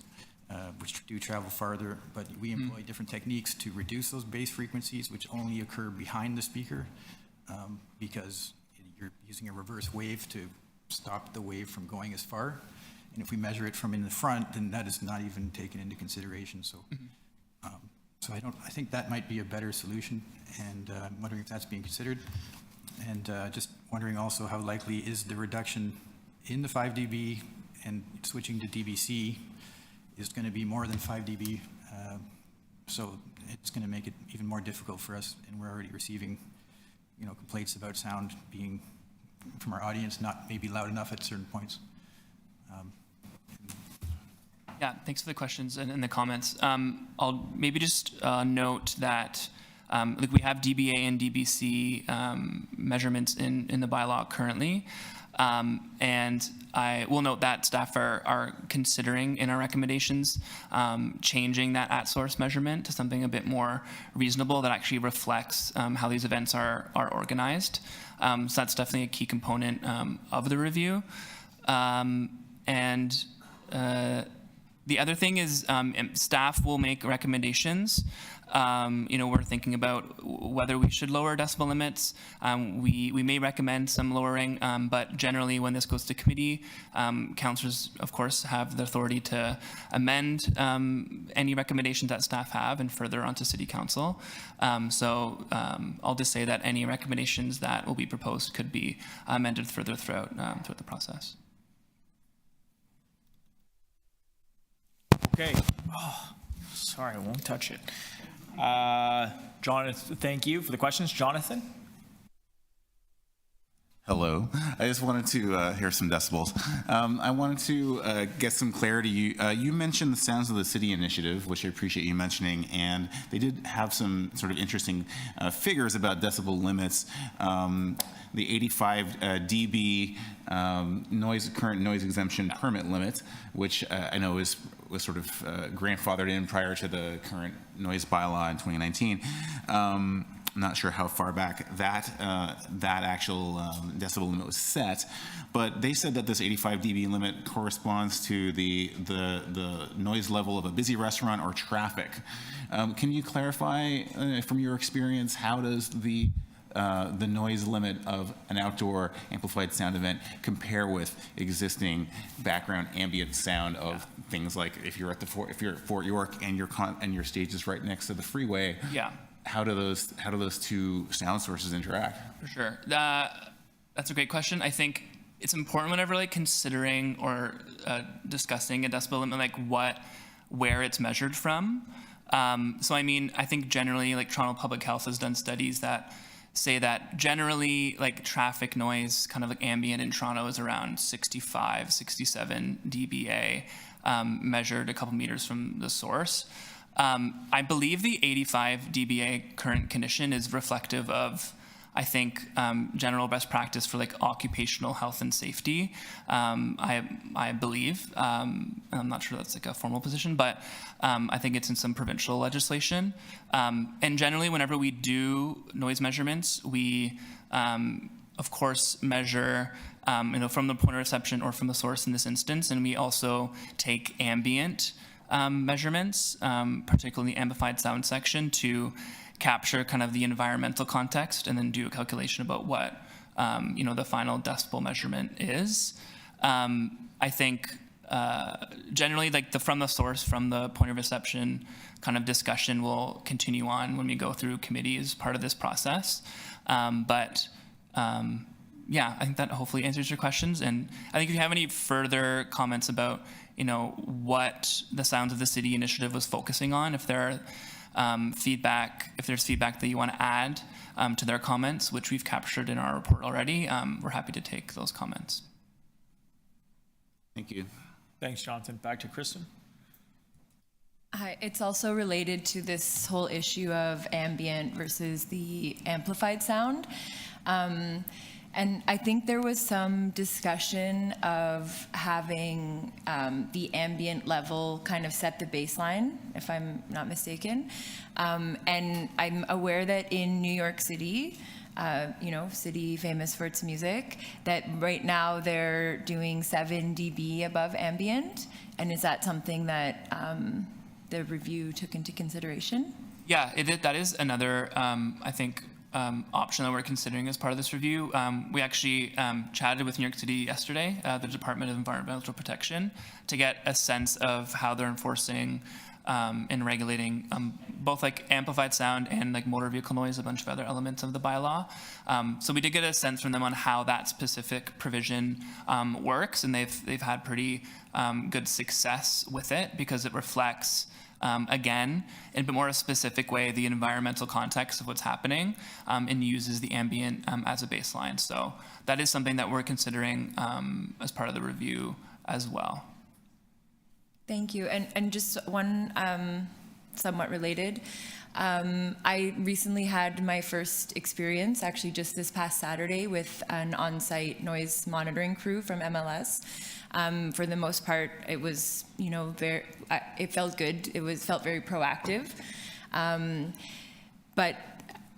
which do travel farther, but we employ different techniques to reduce those bass frequencies, which only occur behind the speaker, because you're using a reverse wave to stop the wave from going as far. And if we measure it from in the front, then that is not even taken into consideration. So, so I think that might be a better solution, and I'm wondering if that's being considered. And just wondering also how likely is the reduction in the 5 dB and switching to DBC is going to be more than 5 dB So it's going to make it even more difficult for us, and we're already receiving, complaints about sound being from our audience not maybe loud enough at certain points. Yeah, thanks for the questions and the comments. I'll maybe just note that we have DBA and DBC measurements in the bylaw currently. And I will note that staff are considering in our recommendations changing that at-source measurement to something a bit more reasonable that actually reflects how these events are organized. So that's definitely a key component of the review. The other thing is staff will make recommendations. We're thinking about whether we should lower decibel limits. We may recommend some lowering, but generally when this goes to committee, councillors, of course, have the authority to amend any recommendations that staff have and further onto city council. I'll just say that any recommendations that will be proposed could be amended further throughout the process. Okay. Oh, sorry, I won't touch it. Jonathan, thank you for the questions. Jonathan? Hello. I just wanted to hear some decibels. I wanted to get some clarity. You mentioned the Sounds of the City initiative, which I appreciate you mentioning, and they did have some sort of interesting figures about decibel limits. The 85 dB current noise exemption permit limit, which I know was sort of grandfathered in prior to the current noise bylaw in 2019. I'm not sure how far back that actual decibel limit was set, but they said that this 85 dB limit corresponds to the noise level of a busy restaurant or traffic. Can you clarify from your experience, how does the noise limit of an outdoor amplified sound event compare with existing background ambient sound of things like if you're at Fort York and your stage is right next to the freeway? Yeah. How do those two sound sources interact? For sure. That's a great question. I think it's important whenever considering or discussing a decibel limit, where it's measured from. So I think generally Toronto Public Health has done studies that say that generally traffic noise, kind of ambient in Toronto, is around 65, 67 dBA, measured a couple meters from the source. I believe the 85 dBA current condition is reflective of, I think, general best practice for occupational health and safety. I believe, I'm not sure that's a formal position, but I think it's in some provincial legislation. And generally, whenever we do noise measurements, we, of course, measure from the point of reception or from the source in this instance, and we also take ambient measurements, particularly the amplified sound section, to capture kind of the environmental context and then do a calculation about what the final decibel measurement is. I think generally from the source, from the point of reception kind of discussion will continue on when we go through committee as part of this process. Yeah, I think that hopefully answers your questions. And I think if you have any further comments about what the Sounds of the City initiative was focusing on, if there are if there's feedback that you want to add to their comments, which we've captured in our report already, we're happy to take those comments. Thank you. Thanks, Jonathan. Back to Kristen. Hi, it's also related to this whole issue of ambient versus the amplified sound. And I think there was some discussion of having the ambient level kind of set the baseline, if I'm not mistaken. And I'm aware that in New York City, city famous for its music, that right now they're doing 7 dB above ambient. And is that something that the review took into consideration? Yeah, that is another, I think, option that we're considering as part of this review. We actually chatted with New York City yesterday, the Department of Environmental Protection, to get a sense of how they're enforcing and regulating both amplified sound and motor vehicle noise, a bunch of other elements of the bylaw. So we did get a sense from them on how that specific provision works, and they've had pretty good success with it because it reflects again, in a bit more a specific way, the environmental context of what's happening, and uses the ambient as a baseline. So that is something that we're considering as part of the review as well. Thank you. And just one somewhat related. I recently had my first experience, actually just this past Saturday, with an on-site noise monitoring crew from MLS. For the most part, it was, it felt good. It felt very proactive. But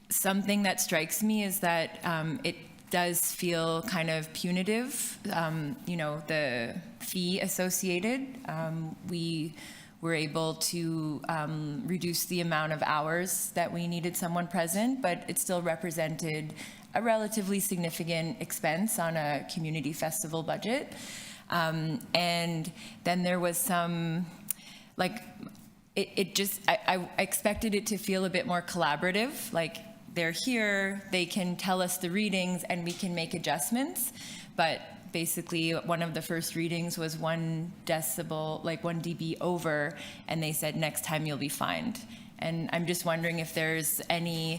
something that strikes me is that it does feel kind of punitive, the fee associated. We were able to reduce the amount of hours that we needed someone present, but it still represented a relatively significant expense on a community festival budget. And then there was some, I expected it to feel a bit more collaborative, like they're here, they can tell us the readings and we can make adjustments. But basically one of the first readings was 1 decibel, like 1 dB over, and they said next time you'll be fined. And I'm just wondering if there's any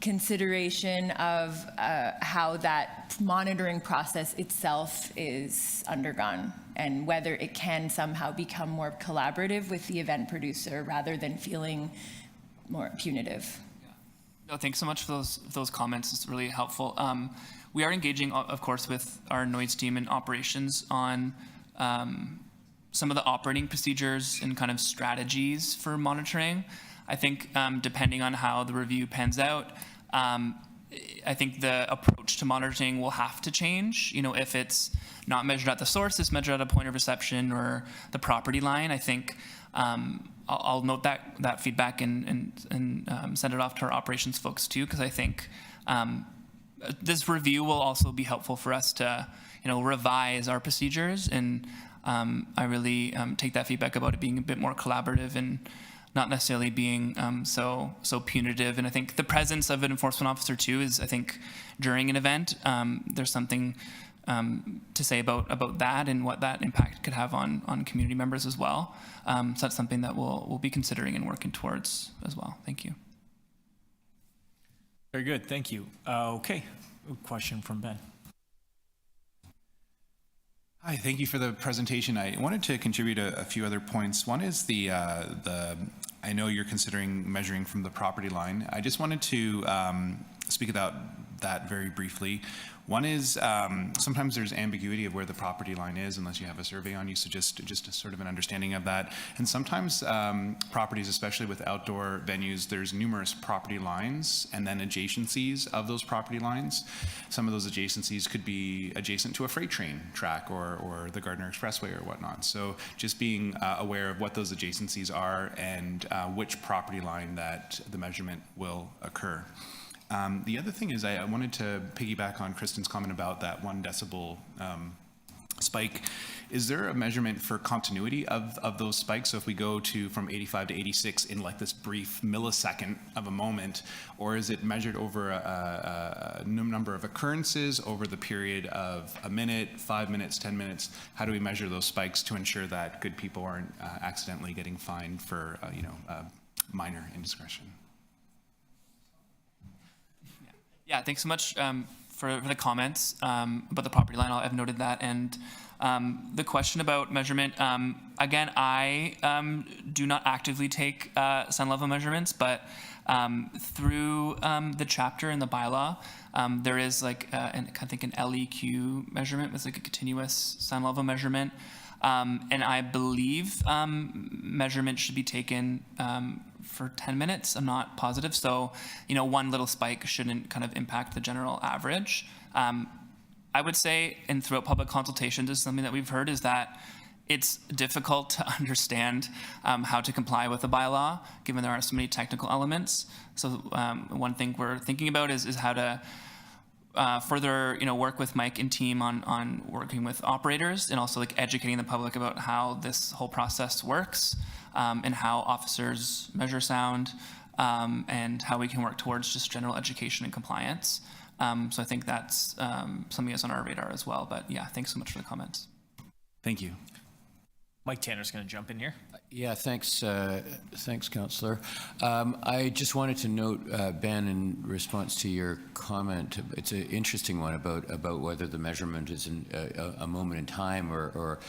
consideration of how that monitoring process itself is undergone, and whether it can somehow become more collaborative with the event producer rather than feeling more punitive. No, thanks so much for those comments. It's really helpful. We are engaging, of course, with our noise team and operations on some of the operating procedures and kind of strategies for monitoring. I think depending on how the review pans out, I think the approach to monitoring will have to change. If it's not measured at the source, it's measured at a point of reception or the property line. I think I'll note that feedback and send it off to our operations folks too, because I think this review will also be helpful for us to revise our procedures. And I really take that feedback about it being a bit more collaborative and not necessarily being so punitive. And I think the presence of an enforcement officer too is, I think, during an event, there's something to say about that and what that impact could have on community members as well. So that's something that we'll be considering and working towards as well. Thank you. Very good, thank you. Okay, a question from Ben. Hi, thank you for the presentation. I wanted to contribute a few other points. One is I know you're considering measuring from the property line. I just wanted to speak about that very briefly. One is sometimes there's ambiguity of where the property line is unless you have a survey on you, so just a sort of an understanding of that. And sometimes properties, especially with outdoor venues, there's numerous property lines and then adjacencies of those property lines. Some of those adjacencies could be adjacent to a freight train track or the Gardner Expressway or whatnot. So just being aware of what those adjacencies are and which property line that the measurement will occur. The other thing is I wanted to piggyback on Kristen's comment about that 1 decibel spike. Is there a measurement for continuity of those spikes? So if we go from 85 to 86 in like this brief millisecond of a moment, or is it measured over a number of occurrences over the period of a minute, 5 minutes, 10 minutes? How do we measure those spikes to ensure that good people aren't accidentally getting fined for minor indiscretion? Yeah, thanks so much for the comments about the property line. I've noted that. And the question about measurement, again, I do not actively take sun level measurements, but through the chapter in the bylaw, there is I think an LEQ measurement with like a continuous sun level measurement. And I believe measurement should be taken for 10 minutes. I'm not positive. So, 1 little spike shouldn't kind of impact the general average. I would say, and throughout public consultations, is something that we've heard is that it's difficult to understand how to comply with the bylaw, given there are so many technical elements. So one thing we're thinking about is how to further, work with Mike and team on working with operators and also educating the public about how this whole process works and how officers measure sound and how we can work towards just general education and compliance. So I think that's something that's on our radar as well. But yeah, thanks so much for the comments. Thank you. Mike Tanner's going to jump in here. Yeah, thanks, Councillor. I just wanted to note, Ben, in response to your comment, it's an interesting one about whether the measurement is a moment in time or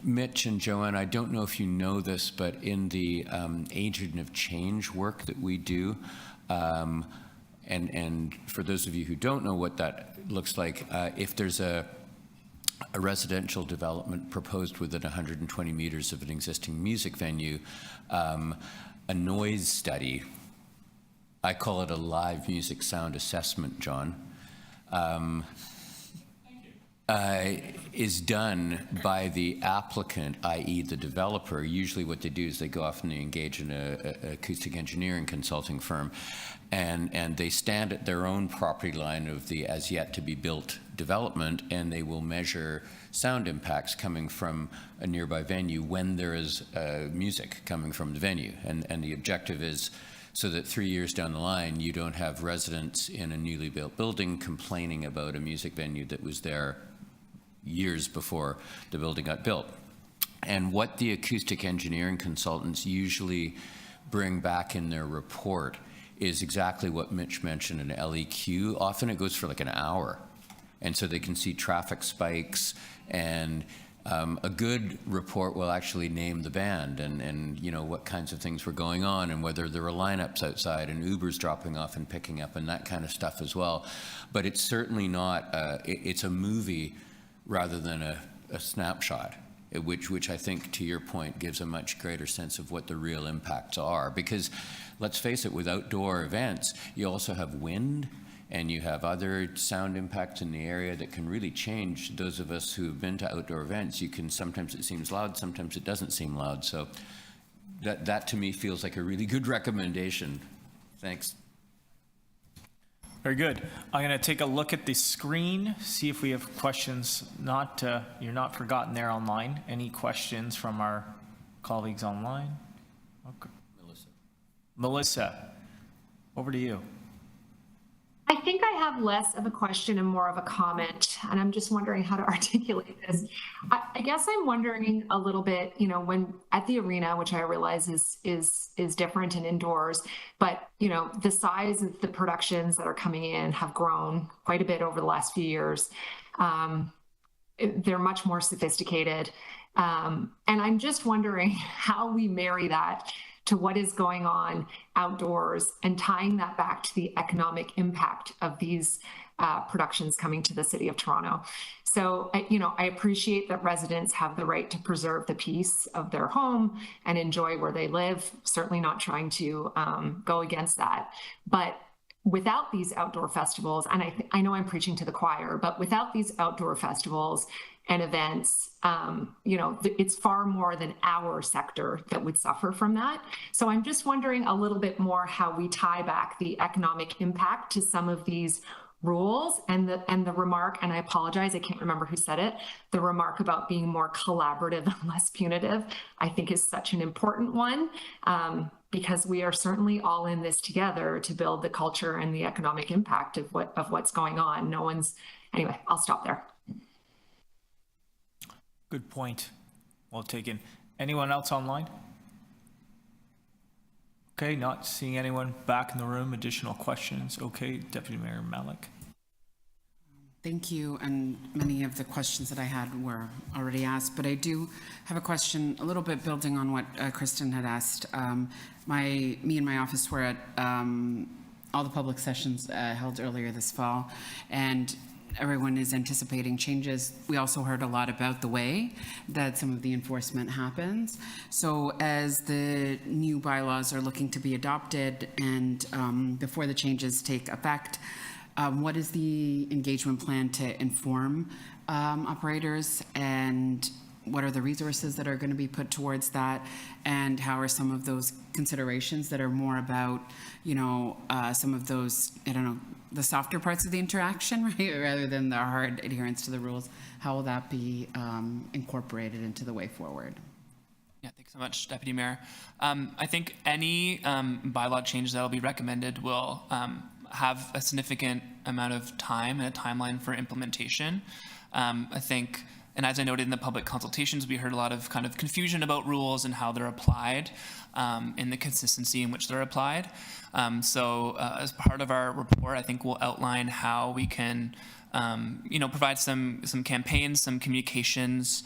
Mitch and Joanne, I don't know if you know this, but in the agent of change work that we do, and for those of you who don't know what that looks like, if there's a residential development proposed within 120 meters of an existing music venue, a noise study, I call it a live music sound assessment, John, is done by the applicant, i.e. the developer. Usually what they do is they go off and they engage in an acoustic engineering consulting firm, and they stand at their own property line of the as yet to be built development, and they will measure sound impacts coming from a nearby venue when there is music coming from the venue. And the objective is so that 3 years down the line, you don't have residents in a newly built building complaining about a music venue that was there years before the building got built. And what the acoustic engineering consultants usually bring back in their report is exactly what Mitch mentioned, an LEQ. Often it goes for like an hour. And so they can see traffic spikes, and a good report will actually name the band and you know what kinds of things were going on and whether there were lineups outside and Ubers dropping off and picking up and that kind of stuff as well. But it's certainly not, it's a movie rather than a snapshot, which I think, to your point, gives a much greater sense of what the real impacts are. Because let's face it, with outdoor events, you also have wind, and you have other sound impacts in the area that can really change. Those of us who have been to outdoor events, sometimes it seems loud, sometimes it doesn't seem loud. So that to me feels like a really good recommendation. Thanks. Very good. I'm going to take a look at the screen, see if we have questions. You're not forgotten there online. Any questions from our colleagues online? Okay. Melissa, over to you. I think I have less of a question and more of a comment, and I'm just wondering how to articulate this. I guess I'm wondering a little bit, you know, when at the arena, which I realize is different and indoors, but you know, the size of the productions that are coming in have grown quite a bit over the last few years. They're much more sophisticated, and I'm just wondering how we marry that to what is going on outdoors and tying that back to the economic impact of these productions coming to the City of Toronto. So, you know, I appreciate that residents have the right to preserve the peace of their home and enjoy where they live, certainly not trying to go against that. But without these outdoor festivals, and I know I'm preaching to the choir, but without these outdoor festivals and events, you know, it's far more than our sector that would suffer from that. So I'm just wondering a little bit more how we tie back the economic impact to some of these rules, and the remark, and I apologize, I can't remember who said it, the remark about being more collaborative and less punitive, I think is such an important one, because we are certainly all in this together to build the culture and the economic impact of what's going on. Anyway, I'll stop there. Good point. Well taken. Anyone else online? Okay, not seeing anyone back in the room. Additional questions? Okay, Deputy Mayor Malik. Thank you, and many of the questions that I had were already asked, but I do have a question a little bit building on what Kristen had asked. Me and my office were at all the public sessions held earlier this fall, and everyone is anticipating changes. We also heard a lot about the way that some of the enforcement happens. So as the new bylaws are looking to be adopted and before the changes take effect, what is the engagement plan to inform operators, and what are the resources that are going to be put towards that, and how are some of those considerations that are more about, you know, some of those, I don't know, the softer parts of the interaction, right, rather than the hard adherence to the rules, how will that be incorporated into the way forward? Yeah, thanks so much, Deputy Mayor. I think any bylaw changes that will be recommended will have a significant amount of time and a timeline for implementation. I think And as I noted in the public consultations, we heard a lot of kind of confusion about rules and how they're applied, and the consistency in which they're applied. So as part of our report, I think we'll outline how we can provide some campaigns, some communications,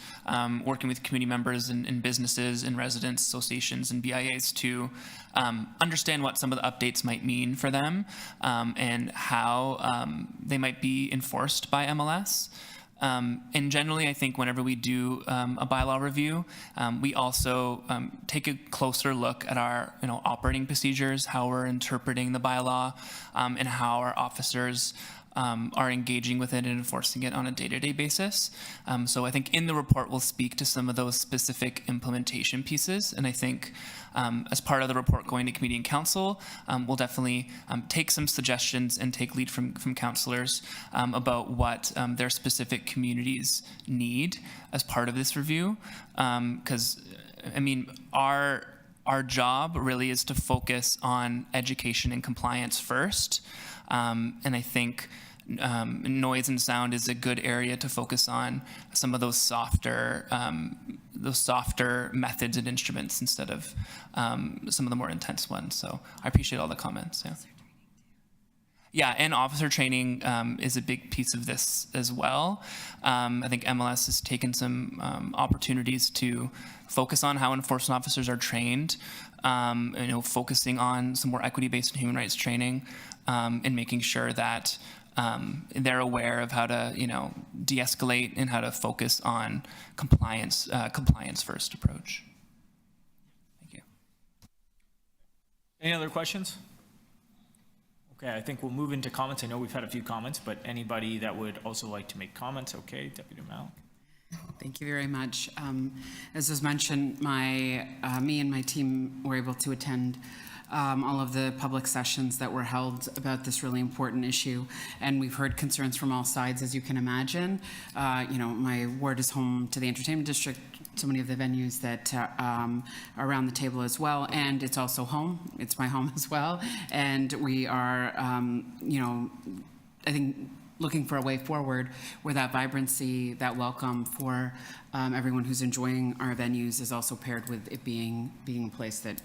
working with community members and businesses and residents, associations and BIAs to understand what some of the updates might mean for them, and how they might be enforced by MLS. And generally, I think whenever we do a bylaw review, we also take a closer look at our operating procedures, how we're interpreting the bylaw, and how our officers are engaging with it and enforcing it on a day-to-day basis. So I think in the report, we'll speak to some of those specific implementation pieces. And I think as part of the report going to committee and council, we'll definitely take some suggestions and take lead from councillors about what their specific communities need as part of this review. Because, I mean, our job really is to focus on education and compliance first. And I think noise and sound is a good area to focus on some of those softer methods and instruments instead of some of the more intense ones. So I appreciate all the comments. Yeah, and officer training is a big piece of this as well. I think MLS has taken some opportunities to focus on how enforcement officers are trained, focusing on some more equity-based and human rights training, and making sure that they're aware of how to, de-escalate and how to focus on compliance first approach. Thank you. Any other questions? Okay, I think we'll move into comments. I know we've had a few comments, but anybody that would also like to make comments, okay, Deputy Malik. Thank you very much. As was mentioned, me and my team were able to attend all of the public sessions that were held about this really important issue, and we've heard concerns from all sides, as you can imagine. My ward is home to the entertainment district, so many of the venues that are around the table as well, and it's also home. It's my home as well, and we are, I think, looking for a way forward where that vibrancy, that welcome for everyone who's enjoying our venues is also paired with it being a place that,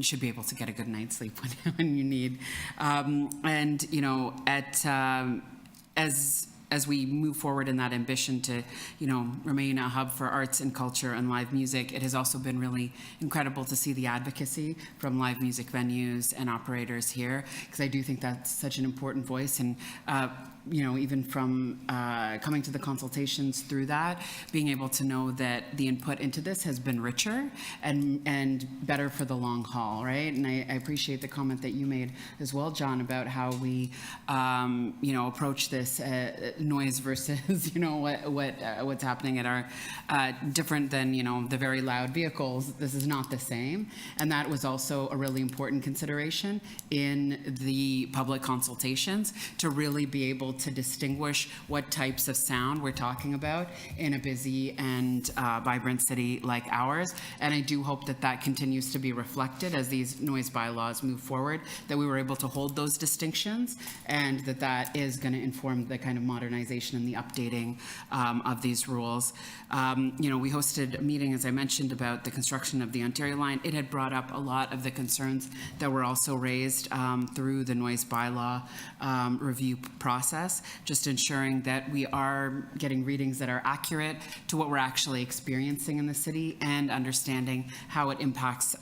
you should be able to get a good night's sleep when you need. As we move forward in that ambition to, remain a hub for arts and culture and live music, it has also been really incredible to see the advocacy from live music venues and operators here, because I do think that's such an important voice. And even from coming to the consultations through that, being able to know that the input into this has been richer and better for the long haul, right? And I appreciate the comment that you made as well, John, about how we, approach this noise versus, what's happening at our different than, the very loud vehicles. This is not the same. And that was also a really important consideration in the public consultations, to really be able to distinguish what types of sound we're talking about in a busy and vibrant city like ours. And I do hope that that continues to be reflected as these noise bylaws move forward, that we were able to hold those distinctions, and that is going to inform the kind of modernization and the updating of these rules. We hosted a meeting, as I mentioned, about the construction of the Ontario line. It had brought up a lot of the concerns that were also raised through the noise bylaw review process, just ensuring that we are getting readings that are accurate to what we're actually experiencing in the city, and understanding how it impacts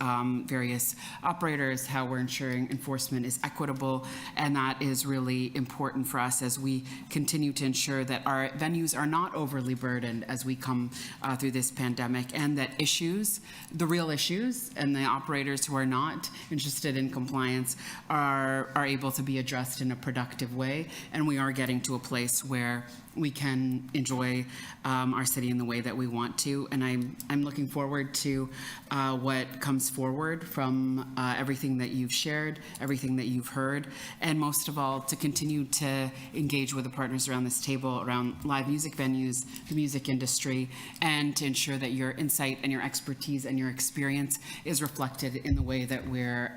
various operators, how we're ensuring enforcement is equitable. And that is really important for us as we continue to ensure that our venues are not overly burdened as we come through this pandemic, and that issues, the real issues, and the operators who are not interested in compliance are able to be addressed in a productive way. And we are getting to a place where we can enjoy our city in the way that we want to. And I'm looking forward to what comes forward from everything that you've shared, everything that you've heard, and most of all, to continue to engage with the partners around this table around live music venues, the music industry, and to ensure that your insight and your expertise and your experience is reflected in the way that we're,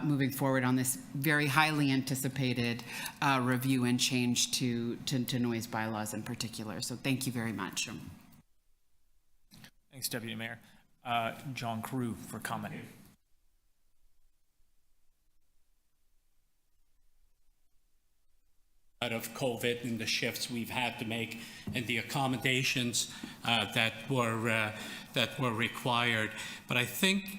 moving forward on this very highly anticipated review and change to to noise bylaws in particular. So thank you very much. Thanks, Deputy Mayor. John Carew for comment. Out of COVID and the shifts we've had to make and the accommodations that were required. But I think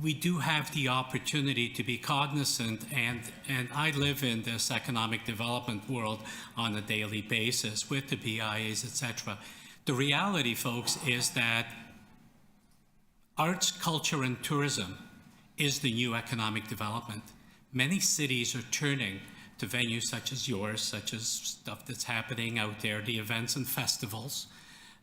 we do have the opportunity to be cognizant, and I live in this economic development world on a daily basis with the BIAs, etc. The reality, folks, is that arts, culture, and tourism is the new economic development. Many cities are turning to venues such as yours, such as stuff that's happening out there, the events and festivals,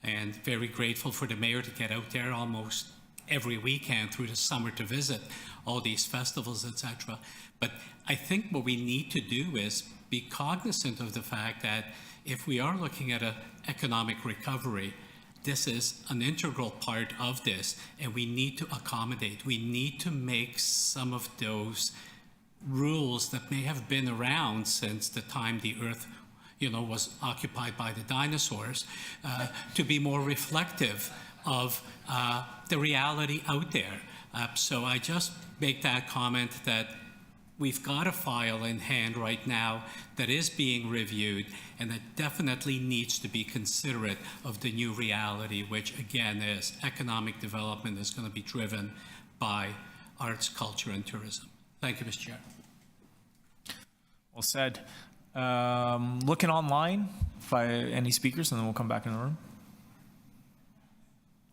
and very grateful for the mayor to get out there almost every weekend through the summer to visit all these festivals, etc. But I think what we need to do is be cognizant of the fact that if we are looking at an economic recovery, this is an integral part of this, and we need to accommodate. We need to make some of those rules that may have been around since the time the earth, was occupied by the dinosaurs, to be more reflective of the reality out there. So I just make that comment that we've got a file in hand right now that is being reviewed and that definitely needs to be considerate of the new reality, which again is economic development is going to be driven by arts, culture, and tourism. Thank you, Mr. Chair. Well said. Looking online by any speakers, and then we'll come back in the room.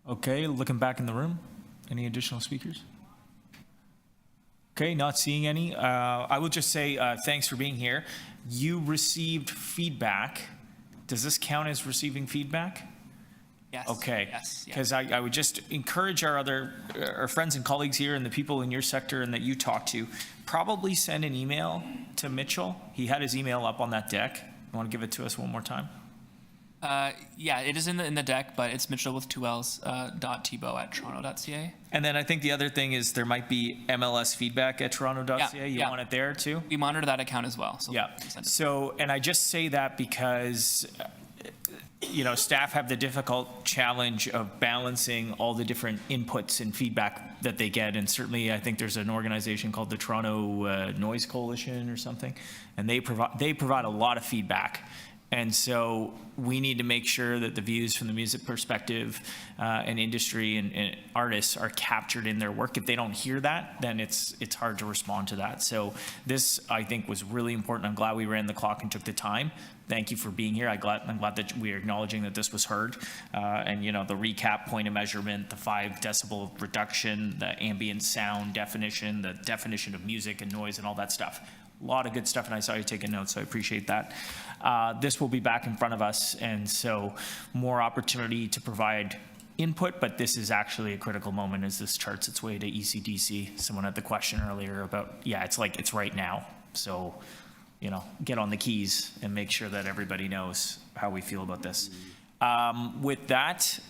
Okay, looking back in the room. Any additional speakers? Okay, not seeing any. I will just say thanks for being here. You received feedback. Does this count as receiving feedback? Yes. Okay. Yes. Because I would just encourage our friends and colleagues here and the people in your sector and that you talk to, probably send an email to Mitchell. He had his email up on that deck. You want to give it to us one more time? Yeah, it is in the deck, but it's Mitchell with 2 L's, .tebow@toronto.ca. And then I think the other thing is there might be MLS feedback at toronto.ca. Yeah, You want it there too? We monitor that account as well. So Yeah. So, and I just say that because staff have the difficult challenge of balancing all the different inputs and feedback that they get. And certainly I think there's an organization called the Toronto Noise Coalition or something, and they provide a lot of feedback. And so we need to make sure that the views from the music perspective and industry and artists are captured in their work. If they don't hear that, then it's hard to respond to that. So this, I think, was really important. I'm glad we ran the clock and took the time. Thank you for being here. I'm glad that we are acknowledging that this was heard. And, the recap, point of measurement, the 5 decibel reduction, the ambient sound definition, the definition of music and noise and all that stuff. A lot of good stuff, and I saw you taking notes, so I appreciate that. This will be back in front of us, and so more opportunity to provide input, but this is actually a critical moment as this charts its way to ECDC. Someone had the question earlier about, it's right now. So, get on the keys and make sure that everybody knows how we feel about this. With that,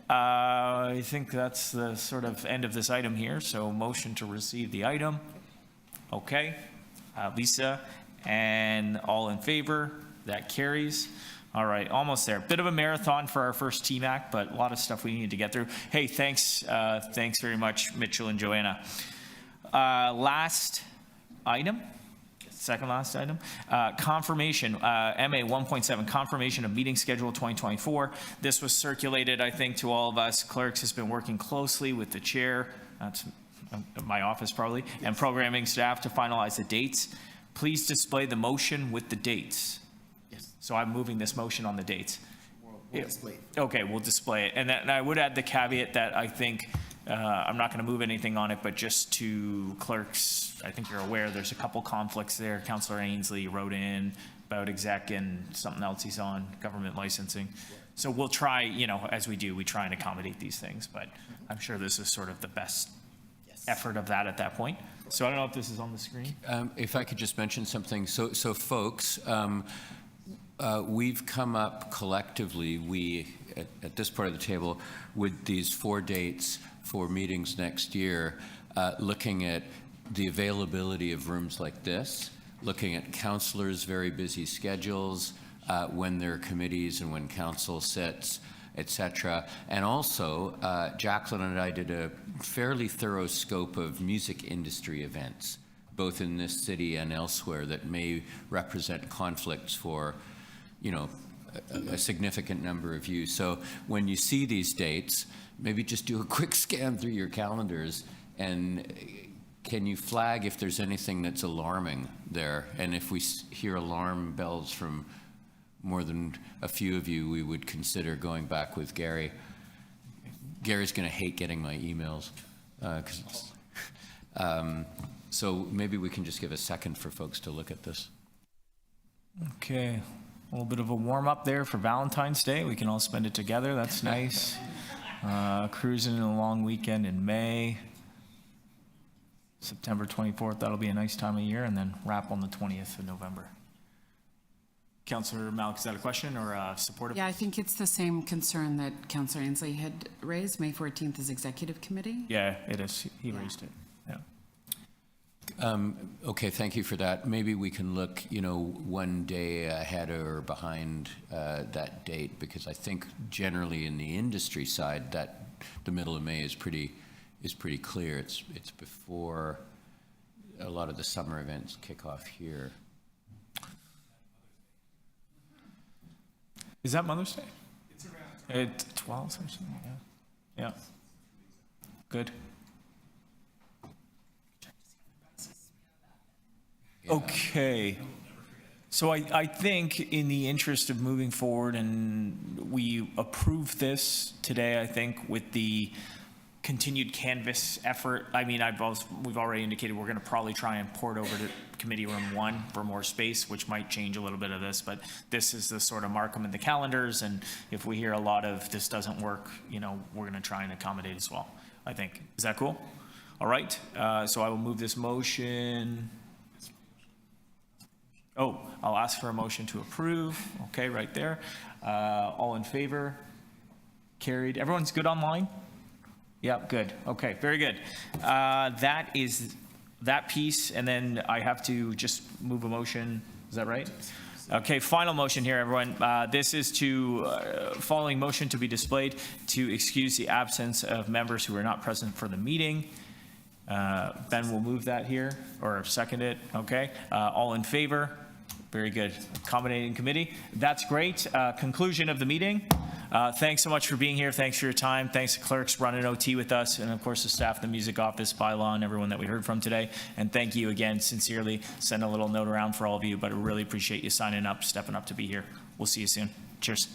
I think that's the sort of end of this item here. So motion to receive the item. Okay. Lisa, and all in favor, that carries. All right, almost there. Bit of a marathon for our first TMAC, but a lot of stuff we need to get through. Hey, thanks very much, Mitchell and Joanna. Last item, second last item, confirmation, MA 1.7, confirmation of meeting schedule 2024. This was circulated, I think, to all of us. Clerks has been working closely with the chair. That's my office probably, and programming staff to finalize the dates. Please display the motion with the dates. Yes. So I'm moving this motion on the dates. We'll display it. Okay, we'll display it. And I would add the caveat that I think I'm not going to move anything on it, but just to clerks, I think you're aware there's a couple conflicts there. Councillor Ainsley wrote in about exec and something else he's on, government licensing. So we'll try, as we do, we try and accommodate these things, but I'm sure this is sort of the best effort of that at that point. So I don't know if this is on the screen. If I could just mention something. So folks, we've come up collectively, at this part of the table, with these 4 dates for meetings next year, looking at the availability of rooms like this, looking at councillors' very busy schedules, when there are committees and when council sits, etc. And also, Jacqueline and I did a fairly thorough scope of music industry events, both in this city and elsewhere, that may represent conflicts for, you know, a significant number of you. So when you see these dates, maybe just do a quick scan through your calendars, and can you flag if there's anything that's alarming there? And if we hear alarm bells from more than a few of you, we would consider going back with Gary. Gary's going to hate getting my emails. So maybe we can just give a second for folks to look at this. Okay, a little bit of a warm up there for Valentine's Day. We can all spend it together. That's nice. Cruising in a long weekend in May. September 24th, that'll be a nice time of year, and then wrap on the 20th of November. Councillor Malik, is that a question or supportive? Yeah, I think it's the same concern that Councillor Ainsley had raised. May 14th is executive committee. Yeah, it is. He raised it. Yeah. Okay, thank you for that. Maybe we can look, you know, one day ahead or behind that date, because I think generally in the industry side that the middle of May is pretty clear. It's before a lot of the summer events kick off here. Is that Mother's Day? It's around 12 or something. Yeah. Yeah. Good. Okay. So I think in the interest of moving forward, and we approve this today, I think, with the continued canvas effort. I mean, we've already indicated we're going to probably try and port over to Committee Room 1 for more space, which might change a little bit of this, but this is the sort of mark them in the calendars, and if we hear a lot of this doesn't work, you know, we're going to try and accommodate as well, I think. Is that cool? All right, so I will move this motion. Oh, I'll ask for a motion to approve. Okay, right there. All in favor? Carried. Everyone's good online? Yep, good. Okay, very good. That is that piece, and then I have to just move a motion. Is that right? Okay, final motion here, everyone. This is to, following motion to be displayed to excuse the absence of members who are not present for the meeting. Ben will move that here, or second it, okay? All in favor? Very good. Accommodating committee. That's great. Conclusion of the meeting. Thanks so much for being here. Thanks for your time. Thanks to clerks running OT with us, and of course the staff, the music office, Bylaw, and everyone that we heard from today. And thank you again, sincerely. Send a little note around for all of you, but I really appreciate you signing up, stepping up to be here. We'll see you soon. Cheers.